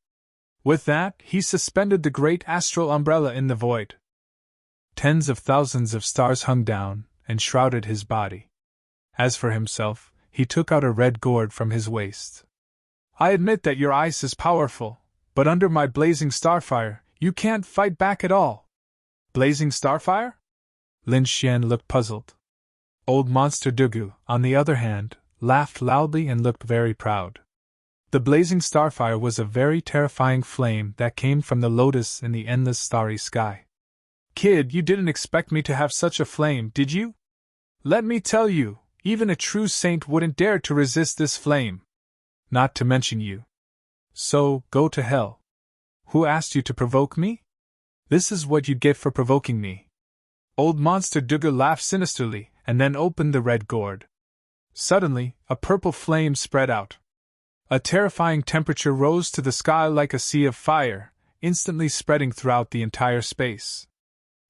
With that, he suspended the great astral umbrella in the void. Tens of thousands of stars hung down and shrouded his body. As for himself, he took out a red gourd from his waist. I admit that your ice is powerful, but under my blazing starfire, you can't fight back at all. Blazing starfire? Lin Xian looked puzzled. Old Monster Dugu, on the other hand, laughed loudly and looked very proud. The blazing starfire was a very terrifying flame that came from the lotus in the endless starry sky. Kid, you didn't expect me to have such a flame, did you? Let me tell you, even a true saint wouldn't dare to resist this flame. Not to mention you. So, go to hell. Who asked you to provoke me? This is what you get for provoking me. Old Monster Dugu laughed sinisterly, and then opened the red gourd. Suddenly, a purple flame spread out. A terrifying temperature rose to the sky like a sea of fire, instantly spreading throughout the entire space.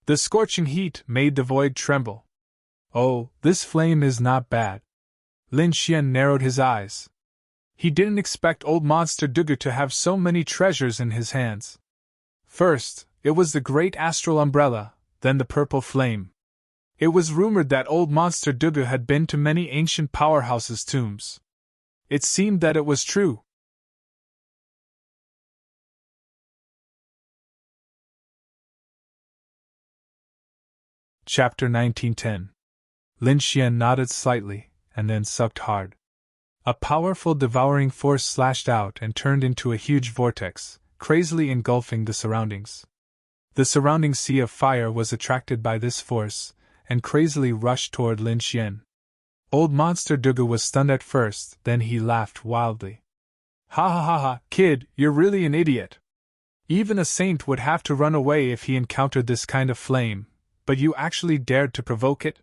The scorching heat made the void tremble. Oh, this flame is not bad. Lin Xian narrowed his eyes. He didn't expect old Monster Dugu to have so many treasures in his hands. First, it was the great astral umbrella, then the purple flame. It was rumored that old Monster Dugu had been to many ancient powerhouses' tombs. It seemed that it was true. Chapter 1910. Lin Xian nodded slightly, and then sucked hard. A powerful devouring force slashed out and turned into a huge vortex, crazily engulfing the surroundings. The surrounding sea of fire was attracted by this force, and crazily rushed toward Lin Xian. Old Monster Dugu was stunned at first, then he laughed wildly. Ha ha ha ha, kid, you're really an idiot. Even a saint would have to run away if he encountered this kind of flame, but you actually dared to provoke it?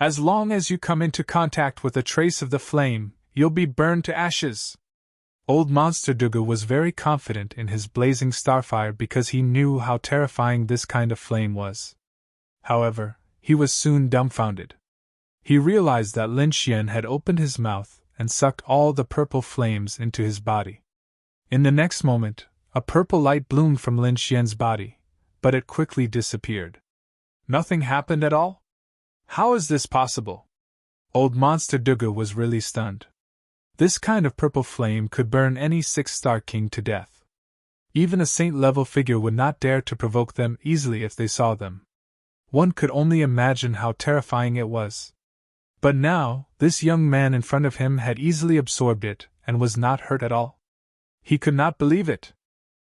As long as you come into contact with a trace of the flame, you'll be burned to ashes. Old Monster Dugu was very confident in his blazing starfire because he knew how terrifying this kind of flame was. However, he was soon dumbfounded. He realized that Lin Xian had opened his mouth and sucked all the purple flames into his body. In the next moment, a purple light bloomed from Lin Xian's body, but it quickly disappeared. Nothing happened at all? How is this possible? Old Monster Dugu was really stunned. This kind of purple flame could burn any 6-star king to death. Even a saint-level figure would not dare to provoke them easily if they saw them. One could only imagine how terrifying it was. But now, this young man in front of him had easily absorbed it and was not hurt at all. He could not believe it.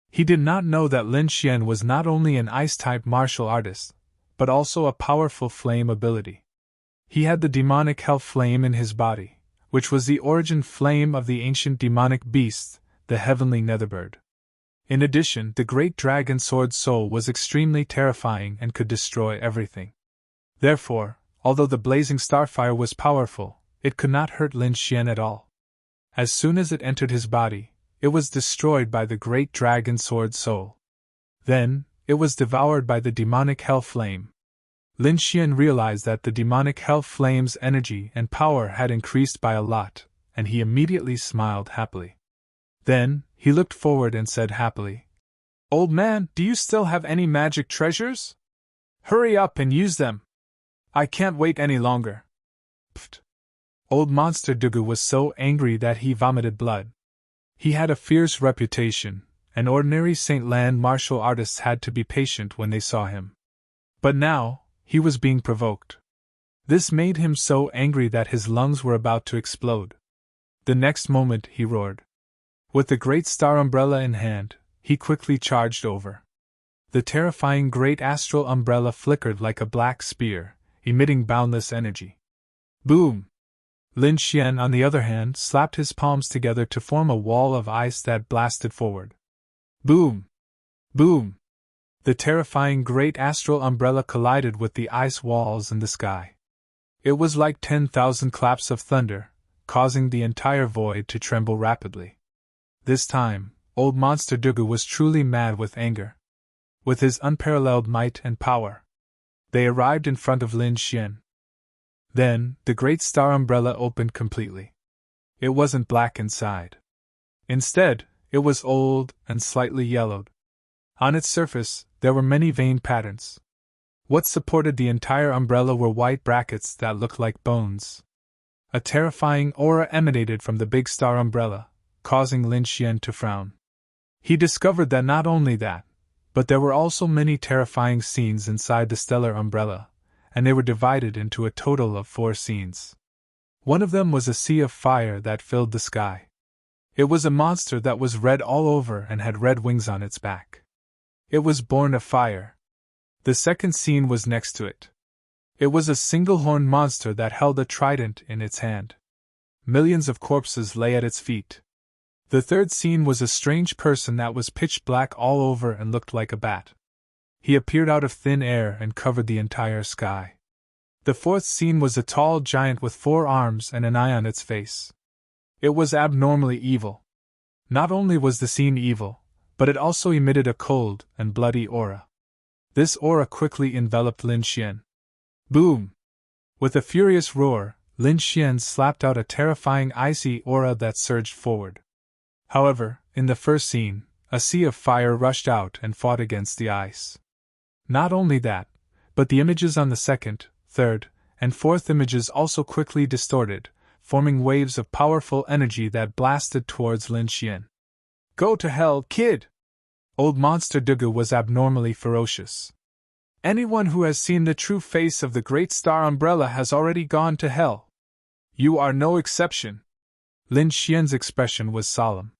He did not know that Lin Xian was not only an ice-type martial artist, but also a powerful flame ability. He had the demonic hell flame in his body, which was the origin flame of the ancient demonic beast, the heavenly netherbird. In addition, the great dragon sword soul was extremely terrifying and could destroy everything. Therefore, although the blazing starfire was powerful, it could not hurt Lin Xian at all. As soon as it entered his body, it was destroyed by the great dragon sword soul. Then, it was devoured by the demonic hell flame. Lin Xian realized that the demonic hell flame's energy and power had increased by a lot, and he immediately smiled happily. Then, he looked forward and said happily, "Old man, do you still have any magic treasures? Hurry up and use them. I can't wait any longer." Pfft. Old Monster Dugu was so angry that he vomited blood. He had a fierce reputation, and ordinary Saint Land martial artists had to be patient when they saw him. But now, he was being provoked. This made him so angry that his lungs were about to explode. The next moment, he roared. With the great star umbrella in hand, he quickly charged over. The terrifying great astral umbrella flickered like a black spear, emitting boundless energy. Boom! Lin Xian, on the other hand, slapped his palms together to form a wall of ice that blasted forward. Boom! Boom! The terrifying great astral umbrella collided with the ice walls in the sky. It was like 10,000 claps of thunder, causing the entire void to tremble rapidly. This time, Old Monster Dugu was truly mad with anger. With his unparalleled might and power, they arrived in front of Lin Xian. Then, the great star umbrella opened completely. It wasn't black inside. Instead, it was old and slightly yellowed. On its surface, there were many vein patterns. What supported the entire umbrella were white brackets that looked like bones. A terrifying aura emanated from the big star umbrella, causing Lin Xian to frown. He discovered that not only that, but there were also many terrifying scenes inside the stellar umbrella, and they were divided into a total of 4 scenes. One of them was a sea of fire that filled the sky. It was a monster that was red all over and had red wings on its back. It was born of fire. The second scene was next to it. It was a single-horned monster that held a trident in its hand. Millions of corpses lay at its feet. The third scene was a strange person that was pitch black all over and looked like a bat. He appeared out of thin air and covered the entire sky. The fourth scene was a tall giant with 4 arms and an eye on its face. It was abnormally evil. Not only was the scene evil, but it also emitted a cold and bloody aura. This aura quickly enveloped Lin Xian. Boom! With a furious roar, Lin Xian slapped out a terrifying icy aura that surged forward. However, in the first scene, a sea of fire rushed out and fought against the ice. Not only that, but the images on the second, third, and fourth images also quickly distorted, forming waves of powerful energy that blasted towards Lin Xian. "Go to hell, kid!" Old Monster Dugu was abnormally ferocious. "Anyone who has seen the true face of the Great Star Umbrella has already gone to hell. You are no exception." Lin Xian's expression was solemn.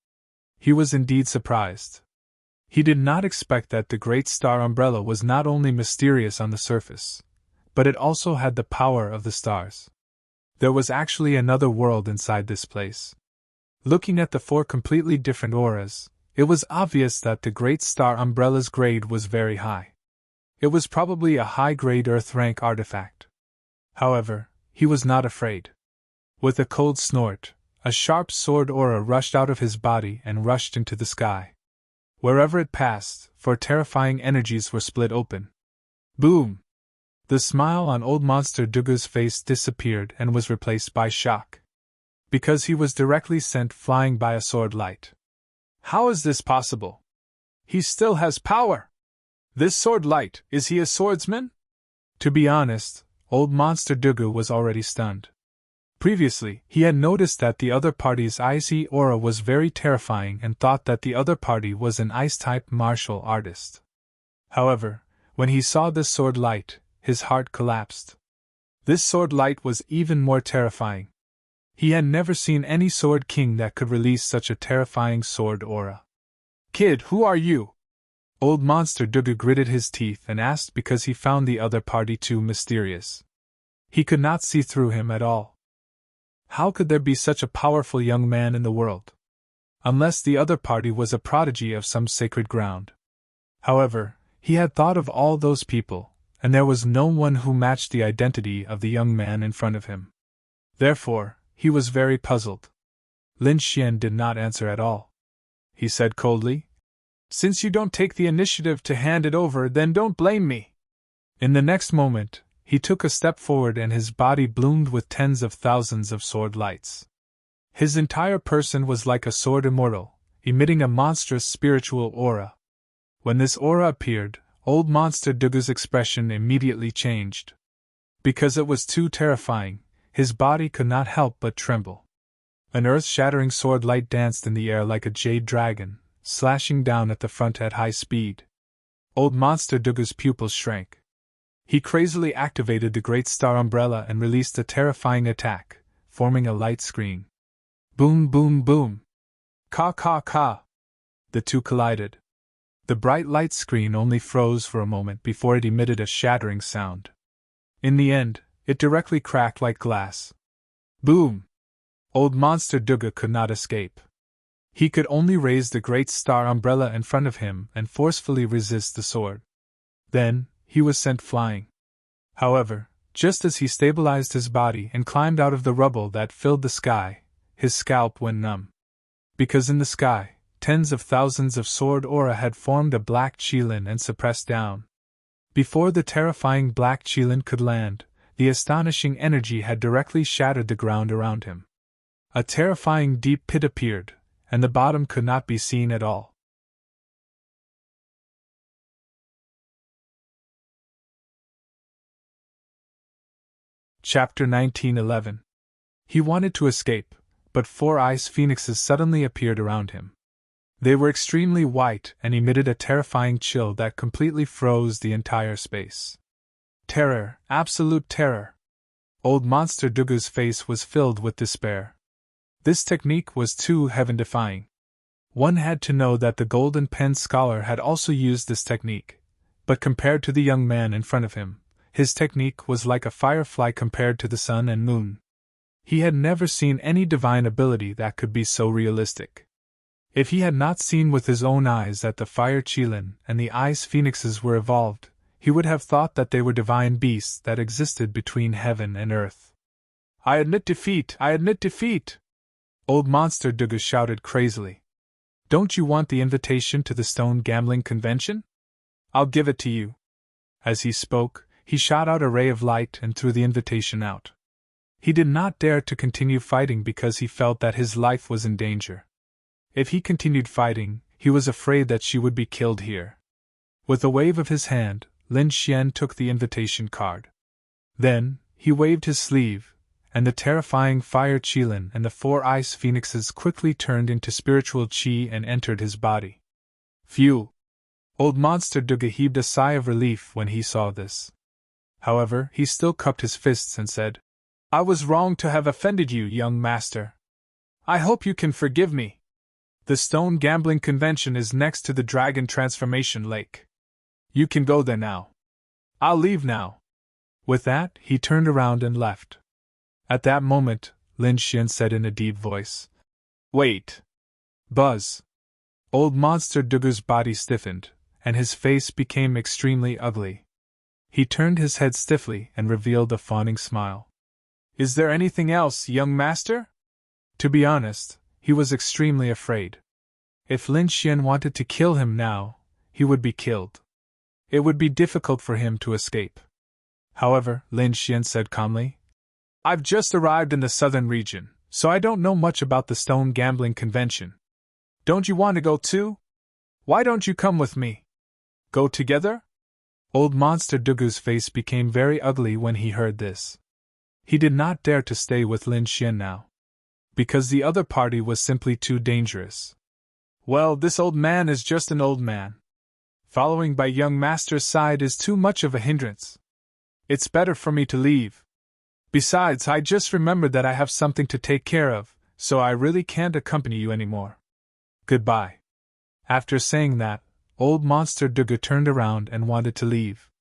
He was indeed surprised. He did not expect that the Great Star Umbrella was not only mysterious on the surface, but it also had the power of the stars. There was actually another world inside this place. Looking at the 4 completely different auras, it was obvious that the Great Star Umbrella's grade was very high. It was probably a high-grade Earth rank artifact. However, he was not afraid. With a cold snort, a sharp sword aura rushed out of his body and rushed into the sky. Wherever it passed, 4 terrifying energies were split open. Boom! The smile on Old Monster Dugu's face disappeared and was replaced by shock. Because he was directly sent flying by a sword light. How is this possible? He still has power! This sword light, is he a swordsman? To be honest, Old Monster Dugu was already stunned. Previously, he had noticed that the other party's icy aura was very terrifying and thought that the other party was an ice-type martial artist. However, when he saw this sword light, his heart collapsed. This sword light was even more terrifying. He had never seen any sword king that could release such a terrifying sword aura. "Kid, who are you?" Old Monster Dugu gritted his teeth and asked because he found the other party too mysterious. He could not see through him at all. How could there be such a powerful young man in the world? Unless the other party was a prodigy of some sacred ground. However, he had thought of all those people, and there was no one who matched the identity of the young man in front of him. Therefore, he was very puzzled. Lin Xian did not answer at all. He said coldly, "Since you don't take the initiative to hand it over, then don't blame me." In the next moment, he took a step forward and his body bloomed with tens of thousands of sword lights. His entire person was like a sword immortal, emitting a monstrous spiritual aura. When this aura appeared, Old Monster Dugu's expression immediately changed. Because it was too terrifying, his body could not help but tremble. An earth-shattering sword light danced in the air like a jade dragon, slashing down at the front at high speed. Old Monster Dugu's pupils shrank. He crazily activated the Great Star Umbrella and released a terrifying attack, forming a light screen. Boom, boom, boom. Ka, ka, ka. The two collided. The bright light screen only froze for a moment before it emitted a shattering sound. In the end, it directly cracked like glass. Boom! Old Monster Dugu could not escape. He could only raise the Great Star Umbrella in front of him and forcefully resist the sword. Then, he was sent flying. However, just as he stabilized his body and climbed out of the rubble that filled the sky, his scalp went numb. Because in the sky, tens of thousands of sword aura had formed a black qilin and suppressed down. Before the terrifying black qilin could land, the astonishing energy had directly shattered the ground around him. A terrifying deep pit appeared, and the bottom could not be seen at all. Chapter 1911. He wanted to escape, but 4 ice phoenixes suddenly appeared around him. They were extremely white and emitted a terrifying chill that completely froze the entire space. Terror, absolute terror. Old Monster Dugu's face was filled with despair. This technique was too heaven-defying. One had to know that the Golden Pen Scholar had also used this technique, but compared to the young man in front of him, his technique was like a firefly compared to the sun and moon. He had never seen any divine ability that could be so realistic. If he had not seen with his own eyes that the fire qilin and the ice phoenixes were evolved, he would have thought that they were divine beasts that existed between heaven and earth. "I admit defeat! I admit defeat!" Old Monster Dugu shouted crazily. "Don't you want the invitation to the Stone Gambling Convention? I'll give it to you." As he spoke, he shot out a ray of light and threw the invitation out. He did not dare to continue fighting because he felt that his life was in danger. If he continued fighting, he was afraid that she would be killed here. With a wave of his hand, Lin Xian took the invitation card. Then, he waved his sleeve, and the terrifying fire qilin and the 4 ice phoenixes quickly turned into spiritual qi and entered his body. Phew! Old Monster Dugu heaved a sigh of relief when he saw this. However, he still cupped his fists and said, "I was wrong to have offended you, young master. I hope you can forgive me. The Stone Gambling Convention is next to the Dragon Transformation Lake. You can go there now. I'll leave now." With that, he turned around and left. At that moment, Lin Xian said in a deep voice, "Wait." Buzz! Old Monster Dugu's body stiffened, and his face became extremely ugly. He turned his head stiffly and revealed a fawning smile. "Is there anything else, young master?" To be honest, he was extremely afraid. If Lin Xian wanted to kill him now, he would be killed. It would be difficult for him to escape. However, Lin Xian said calmly, "I've just arrived in the southern region, so I don't know much about the Stone Gambling Convention. Don't you want to go too? Why don't you come with me? Go together?" Old Monster Dugu's face became very ugly when he heard this. He did not dare to stay with Lin Xian now, because the other party was simply too dangerous. Well, this old man is just an old man. Following by young master's side is too much of a hindrance. It's better for me to leave. Besides, I just remembered that I have something to take care of, so I really can't accompany you anymore. Goodbye. After saying that, old monster Dugu turned around and wanted to leave.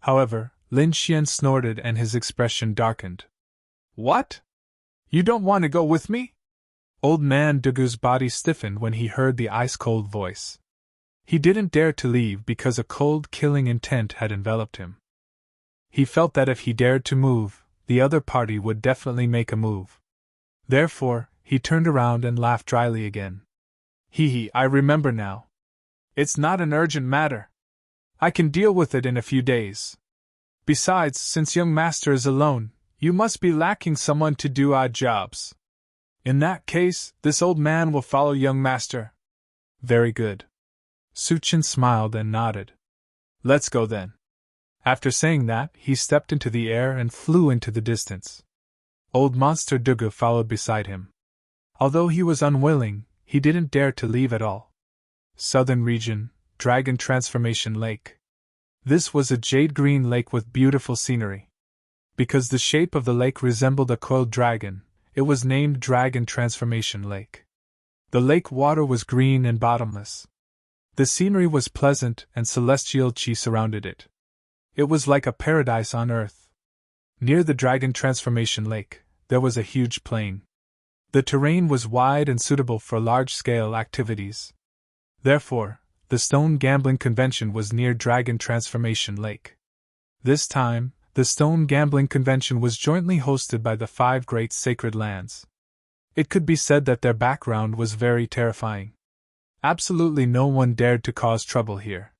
However, Lin Xian snorted and his expression darkened. What? You don't want to go with me? Old man Dugu's body stiffened when he heard the ice-cold voice. He didn't dare to leave because a cold, killing intent had enveloped him. He felt that if he dared to move, the other party would definitely make a move. Therefore, he turned around and laughed dryly again. I remember now. It's not an urgent matter. I can deal with it in a few days. Besides, since young master is alone, you must be lacking someone to do odd jobs. In that case, this old man will follow young master. Very good. Suchin smiled and nodded. Let's go then. After saying that, he stepped into the air and flew into the distance. Old monster Dugu followed beside him. Although he was unwilling, he didn't dare to leave at all. Southern region, Dragon Transformation Lake. This was a jade-green lake with beautiful scenery. Because the shape of the lake resembled a coiled dragon, it was named Dragon Transformation Lake. The lake water was green and bottomless. The scenery was pleasant and celestial chi surrounded it. It was like a paradise on earth. Near the Dragon Transformation Lake, there was a huge plain. The terrain was wide and suitable for large-scale activities. Therefore, the Stone Gambling Convention was near Dragon Transformation Lake. This time, the Stone Gambling Convention was jointly hosted by the 5 great sacred lands. It could be said that their background was very terrifying. Absolutely no one dared to cause trouble here.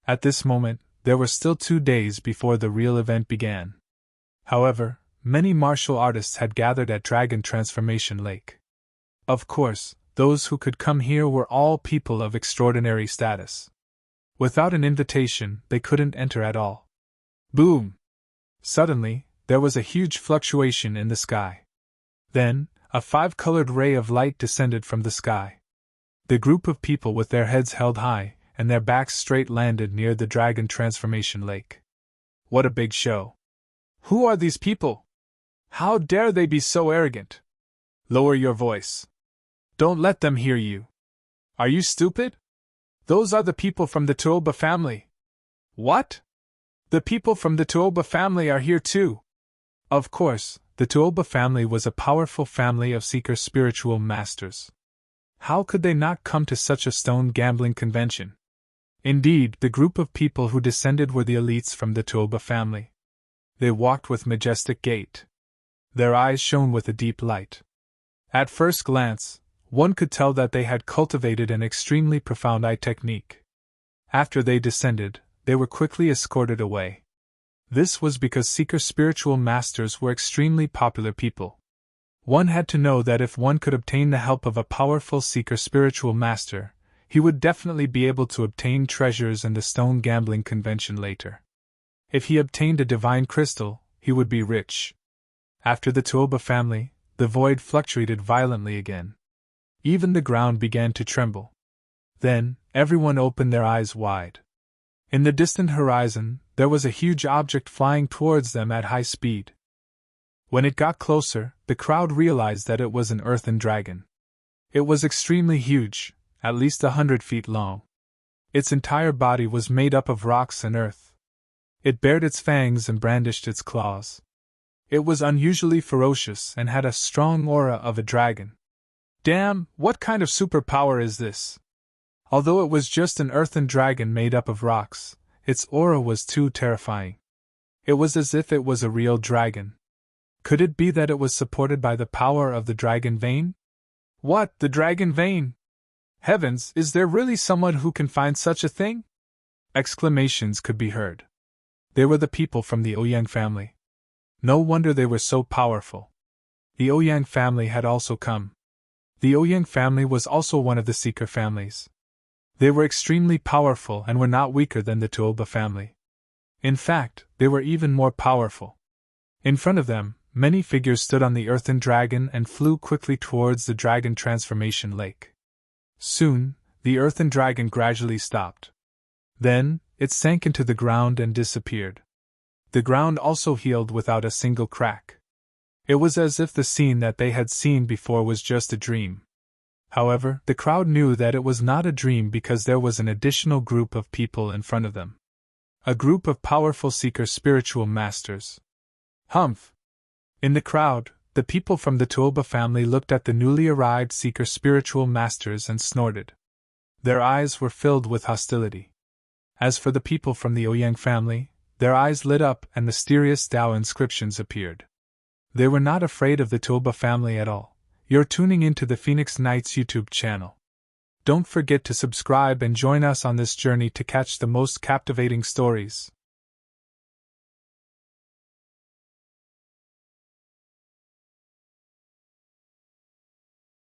At this moment, there were still 2 days before the real event began. However, many martial artists had gathered at Dragon Transformation Lake. Of course, those who could come here were all people of extraordinary status. Without an invitation, they couldn't enter at all. Boom! Suddenly, there was a huge fluctuation in the sky. Then, a 5-colored ray of light descended from the sky. The group of people with their heads held high and their backs straight landed near the Dragon Transformation Lake. What a big show! Who are these people? How dare they be so arrogant? Lower your voice. Don't let them hear you. Are you stupid? Those are the people from the Tuoba family. What? The people from the Tuoba family are here too. Of course, the Tuoba family was a powerful family of seeker spiritual masters. How could they not come to such a stone gambling convention? Indeed, the group of people who descended were the elites from the Tuoba family. They walked with majestic gait. Their eyes shone with a deep light. At first glance, one could tell that they had cultivated an extremely profound eye technique. After they descended, they were quickly escorted away. This was because seeker spiritual masters were extremely popular people. One had to know that if one could obtain the help of a powerful seeker spiritual master, he would definitely be able to obtain treasures in the stone gambling convention later. If he obtained a divine crystal, he would be rich. After the Tuoba family, the void fluctuated violently again. Even the ground began to tremble. Then, everyone opened their eyes wide. In the distant horizon, there was a huge object flying towards them at high speed. When it got closer, the crowd realized that it was an earthen dragon. It was extremely huge, at least 100 feet long. Its entire body was made up of rocks and earth. It bared its fangs and brandished its claws. It was unusually ferocious and had a strong aura of a dragon. Damn, what kind of superpower is this? Although it was just an earthen dragon made up of rocks, its aura was too terrifying. It was as if it was a real dragon. Could it be that it was supported by the power of the dragon vein? What, the dragon vein? Heavens, is there really someone who can find such a thing? Exclamations could be heard. They were the people from the Ouyang family. No wonder they were so powerful. The Ouyang family had also come. The Ouyang family was also one of the seeker families. They were extremely powerful and were not weaker than the Tuoba family. In fact, they were even more powerful. In front of them, many figures stood on the earthen dragon and flew quickly towards the dragon transformation lake. Soon, the earthen dragon gradually stopped. Then, it sank into the ground and disappeared. The ground also healed without a single crack. It was as if the scene that they had seen before was just a dream. However, the crowd knew that it was not a dream because there was an additional group of people in front of them. A group of powerful seeker spiritual masters. Humph! In the crowd, the people from the Tuoba family looked at the newly arrived seeker spiritual masters and snorted. Their eyes were filled with hostility. As for the people from the Ouyang family, their eyes lit up and mysterious Tao inscriptions appeared. They were not afraid of the Tuoba family at all. You're tuning into the Phoenix Nights YouTube channel. Don't forget to subscribe and join us on this journey to catch the most captivating stories.